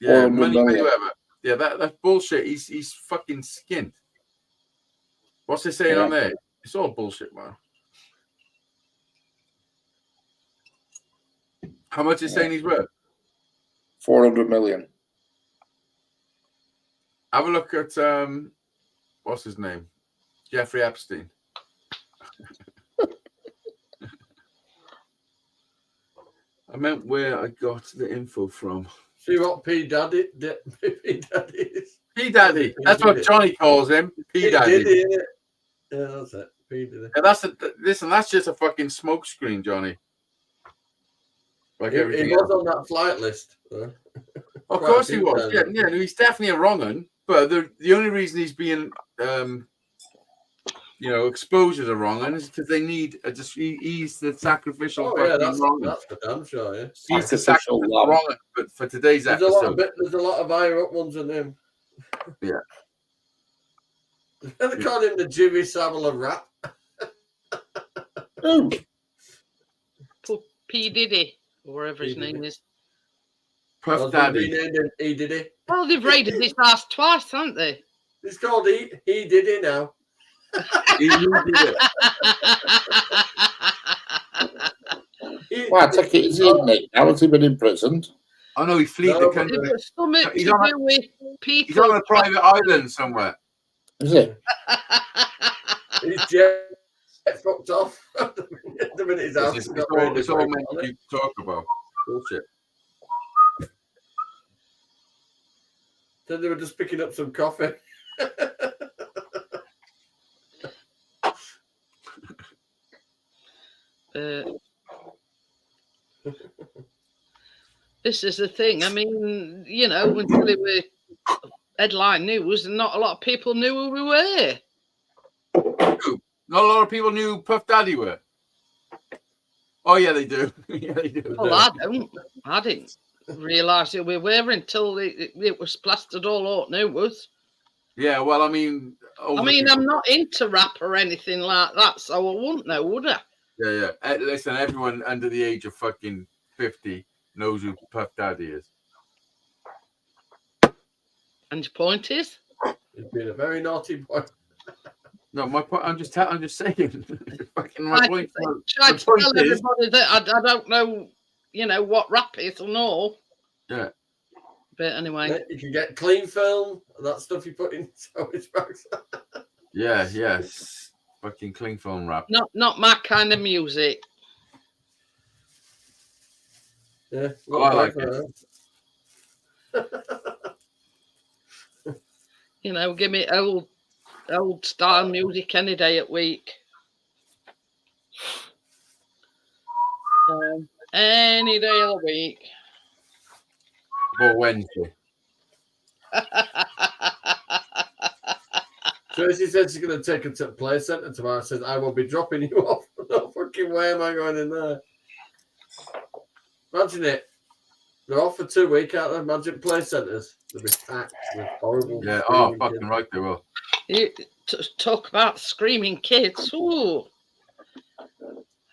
Yeah, 400 Money million. Mayweather. Yeah, that's bullshit. He's fucking skint. What's it saying Yeah. on there? It's all bullshit, man. How much is saying he's worth? 400 million. Have a look at what's his name? Jeffrey Epstein. I meant where I got the info from. See what P Daddy P Daddy is. P Daddy. That's what Johnny calls him. P Daddy. Diddy, innit? Yeah, that's it. P Diddy. Yeah, listen. That's just a fucking smoke screen, Johnny. Like He everything was else. on that flight list. Of quite a course he few was. times. Yeah, no, he's definitely a wrong un. But the only reason he's being exposed as a wrong un is because they need he's the sacrificial Oh yeah, fucking wrong un. that's for damn sure. Yeah. He's the Sacrificial sacrificial lamb. wrong un, but for today's There's episode. a lot of higher up ones than him. Yeah. They call him the Jimmy Savile of rap. Ooh, P Diddy, or whatever his P. name Diddy. is. Puff Daddy. He did it. Well, they've raided this house twice, haven't they? It's called he did it now. He did it. well, I take it, is he in Nick? How has he been imprisoned? I know he fled No, the but country. It was something He's to on a- do with He's people. on a private island somewhere. Is it? He's jet fucked off. The minute his house It's got all raided, meant to talk about. Bullshit. Then they were just picking up some coffee. This is the thing. I mean, until it were headline news, and not a lot of people knew who we were. Not a lot of people knew who Puff Daddy were. Oh yeah, they do. Yeah, they do. Well, I don't. I didn't realise who we were until it was plastered all out news. Yeah, well, I mean, older people- I'm not into rap or anything like that, so I wouldn't know, would I? Yeah. Listen, everyone under the age of fucking 50 knows who Puff Daddy is. And your point is? He's been a very naughty boy. No, my point. I'm just saying. Fucking my point. Try the to point tell is- everybody that I don't know, what rap is or no. Yeah. But anyway, You can get clean film, that stuff you put in storage bags. Yeah. Yes. Fucking clean film rap. not my kind of music. Yeah, Oh, I like it. Give me old style music any day at week. Any day of the week. Or Wednesday. Tracy said she's going to take her to the play centre tomorrow. Says, I will be dropping you off. No fucking way am I going in there. Imagine it. They're off for 2 weeks out there. Imagine play centres. They'll be packed with horrible. Yeah. screaming Oh, fucking kids. right they will. You talk about screaming kids. Ooh. I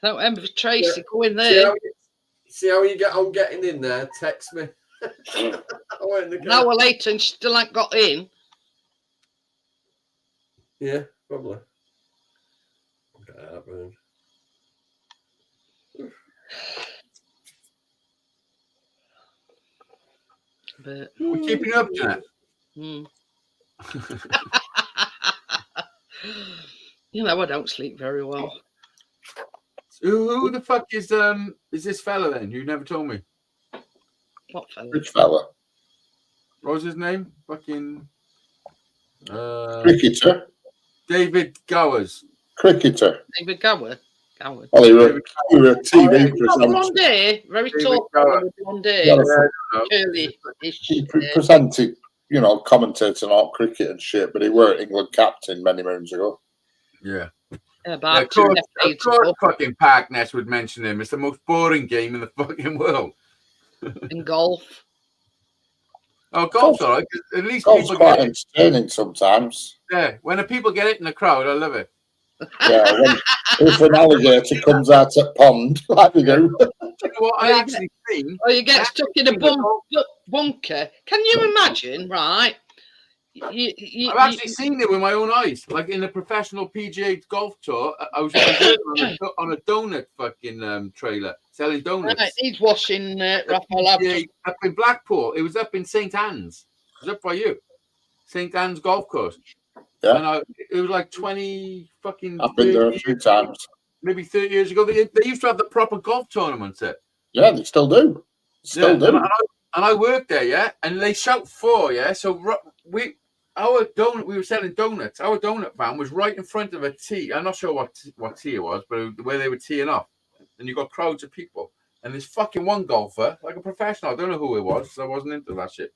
don't remember Tracy going there. See how you get on getting in there? Text me. I went in the An car. hour later and she still ain't got in. Yeah, probably. Okay, that man. But We're keeping up, Janet. I don't sleep very well. Who the fuck is this fella then? You never told me. What fella? Rich fella. What was his name? Fucking Cricketer. David Gowers. Cricketer. David Gower. Coward. Well, he were a TV Not presenter. blonde hair, very David tall, Coward. with blonde Yeah, hair, No. curly-ish He hair. presented, commentating on cricket and shit, but he were England captain many moons ago. Yeah. About Of 2 course, decades ago fucking Parkness would mention him. It's the most boring game in the fucking world. in golf. Oh, golf's all right. 'Cause at least Golf's people quite get it. entertaining sometimes. Yeah, when the people get it in the crowd, I love it. Yeah, if an alligator comes out at pond, like we do. You know what I Yeah. actually seen? Or you get stuck in a Actually, bunker. Can you imagine, right? I've actually seen it with my own eyes. Like in the professional PGA golf tour, I was on a donut fucking trailer selling donuts. Right, he's washing Raphael PGA up in Blackpool. It was up in St Anne's. It was up by you, St Anne's golf course. Yeah. And it was like 20 fucking. I've been there a 30 few times. Maybe 30 years ago. They used to have the proper golf tournaments there. Yeah, they still do. Still do. And I worked there, yeah, and they shout 4, yeah. So we were selling donuts. Our donut van was right in front of a tee. I'm not sure what tee it was, but where they were teeing off, and you got crowds of people. And this fucking one golfer, like a professional, I don't know who it was, so I wasn't into that shit.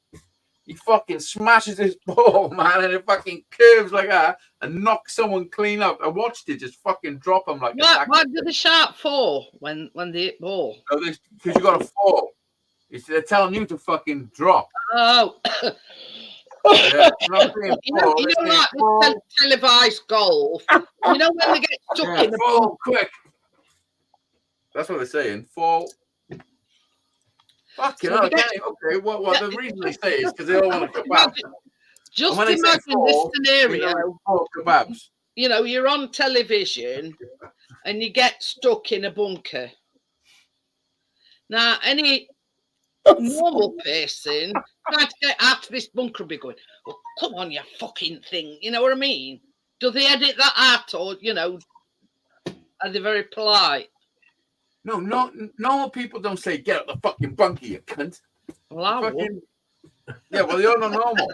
He fucking smashes his ball, man, and it fucking curves like that and knocks someone clean up. I watched it just fucking drop him like a sack. Why did the sharp fall when they hit ball? Because you got to fall. They're telling you to fucking drop. Oh, Yeah, not saying you know, fall, you they're know, saying like fall. the televised golf. You know when they get stuck Yeah, in the fall ball. quick. That's what they're saying. Fall. Fucking So hell, they get- okay. What the reason they say is because they all want to kebab. Just when they say imagine fall, this scenario. Fall kebabs. You know, you're on television and you get stuck in a bunker. Now, any normal person trying to get out of this bunker will be going, "Oh, come on, you fucking thing." You know what I mean? Do they edit that out, or are they very polite? No, normal people don't say get out the fucking bunker, you cunt. Well, I would. Fucking, yeah, well, you're not normal.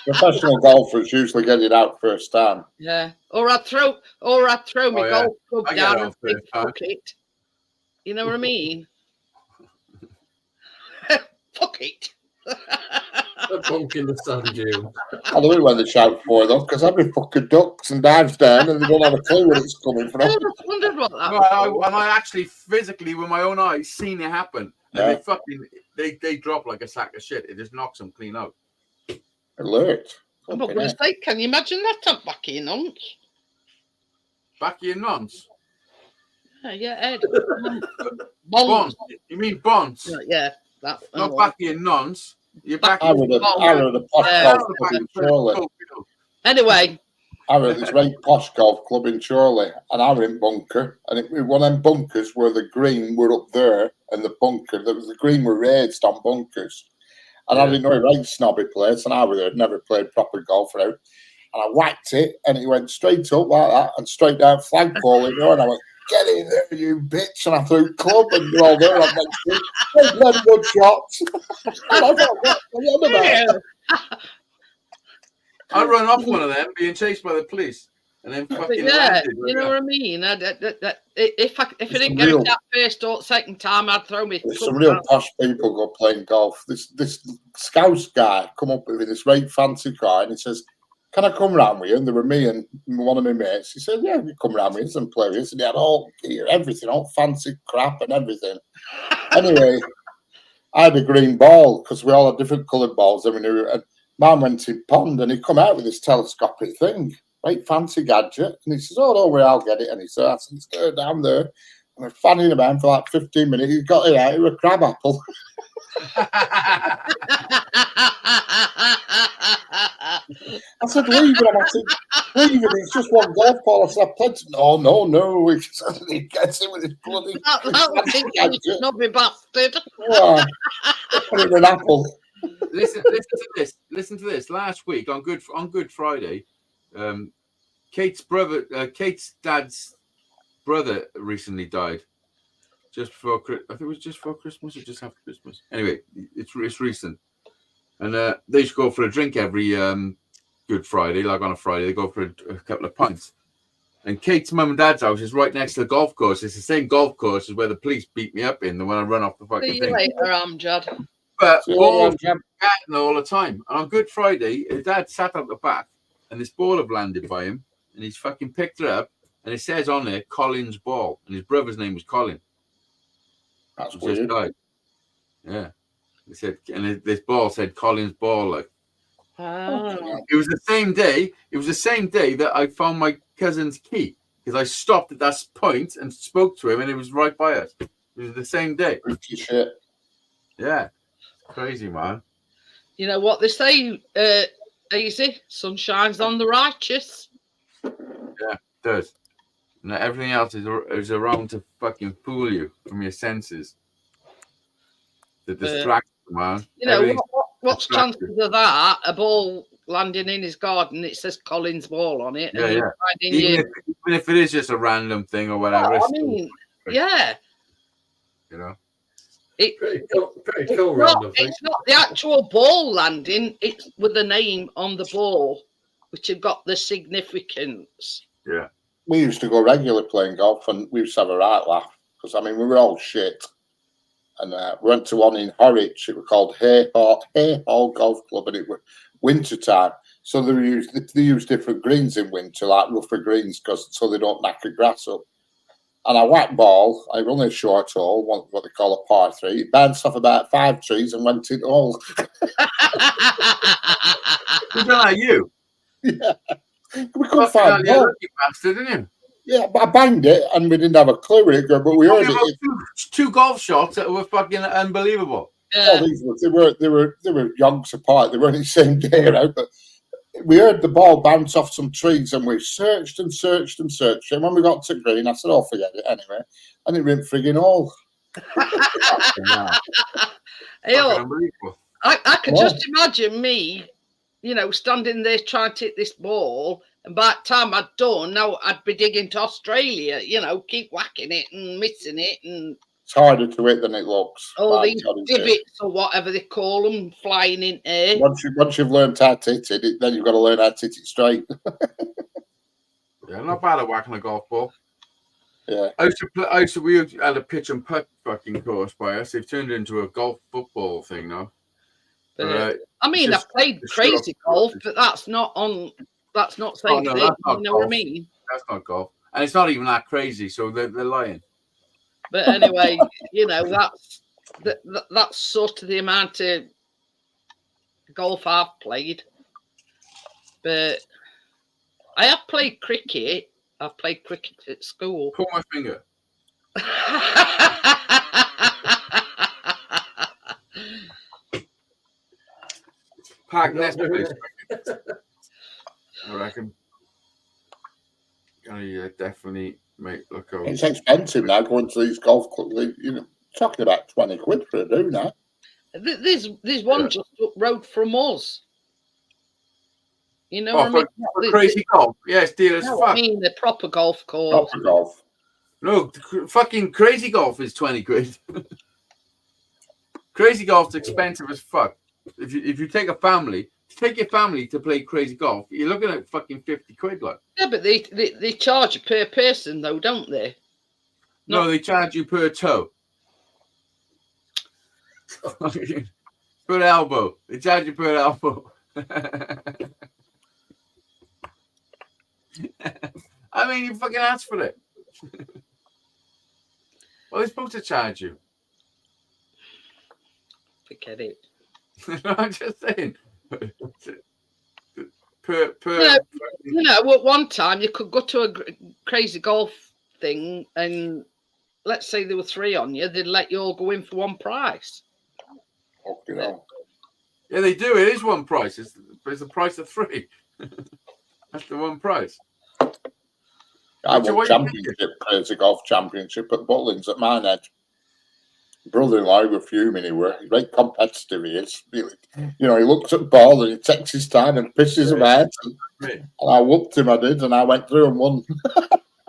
Professional golfers usually get it out first time. Yeah, or I'd throw my Oh, yeah. golf club I get down it and off say, first time. fuck it. You know what I mean? Fuck it. A bunk in the sand dune. I don't know when they shout for them because every fucking ducks and dives down and they don't have a clue where it's coming I from. always wondered what that No, was. I actually physically with my own eyes seen it happen. And Yeah. they fucking they drop like a sack of shit. It just knocks them clean out. Alert. I'm not going to say, can you imagine that up back in Hunts? Back of your nonce. Yeah, Ed. Bonds. You mean bonds? Yeah, that. Not back of your nonce. You're back I would a posh Yeah. golf club in Chorley. Anyway, I were at this very posh golf club in Chorley, and I were in bunker, and it was one of them bunkers where the green were up there, and the bunker, the green were raised on bunkers. And I didn't know it right snobby place, and I was there, never played proper golf out. And I whacked it, and it went straight up like that, and straight down flagpole, and I went, "Get in there, you bitch!" And I threw club, and they're all there. I'm like, good shots. And I thought, what are you on about? I run off one of them being chased by the police. And then fucking yeah, landed you know what I mean. If I didn't get real- it that first or second time, I'd throw me. There's some real posh people go playing golf. This Scouse guy come up with this very fancy car, and he says, "Can I come round with you?" And there were me and one of my mates. He said, "Yeah, you come round with us and play with us." And he had all gear, everything, all fancy crap and everything. Anyway, I had a green ball because we all had different coloured balls. And we knew. And Mum went in pond, and he come out with this telescopic thing, right fancy gadget. And he says, "Oh, don't worry, I'll get it." And he said, "I said, go down there." And we're fanning about for like 15 minutes. He got it out. It was a crab apple. I said, "Leave it." I said, "Leave it. It's just one golf ball." I said, "I played." No. He gets it with his bloody that was fancy gadget. snobby bastard. Oh, put it in an apple. Listen to this. Listen to this. Last week on Good Friday, Kate's dad's brother recently died. Just before, I think it was just before Christmas or just after Christmas. Anyway, it's recent, and they used to go for a drink every Good Friday. Like on a Friday, they go for a couple of pints. And Kate's mum and dad's house is right next to the golf course. It's the same golf course as where the police beat me up in when I run off the See fucking you thing. later, Amjad. But See you balls later, Jam. batting all the time. And on Good Friday, his dad sat out the back and this ball had landed by him and he's fucking picked it up and it says on there Colin's ball. And his brother's name was Colin. That's He just weird. died. Yeah. He said, and this ball said Colin's ball. Like, Ah. it was the same day. It was the same day that I found my cousin's key because I stopped at that point and spoke to him, and it was right by us. It was the same day. Freaky shit. Yeah, crazy man. You know what they say, Easy? Sun shines on the righteous. It does. And everything else is around to fucking fool you from your senses. The distraction, man. You know, Everything's what's distracted. chances of that? A ball landing in his garden, it says Colin's ball on it. Yeah, and you yeah. finding Even you- if it is just a random thing or whatever, Well, I it's still, mean, yeah. you know. Pretty cool It's random not, thing. it's not the actual ball landing, it's with the name on the ball, which have got the significance. Yeah. We used to go regularly playing golf, and we used to have a right laugh because I mean we were all shit. And we went to one in Horwich. It was called Hay Hall Golf Club, and it was winter time. So they use different greens in winter, like rougher greens, so they don't knock the grass up. And I whacked ball. I run a short hole, what they call a par 3. It bounced off about 5 trees and went in all. Who's that, you? Yeah, we couldn't Fucking hell, find you ball. lucky bastard, didn't you? Yeah, but I banged it, and we didn't have a clue where it go. But we heard Talking about it. two golf shots that were fucking unbelievable. Oh, these were they were yonks apart. They weren't the same day, right? But we heard the ball bounce off some trees, and we searched and searched and searched. And when we got to green, I said, "Oh, forget it anyway." And it went frigging all. Hey, Fucking unbelievable. I could Yeah. just imagine me, you know, standing there trying to hit this ball, and by the time I'd done, now I'd be digging to Australia, you know, keep whacking it and missing it, and It's harder to hit than it looks. all by these God, isn't it? divots or whatever they call them flying in air. Once you've learned how to hit it, then you've got to learn how to hit it straight. Yeah, not bad at whacking a golf ball. Yeah. We had a pitch and putt fucking course by us. They've turned it into a golf football thing now. But, I mean, just- I've played it's crazy short. golf, but that's not same no, thing. that's not You know what I golf. mean? That's not golf. And it's not even that crazy, so they're lying. But anyway, you know, that's sort of the amount of golf I've played. But I have played cricket. I've played cricket at school. Pull my finger. Park Not Nest doing place. I reckon. Oh, yeah, definitely make look over. It's expensive now going to these golf clubs. You know, talking about 20 quid for a do now. There's one Yeah. just up road from us. You know Oh, what I mean? for crazy golf. Yeah, it's dear as No, fuck. I mean the proper golf course. Proper golf. No, fucking crazy golf is 20 quid. Crazy golf's expensive as fuck. If you take your family to play crazy golf, you're looking at fucking 50 quid, like. Yeah, but they charge you per person though, don't they? No, No. they charge you per toe. Per elbow. They charge you per elbow. I mean, you fucking asked for it. Well, they're supposed to charge you. Forget it. I'm just saying. Per Yeah. You know, at one time you could go to a crazy golf thing, and let's say there were 3 on you, they'd let you all go in for one price. Fucking hell. Yeah, they do. It is one price. It's the price of 3. That's the one price. I So won what do you championship, crazy golf championship at Butlins at Minehead. Brother-in-law were fuming. He were very competitive. He is really, you know. He looks at ball and he takes his time and pisses him out. And I whooped him. I did, and I went through and won.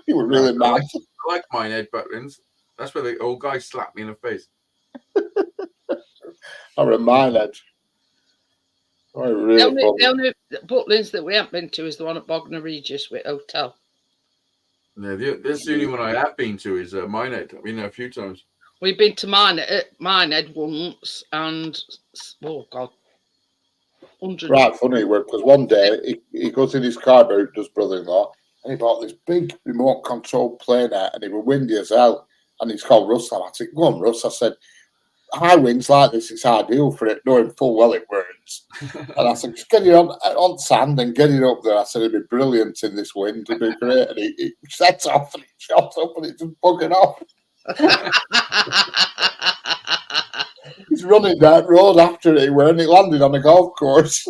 He was really mad. I like mine, Ed Butlins. That's where the old guy slapped me in the face. I were at Minehead. Oh, The really only, fun. the only Butlins that we haven't been to is the one at Bognor Regis with hotel. Yeah, this is the only one I have been to is Minehead. I've been there a few times. We've been to Minehead once, and oh god, hundreds. Right, funny, because one day he goes in his car boot, does brother-in-law, and he bought this big remote control plane and it was windy as hell. And he's called Russ. I said, go on, Russ. I said, high winds like this, it's ideal for it, knowing full well it weren't. And I said, just get it on sand and get it up there. I said, it'd be brilliant in this wind, it'd be great. And he sets off and it shot up and it's just bugging off. He's running down the road after it when it landed on a golf course.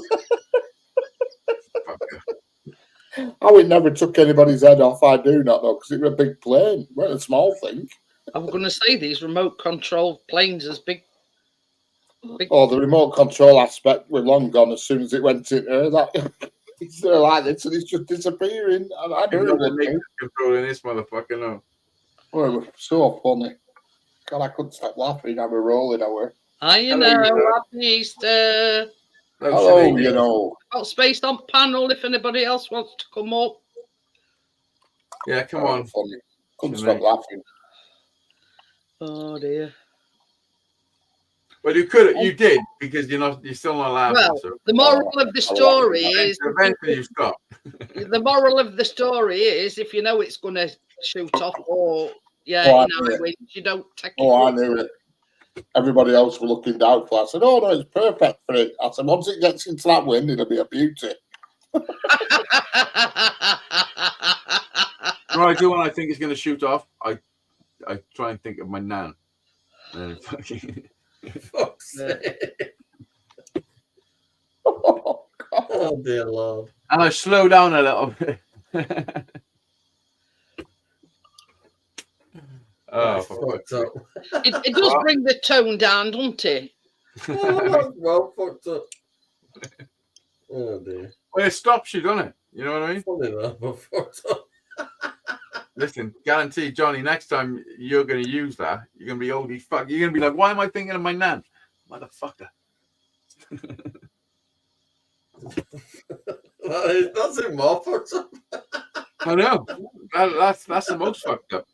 How it never took anybody's head off, I do not know, because it was a big plane, it wasn't a small thing. I'm going to say these remote control planes as big. Oh, the remote control aspect was long gone as soon as it went in there. It's there like this and it's just disappearing. And I don't know what to do. Controlling this motherfucker now. Oh, it was so funny. God, I couldn't stop laughing. I was rolling over. You Hello, know, Easter. happy Easter. Hello, Sinead. you know. Got space on panel if anybody else wants to come up. Yeah, come Oh, on. funny. Couldn't Sinead. stop laughing. Oh dear. Well, you did because you're still not laughing. Well, so. the moral of the story is Eventually you stop. the moral of the story is if you know it's going to shoot off or I in knew high it. winds, you don't take it. Oh, I knew it. Everybody else was looking doubtful. I said, oh, no, it's perfect for it. I said, once it gets into that wind, it'll be a beauty. What I do when I think it's going to shoot off, I try and think of my nan. And then fucking... Fuck's sake. Oh, God. Oh dear Lord. And I slow down a little bit. Oh, That's for fucked up. It does bring the tone down, doesn't it? Oh, that's well fucked up. Oh dear. well, it stops you, doesn't it? You know what I mean? Funny that, but fucked up. Listen, guarantee, Johnny, next time you're going to use that, you're going to be holy fuck. You're going to be like, why am I thinking of my nan? Motherfucker. That's even more fucked up. I know. That's the most fucked up.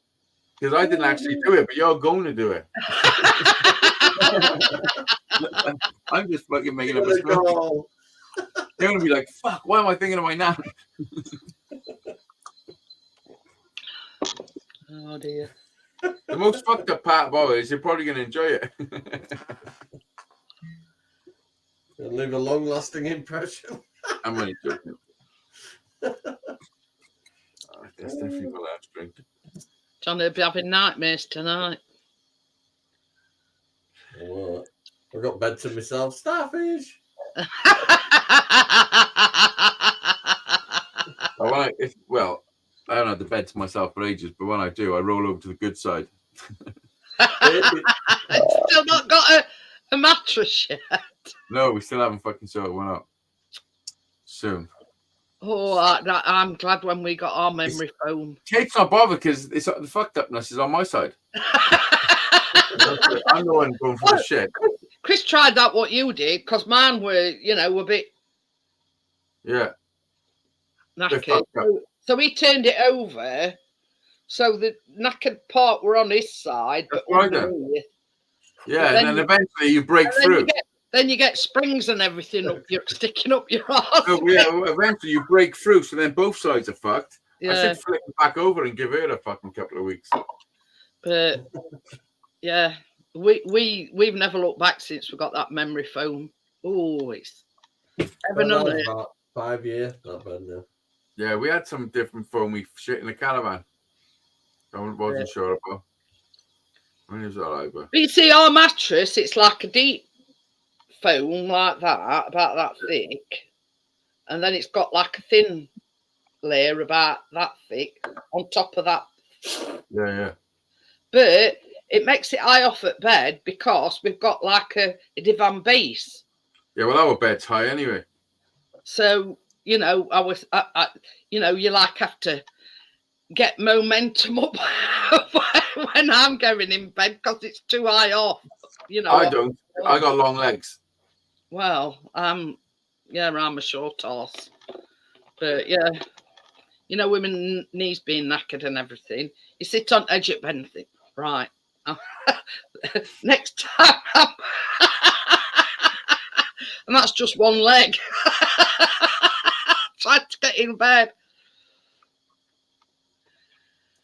Because I didn't actually do it, but you're going to do it. I'm just fucking making up a story. Oh, They're going to be like, fuck, why am I thinking of my nan? Oh dear. The most fucked up part about it is you're probably going to enjoy it. it'll leave a long lasting impression. I'm only joking. That's definitely my last drink. Johnny will be having nightmares tonight. What? I got bed to myself. Starfish. I haven't had the bed to myself for ages, but when I do, I roll over to the good side. It's still not got a mattress yet. No, we still haven't fucking sorted one out. Soon. Oh, I'm glad when we got our memory foam. Kate's not bothered because the fucked upness is on my side. I'm the one going for the shit. Chris tried that what you did because mine were, a bit Yeah. They're knackered. fucked up. So he turned it over so the knackered part were on his side, but That's right then. underneath. Yeah, Then and then eventually you break And through. then you get springs and everything up sticking up your arse. No, yeah, eventually you break through, so then both sides are fucked. I Yeah, should flip it back over and give her a fucking couple of weeks. but yeah, we've never looked back since we got that memory foam. Oh, it's heaven on earth. About 5 years. Not bad now. Yeah, we had some different foamy shit in the caravan. I wasn't sure about. I mean, it was alright, but But you see, our mattress, it's like a deep foam like that, about that thick, and then it's got like a thin layer about that thick on top of that. yeah. But it makes it high off at bed because we've got like a divan base. Yeah, well, our bed's high anyway. So, you like have to get momentum up when I'm going in bed because it's too high off. I don't. I got long legs. Well, I'm a short horse. But yeah, you know, women knees being knackered and everything. You sit on edge of bed and think, right, next time, and that's just one leg. Tried to get in bed.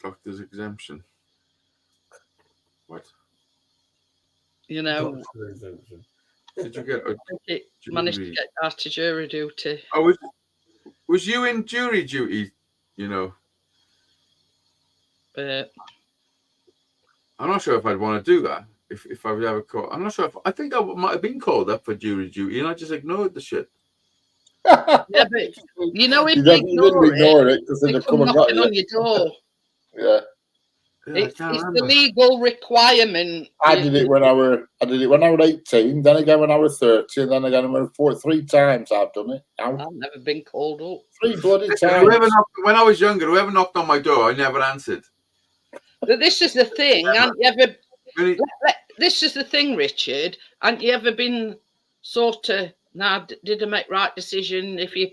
Doctor's exemption. What? You know, Did you get? managed to Jury. get out of jury duty. Oh, was you in jury duty? You know, But I'm not sure if I'd want to do that. If I was ever caught, I'm not sure. I think I might have been called up for jury duty, and I just ignored the shit. yeah, but you know, if You you didn't ignore it because they they'd come come and got knocking you. on your door. Yeah, Yeah, It's the legal requirement. I did it when I were 18. Then again when I was 30, and then again when I was 43 times. I've done it. Now I've never been called up. 3 bloody Listen, times. when I was younger, whoever knocked on my door, I never answered. But this is the thing. Haven't you ever? Really? This is the thing, Richard. Haven't you ever been sort of now? Did I make right decision? If you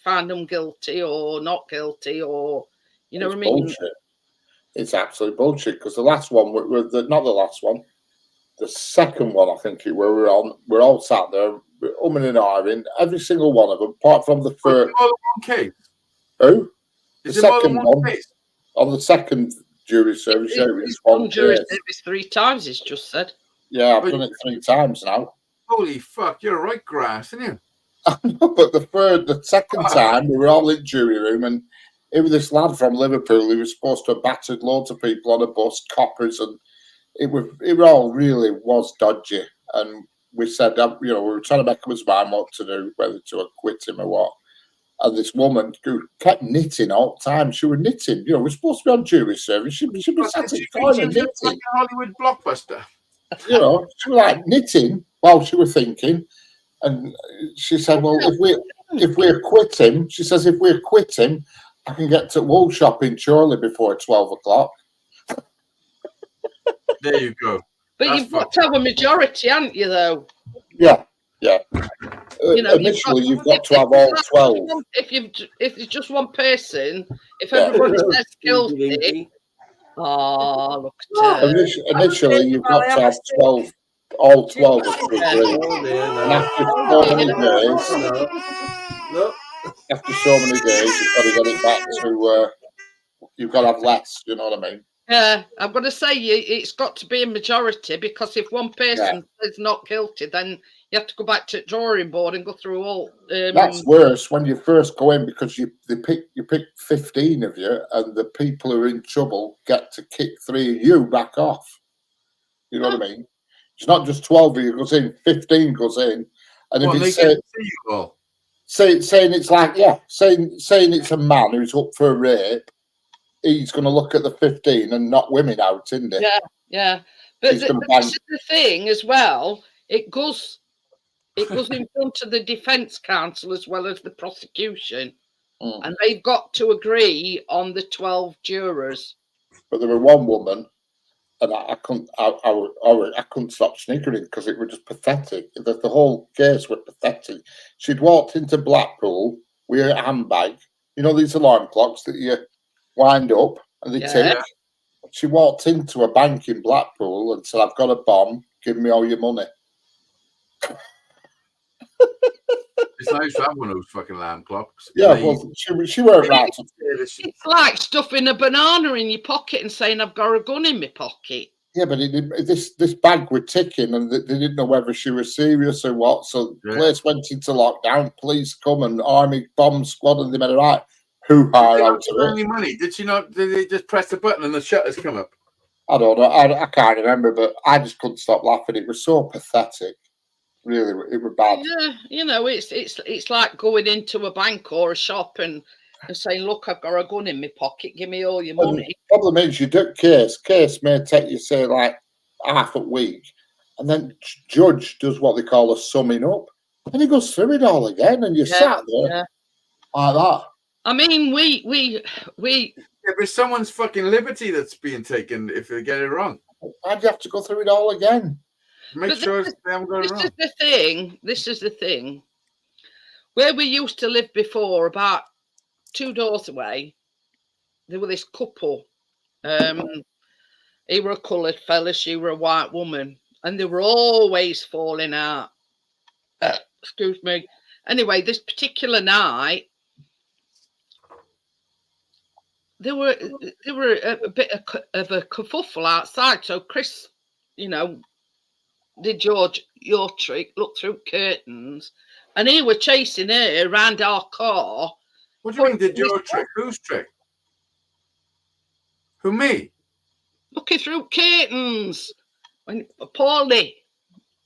find them guilty or not guilty, or you know It's what I mean? bullshit. It's absolute bullshit because the last one, not the last one, the second one, I think we're all sat there, umming and ahhing, every single one of them, apart from the Is first. it more than one case? Who? Is The it more than second one one. case? On the second jury service, yeah, it was He's one done jury case. service 3 times. He's just said. Yeah, I've done it 3 times now. Holy fuck, you're a right grass, aren't you? But the second time, we were all in jury room, and it was this lad from Liverpool who was supposed to have battered loads of people on a bus, coppers, and it all really was dodgy. And we said, we were trying to make up his mind what to do, whether to acquit him or what. And this woman who kept knitting all the time, she was knitting. We're supposed to be on jury service. She'd be sat in the corner Like knitting. a Hollywood blockbuster. She was like knitting while she was thinking. And she said, well, if we acquit him, she says, if we acquit him, I can get to wool shopping surely before 12 o'clock. There you go. But That's you've got to have a majority, haven't you? Though. Yeah. Initially, you've got to have all 12. If it's just one person, if everybody says guilty, look at it. Initially, you've got to have 12. All 12 of them agree. And after so many days, after so many days, you've got to get it back to. You've got to have less. You know what I mean? Yeah, I'm going to say it's got to be a majority, because if one person is not guilty, then you have to go back to the drawing board and go through all. That's worse when you first go in, because you pick 15 of you, and the people who are in trouble get to kick 3 of you back off. You know what I mean? It's not just 12 of you goes in, 15 goes in, and if it's saying it's like saying it's a man who's up for a rape, he's going to look at the 15 and knock women out, isn't it? Yeah. But He's this is the thing as well. It goes in front of the defence counsel as well as the prosecution, and they've got to agree on the 12 jurors. But there was one woman, and I couldn't stop sniggering because it was just pathetic. The whole case was pathetic. She'd walked into Blackpool with a handbag. You know these alarm clocks that you wind up and they tick. She walked into a bank in Blackpool and said, "I've got a bomb. Give me all your money." It's nice to have one of those fucking alarm clocks. Yeah, well, she weren't right. It's like stuffing a banana in your pocket and saying, "I've got a gun in my pocket." Yeah, but this bag was ticking, and they didn't know whether she was serious or what. So the place went into lockdown. Police come and army bomb squad, and they made a right hoo-ha out of it. Any money? Did she not? Did they just press the button and the shutters come up? I don't know. I can't remember, but I just couldn't stop laughing. It was so pathetic. Really, it was bad. Yeah, it's like going into a bank or a shop and saying, "Look, I've got a gun in my pocket. Give me all your money." The problem is, you do case may take you, say, like half a week, and then judge does what they call a summing up, and he goes through it all again, and you sat there like that. I mean, we Yeah, but someone's fucking liberty that's being taken if they get it wrong. I'd have to go through it all again. Make sure they haven't got it wrong. This is the thing. Where we used to live before, about 2 doors away, there were this couple. He were a coloured fella, she were a white woman, and they were always falling out. Excuse me. Anyway, this particular night, there were a bit of a kerfuffle outside. So Chris, you know, did your trick, looked through curtains, and he were chasing her around our car. What do you mean, did your trick? Whose trick? Who, me? Looking through curtains. When Paulie.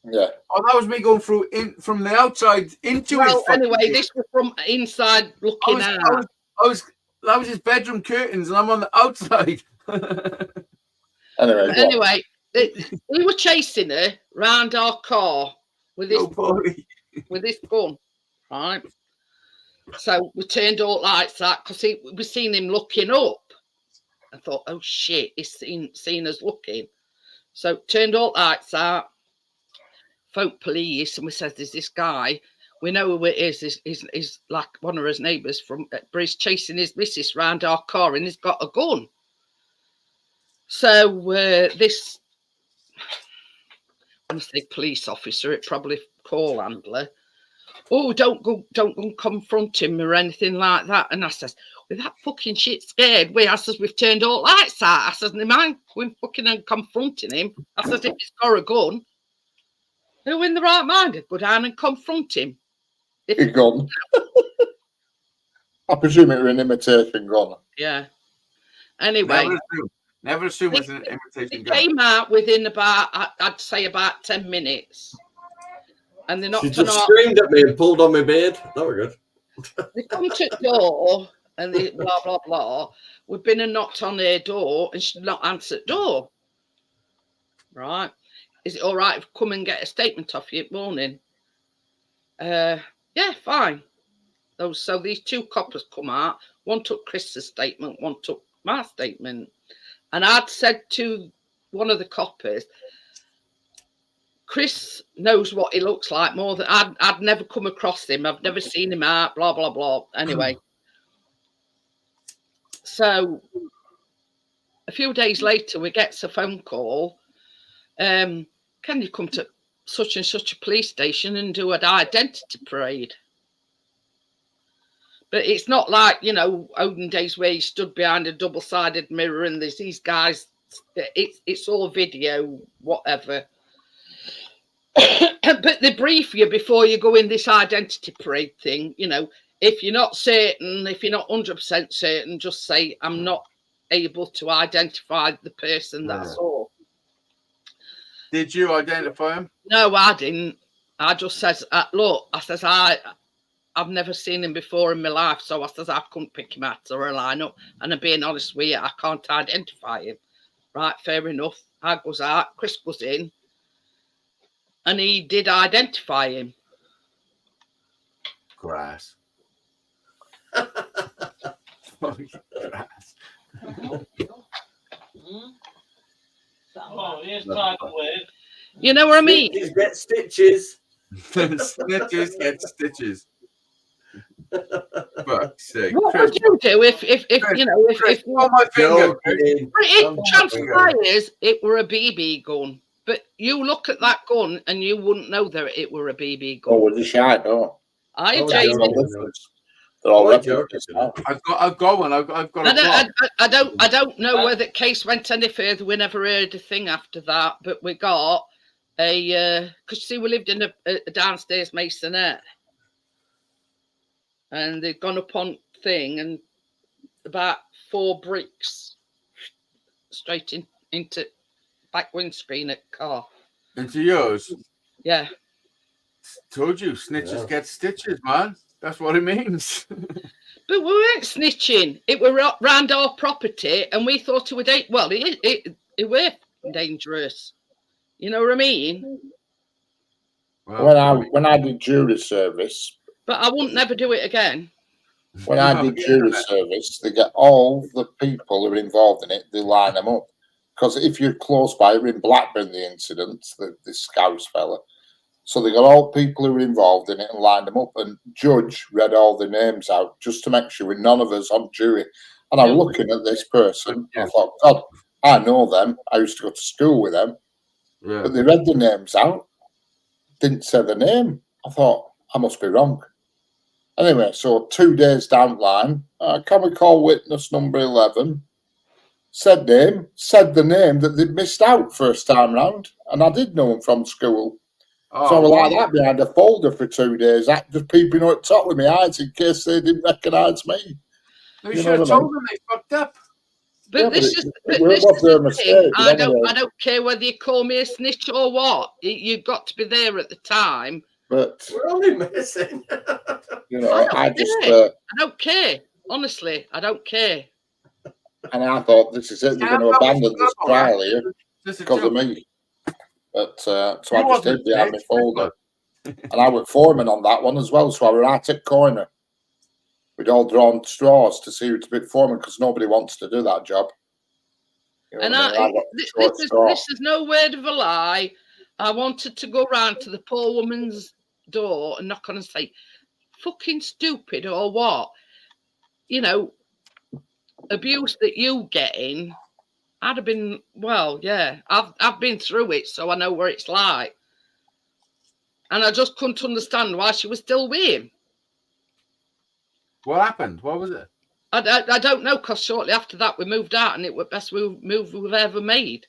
Yeah. Oh, that was me going through from the outside into his. Well, anyway, this was from inside looking out. That was his bedroom curtains, and I'm on the outside. Anyway, We were chasing her round our car with this with this gun, right? So we turned all lights out because we seen him looking up. I thought, oh shit, he's seen us looking. So turned all lights out. Folk police, and we said, "There's this guy. We know who it is. He's like one of his neighbours but he's chasing his missus round our car, and he's got a gun." So this, I'm gonna say police officer, it probably call handler. Oh, don't go confront him or anything like that. And I says, with that fucking shit scared, I says, we've turned all lights out. I says, never mind, we're fucking confronting him. I says, if he's got a gun, who in the right mind would go down and confront him? a gun. I presume it was an imitation gun. Yeah. Anyway. Never assume it's an imitation It gun. came out within about, I'd say about 10 minutes. And they knocked She just on our, screamed at me and pulled on my beard. That were good. they come to the door and they blah, blah, blah. We've been and knocked on her door and she'd not answered the door. Right. Is it all right if I come and get a statement off you in the morning? Yeah, fine. So these 2 coppers come out. One took Chris's statement, one took my statement. And I'd said to one of the coppers, Chris knows what he looks like more than I'd never come across him. I've never seen him out, blah, blah, blah. Anyway. So a few days later, we get a phone call. Can you come to such and such a police station and do an identity parade? But it's not like, you know, olden days where you stood behind a double-sided mirror and there's these guys. It's all video, whatever. But they brief you before you go in this identity parade thing. You know, if you're not certain, if you're not 100% certain, just say, I'm not able to identify the person that I saw. Did you identify him? No, I didn't. I just says, look, I says, I've never seen him before in my life, so I says I couldn't pick him out or a lineup. And I'm being honest with you, I can't identify him. Right, fair enough. I goes out, Chris goes in, and he did identify him. Grass. Grass. Oh, here's time to live. You know what I mean? Snitches get stitches. Snitches get stitches. Fuck's sake. What Chris, would you do if you know, Chris, if pull my finger. Joking. it transpires it were a BB gun, but you look at that gun and you wouldn't know that it were a BB gun. Oh, with the shite, no. I Oh, Jason. yeah. They're all Oh, replicas now. I've got one. I've got a plot. I don't know whether the case went any further. We never heard a thing after that, but we got a because see we lived in a downstairs masonette, and they'd gone up on thing and about 4 bricks straight into back windscreen at car. Into yours. Yeah. Told you, snitches Yeah. get stitches, man. That's what it means. But we weren't snitching. It were round our property, and we thought it would. Well, it were dangerous. You know what I mean? Well, When I did jury service, But I wouldn't never do it again. when I did jury service, they get all the people who are involved in it. They line them up because if you're close by, we're in Blackburn, the incident, the Scouse fella. So they got all people who were involved in it and lined them up, and judge read all the names out just to make sure with none of us on jury. And I'm looking at this person, I thought, God, I know them. I used to go to school with them. Yeah. But they read the names out, didn't say the name. I thought, I must be wrong. Anyway, so 2 days down the line, can we call witness number 11? Said the name that they'd missed out first time round. And I did know them from school. Oh, So I was wow. like that behind a folder for 2 days, just peeping at the top with my eyes in case they didn't recognise me. You You should know have what I mean? told them they fucked up. But Yeah, this but is it but was this is their the mistake, thing. I anyway. don't care whether you call me a snitch or what. You've got to be there at the time. But, We're only messing. you know, I I don't just, care. I don't care. Honestly, I don't care. and I thought, this is it, they're Yeah, going to that was abandon this terrible, trial right? here Just a because of joke. me. But, so You I just wasn't hid behind my snitch, folder. And I was foreman on that one as well, so I was right at corner. We'd all drawn straws to see who'd be foreman because nobody wants to do that job. You know And what I mean? I got the short straw. this is no word of a lie. I wanted to go round to the poor woman's door and knock on and say, fucking stupid or what? You know, abuse that you getting, I'd have been, well, yeah, I've been through it, so I know what it's like. And I just couldn't understand why she was still with him. What happened? What was it? I don't know, because shortly after that we moved out and it was the best move we've ever made.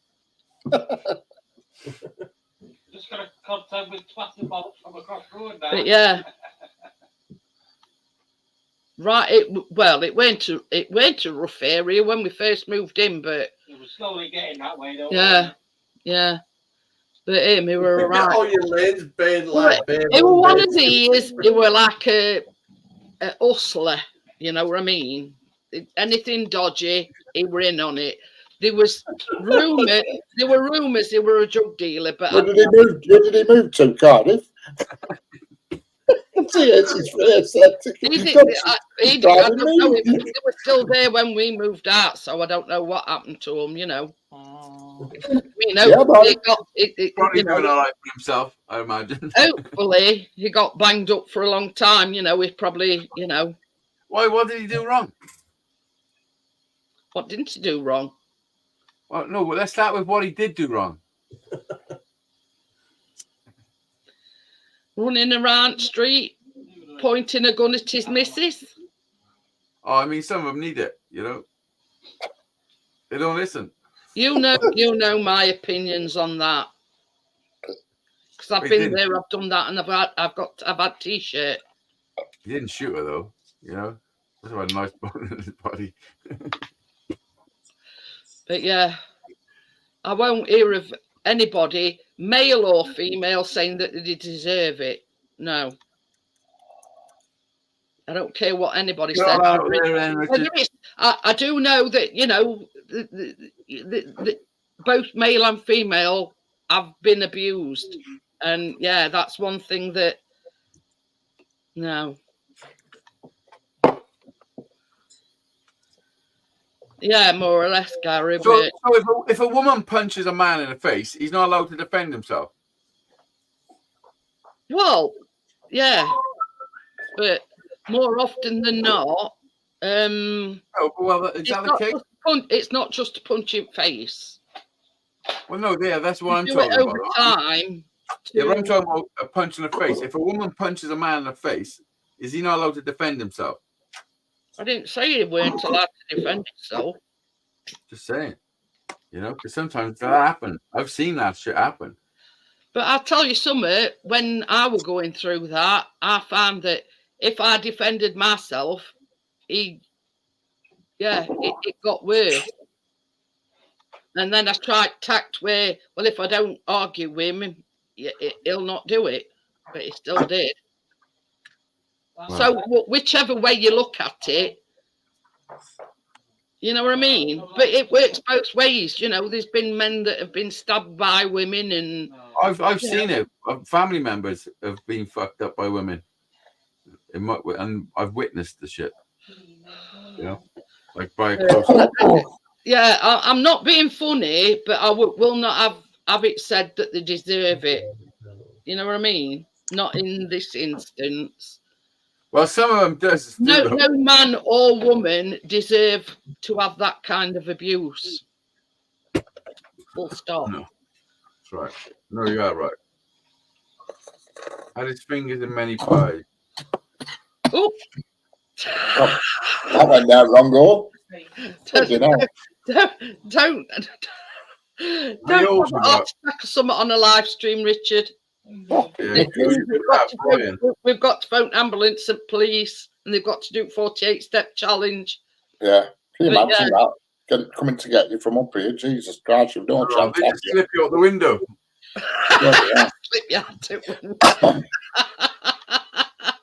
Just got a contact with Twatty Bob from across the road now. But yeah. Right, it went to a rough area when we first moved in, but It was slowly getting that way, though. yeah. But him, he were Get alright. all your lanes baying like babe. He were one of these, he were like a hustler, you know what I mean? Anything dodgy, he were in on it. There were rumours he were a drug dealer, but Where did he move to, Cardiff? See, it's his face. I don't know if they were still there when we moved out, so I don't know what happened to him, you know. You know, Yeah, Probably you know, doing all right for himself, I imagine. hopefully he got banged up for a long time, you know, he probably, you know. Why? What did he do wrong? What didn't he do wrong? Well, no, well, let's start with what he did do wrong. Running around the street, pointing a gun at his missus. Oh, I mean, some of them need it, you know. They don't listen. You know my opinions on that. Because I've been there, I've done that, and I've had t-shirt. He didn't shoot her though, you know. That's a nice bone in his body. But yeah, I won't hear of anybody, male or female, saying that they deserve it. No. I don't care what anybody says. I do know that, you know, both male and female have been abused. And yeah, that's one thing that, no. Yeah, more or less, Gary. So if a woman punches a man in the face, he's not allowed to defend himself. Well, yeah. But more often than not, Oh, well, is that the case? It's not just a punch in face. Well, no, yeah, that's what I'm Do talking it over about. time. Yeah, but I'm talking about a punch in the face. If a woman punches a man in the face, is he not allowed to defend himself? I didn't say he weren't allowed to defend himself. Just saying. You know, because sometimes that happens. I've seen that shit happen. But I'll tell you something, when I was going through that, I found that if I defended myself, it got worse. And then I tried tact where, well, if I don't argue with him, he'll not do it. But he still did. Wow. So whichever way you look at it, you know what I mean? But it works both ways. You know, there's been men that have been stabbed by women, and I've seen it. Family members have been fucked up by women, and I've witnessed the shit. You know, like by a close. Yeah, I'm not being funny, but I will not have it said that they deserve it. You know what I mean? Not in this instance. Well, some of them does. Do No, though. no man or woman deserve to have that kind of abuse. Full stop. No. That's right. No, you are right. Had his fingers in many pies. Oh, I went there wrong, go. You know. don't old you got? stack something on a live stream, Richard. Yeah, We've we've got to phone ambulance and police, and they've got to do 48-step challenge. Yeah. Can you But, imagine that? Coming to get you from up here, Jesus Christ, you've no chance. They just slip you out the window. Yeah. Slip your hand out.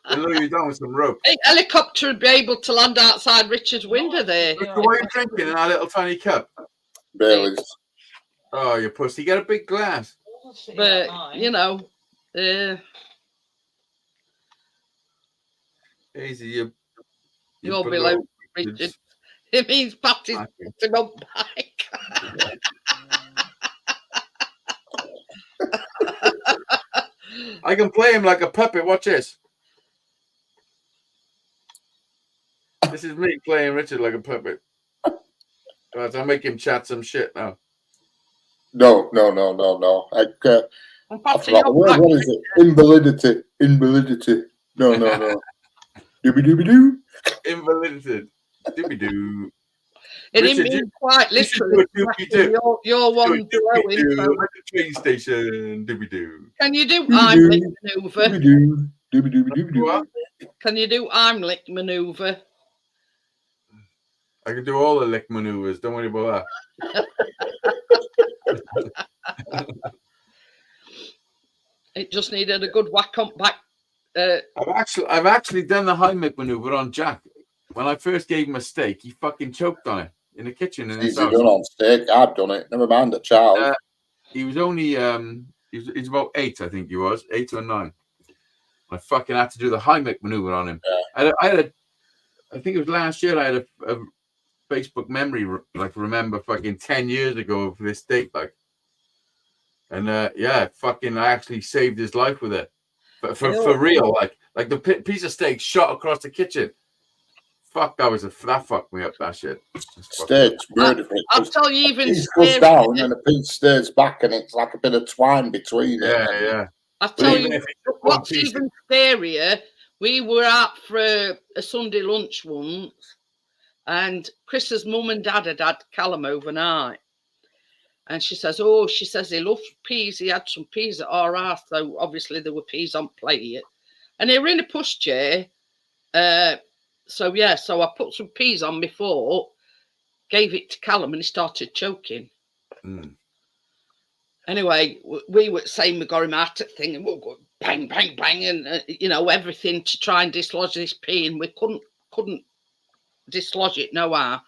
They lure you down with some rope. A helicopter would be able to land outside Richard's window there. Look, what are you drinking in that little tiny cup? Baileys. Oh, you pussy. Get a big glass. But you know, Easy, you you're put below little- Richard. It means Patty's him on bike. I can play him like a puppet. Watch this. This is me playing Richard like a puppet. Right, I'll make him chat some shit now. No. I forgot the word. What is it? Invalidity. No. Doobie-doobie-doo. Invalidated. Doobie-doo. And Richard, it means quite you should literally. do a doobie-doo. You're one blowing. Doobie-doo. So At the train station. Doobie-doo. can you do Heimlich maneuver? Doobie-doo. Doobie-doobie-doobie-doo. What? Can you do Heimlich maneuver? I can do all the lick maneuvers. Don't worry about that. It just needed a good whack on back. I've actually done the Heimlich maneuver on Jack. When I first gave him a steak, he fucking choked on it in the kitchen in his Easy house. done on steak. I've done it. Never mind a child. He was only he's about 8, I think he was 8 or 9. I fucking had to do the Heimlich maneuver on him. Yeah. I think it was last year. I had a Facebook memory, like remember fucking 10 years ago of this date, like, and fucking I actually saved his life with it, but for real, like the piece of steak shot across the kitchen. Fuck, that fucked me up. That shit. Steak's beautiful. I'll tell you, even Piece goes down and a piece stays back, and it's like a bit of twine between it. Yeah. I'll tell even you if it's one what's piece, even scarier. We were out for a Sunday lunch once, and Chris's mum and dad had Callum overnight. And she says, he loved peas. He had some peas at our house, so obviously there were peas on plate. And they were in a pushchair. So I put some peas on before, gave it to Callum, and he started choking. Mm. Anyway, we were saying we got him out at thing, and we'll go bang, bang, bang, and everything to try and dislodge this pea, and we couldn't dislodge it no how.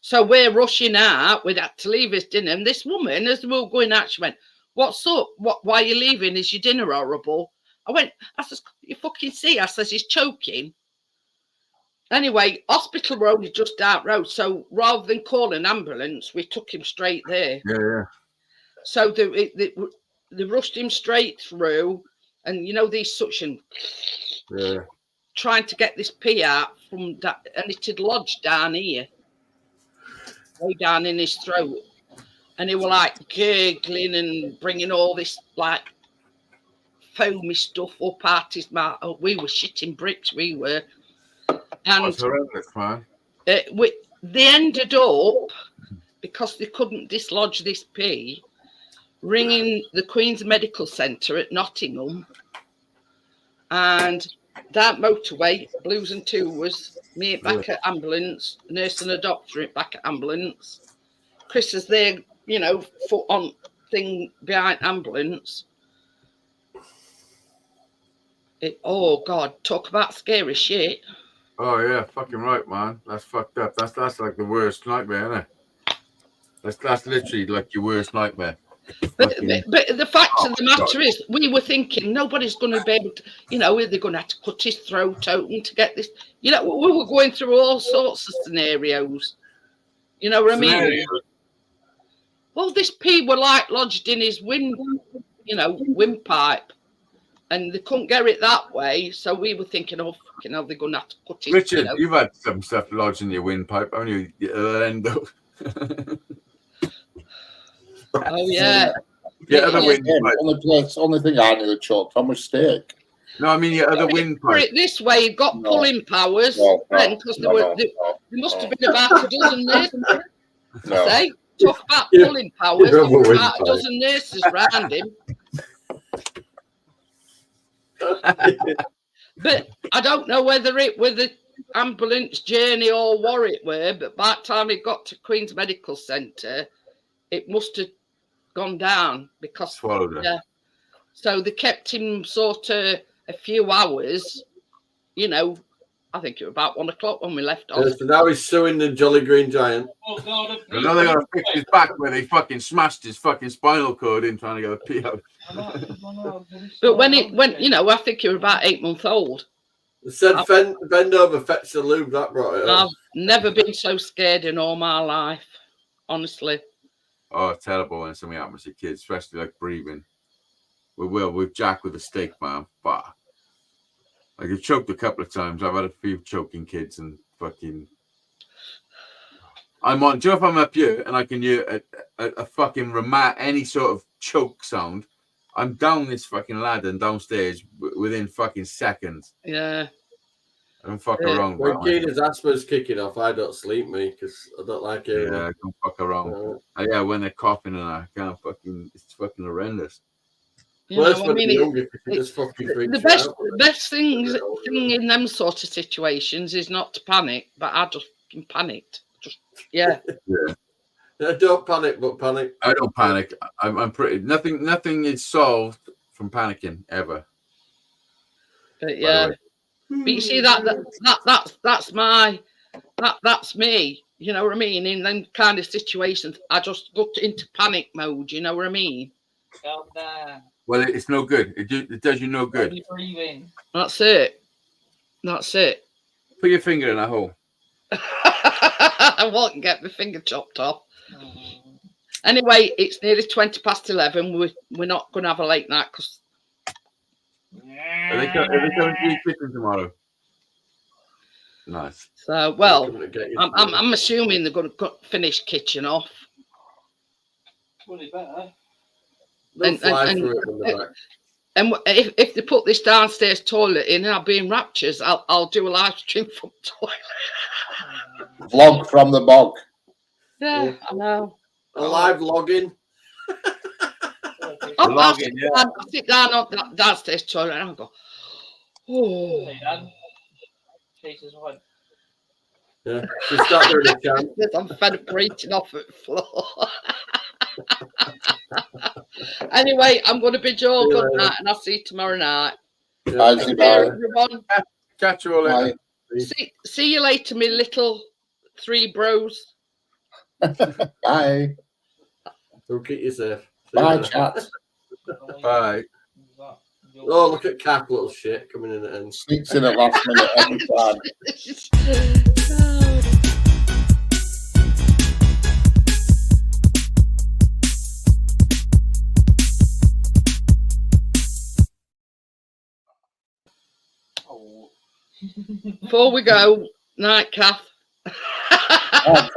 So we're rushing out. We had to leave his dinner, and this woman, as we were going out, she went, "What's up? Why are you leaving? Is your dinner horrible?" I says, "You fucking see?" I says, "He's choking." Anyway, hospital road is just out road. So rather than call an ambulance, we took him straight there. Yeah. So they rushed him straight through, and these suction, trying to get this pee out from that, and it had lodged down here, way down in his throat, and he were like gurgling and bringing all this like foamy stuff up out his mouth. Oh, we were shitting bricks, we were. And That's horrendous, man. they ended up, because they couldn't dislodge this pea, ringing the Queen's Medical Centre at Nottingham, and that motorway, Blues and Two, was me back at ambulance, nurse and a doctor back at ambulance. Chris is there, foot on thing behind ambulance. Oh God, talk about scary shit. Oh yeah, fucking right, man. That's fucked up. That's like the worst nightmare, isn't it? That's literally like your worst nightmare. But the fact of the matter is, we were thinking nobody's going to be able to, they're going to have to cut his throat open to get this. We were going through all sorts of scenarios. You know what I mean? Well, this pea were like lodged in his windpipe. and they couldn't get it that way. So we were thinking, oh, fucking hell, they're going to have to cut it. Richard, you know. you've had some stuff lodged in your windpipe, haven't you? It'll end up. Oh, yeah. Your other Yeah. windpipe. Only thing I nearly choked on was steak. No, I mean your other Put windpipe. it this way, you've got No. pulling powers. No, then, because there must have been about a dozen nurses. no. Say, talk about Yeah. pulling powers. You're There a were about a windpipe. dozen nurses round him. But I don't know whether it was the ambulance journey or what it were, but by the time it got to Queen's Medical Centre, it must have gone down because Swallowed it. yeah. So they kept him sort of a few hours, you know. I think it was about 1 o'clock when we left off. So now he's suing the Jolly Green Giant. Oh, God. I know they're gonna fix his back where they fucking smashed his fucking spinal cord in trying to get a pee out. But when it went, you know, I think he was about 8 months old. They said bend over, fetch the lube. That brought it up. I've never been so scared in all my life, honestly. Oh, it's terrible when something happens to kids, especially like breathing. We will with Jack with a steak, man. But like I've choked a couple of times. I've had a few choking kids and fucking. I'm on. Do you know if I'm up here and I can hear a fucking any sort of choke sound? I'm down this fucking ladder and downstairs within fucking seconds. Yeah. I don't fuck Yeah. around. When Right, Keenan's asthma's kicking off, I don't sleep, me, because I don't like hearing yeah, it. don't fuck around. Yeah, when they're coughing and I can't fucking. It's fucking horrendous. You Worse know, I when mean, you're younger, because you it- just fucking freak the best thing in them sort of situations is not to panic, but I just fucking panicked. Just yeah. Don't panic, but panic. I don't panic. I'm pretty. Nothing is solved from panicking ever. But by the yeah. way. But you see that's me. You know what I mean? In them kind of situations, I just go into panic mode. You know what I mean? Calm down. Well, it's no good. It does you no good. You're breathing. That's it. That's it. Put your finger in that hole. I won't get my finger chopped off. Anyway, it's nearly 11:20. We're not going to have a late night because Are they coming to your kitchen tomorrow? Nice. so well. Coming to get you. I'm assuming they're going to finish kitchen off. Well, they better. They'll and- fly and- through it from the back. And if they put this downstairs toilet in, I'll be in raptures. I'll do a live stream from the toilet. Vlog from the bog. Yeah, I know. A live login. I'll Logging, yeah. sit down on that downstairs toilet and I'll go, oh. Hey, Dan. Jesus, what? Yeah. Just start doing a chant. I'm fed up reaching off at the floor. Anyway, I'm going to bid you all See you good later. night and I'll see you tomorrow night. Bye, Take Bye. care, everyone. Catch you all later. Bye. See you later, me little three bros. Bye. We'll keep you safe. See you Bye, later. chat. Bye. Oh, look at Cap, little shit, coming in at the end. Sneaks in at last minute every time. Oh. Before we go, night, Kath. Oh,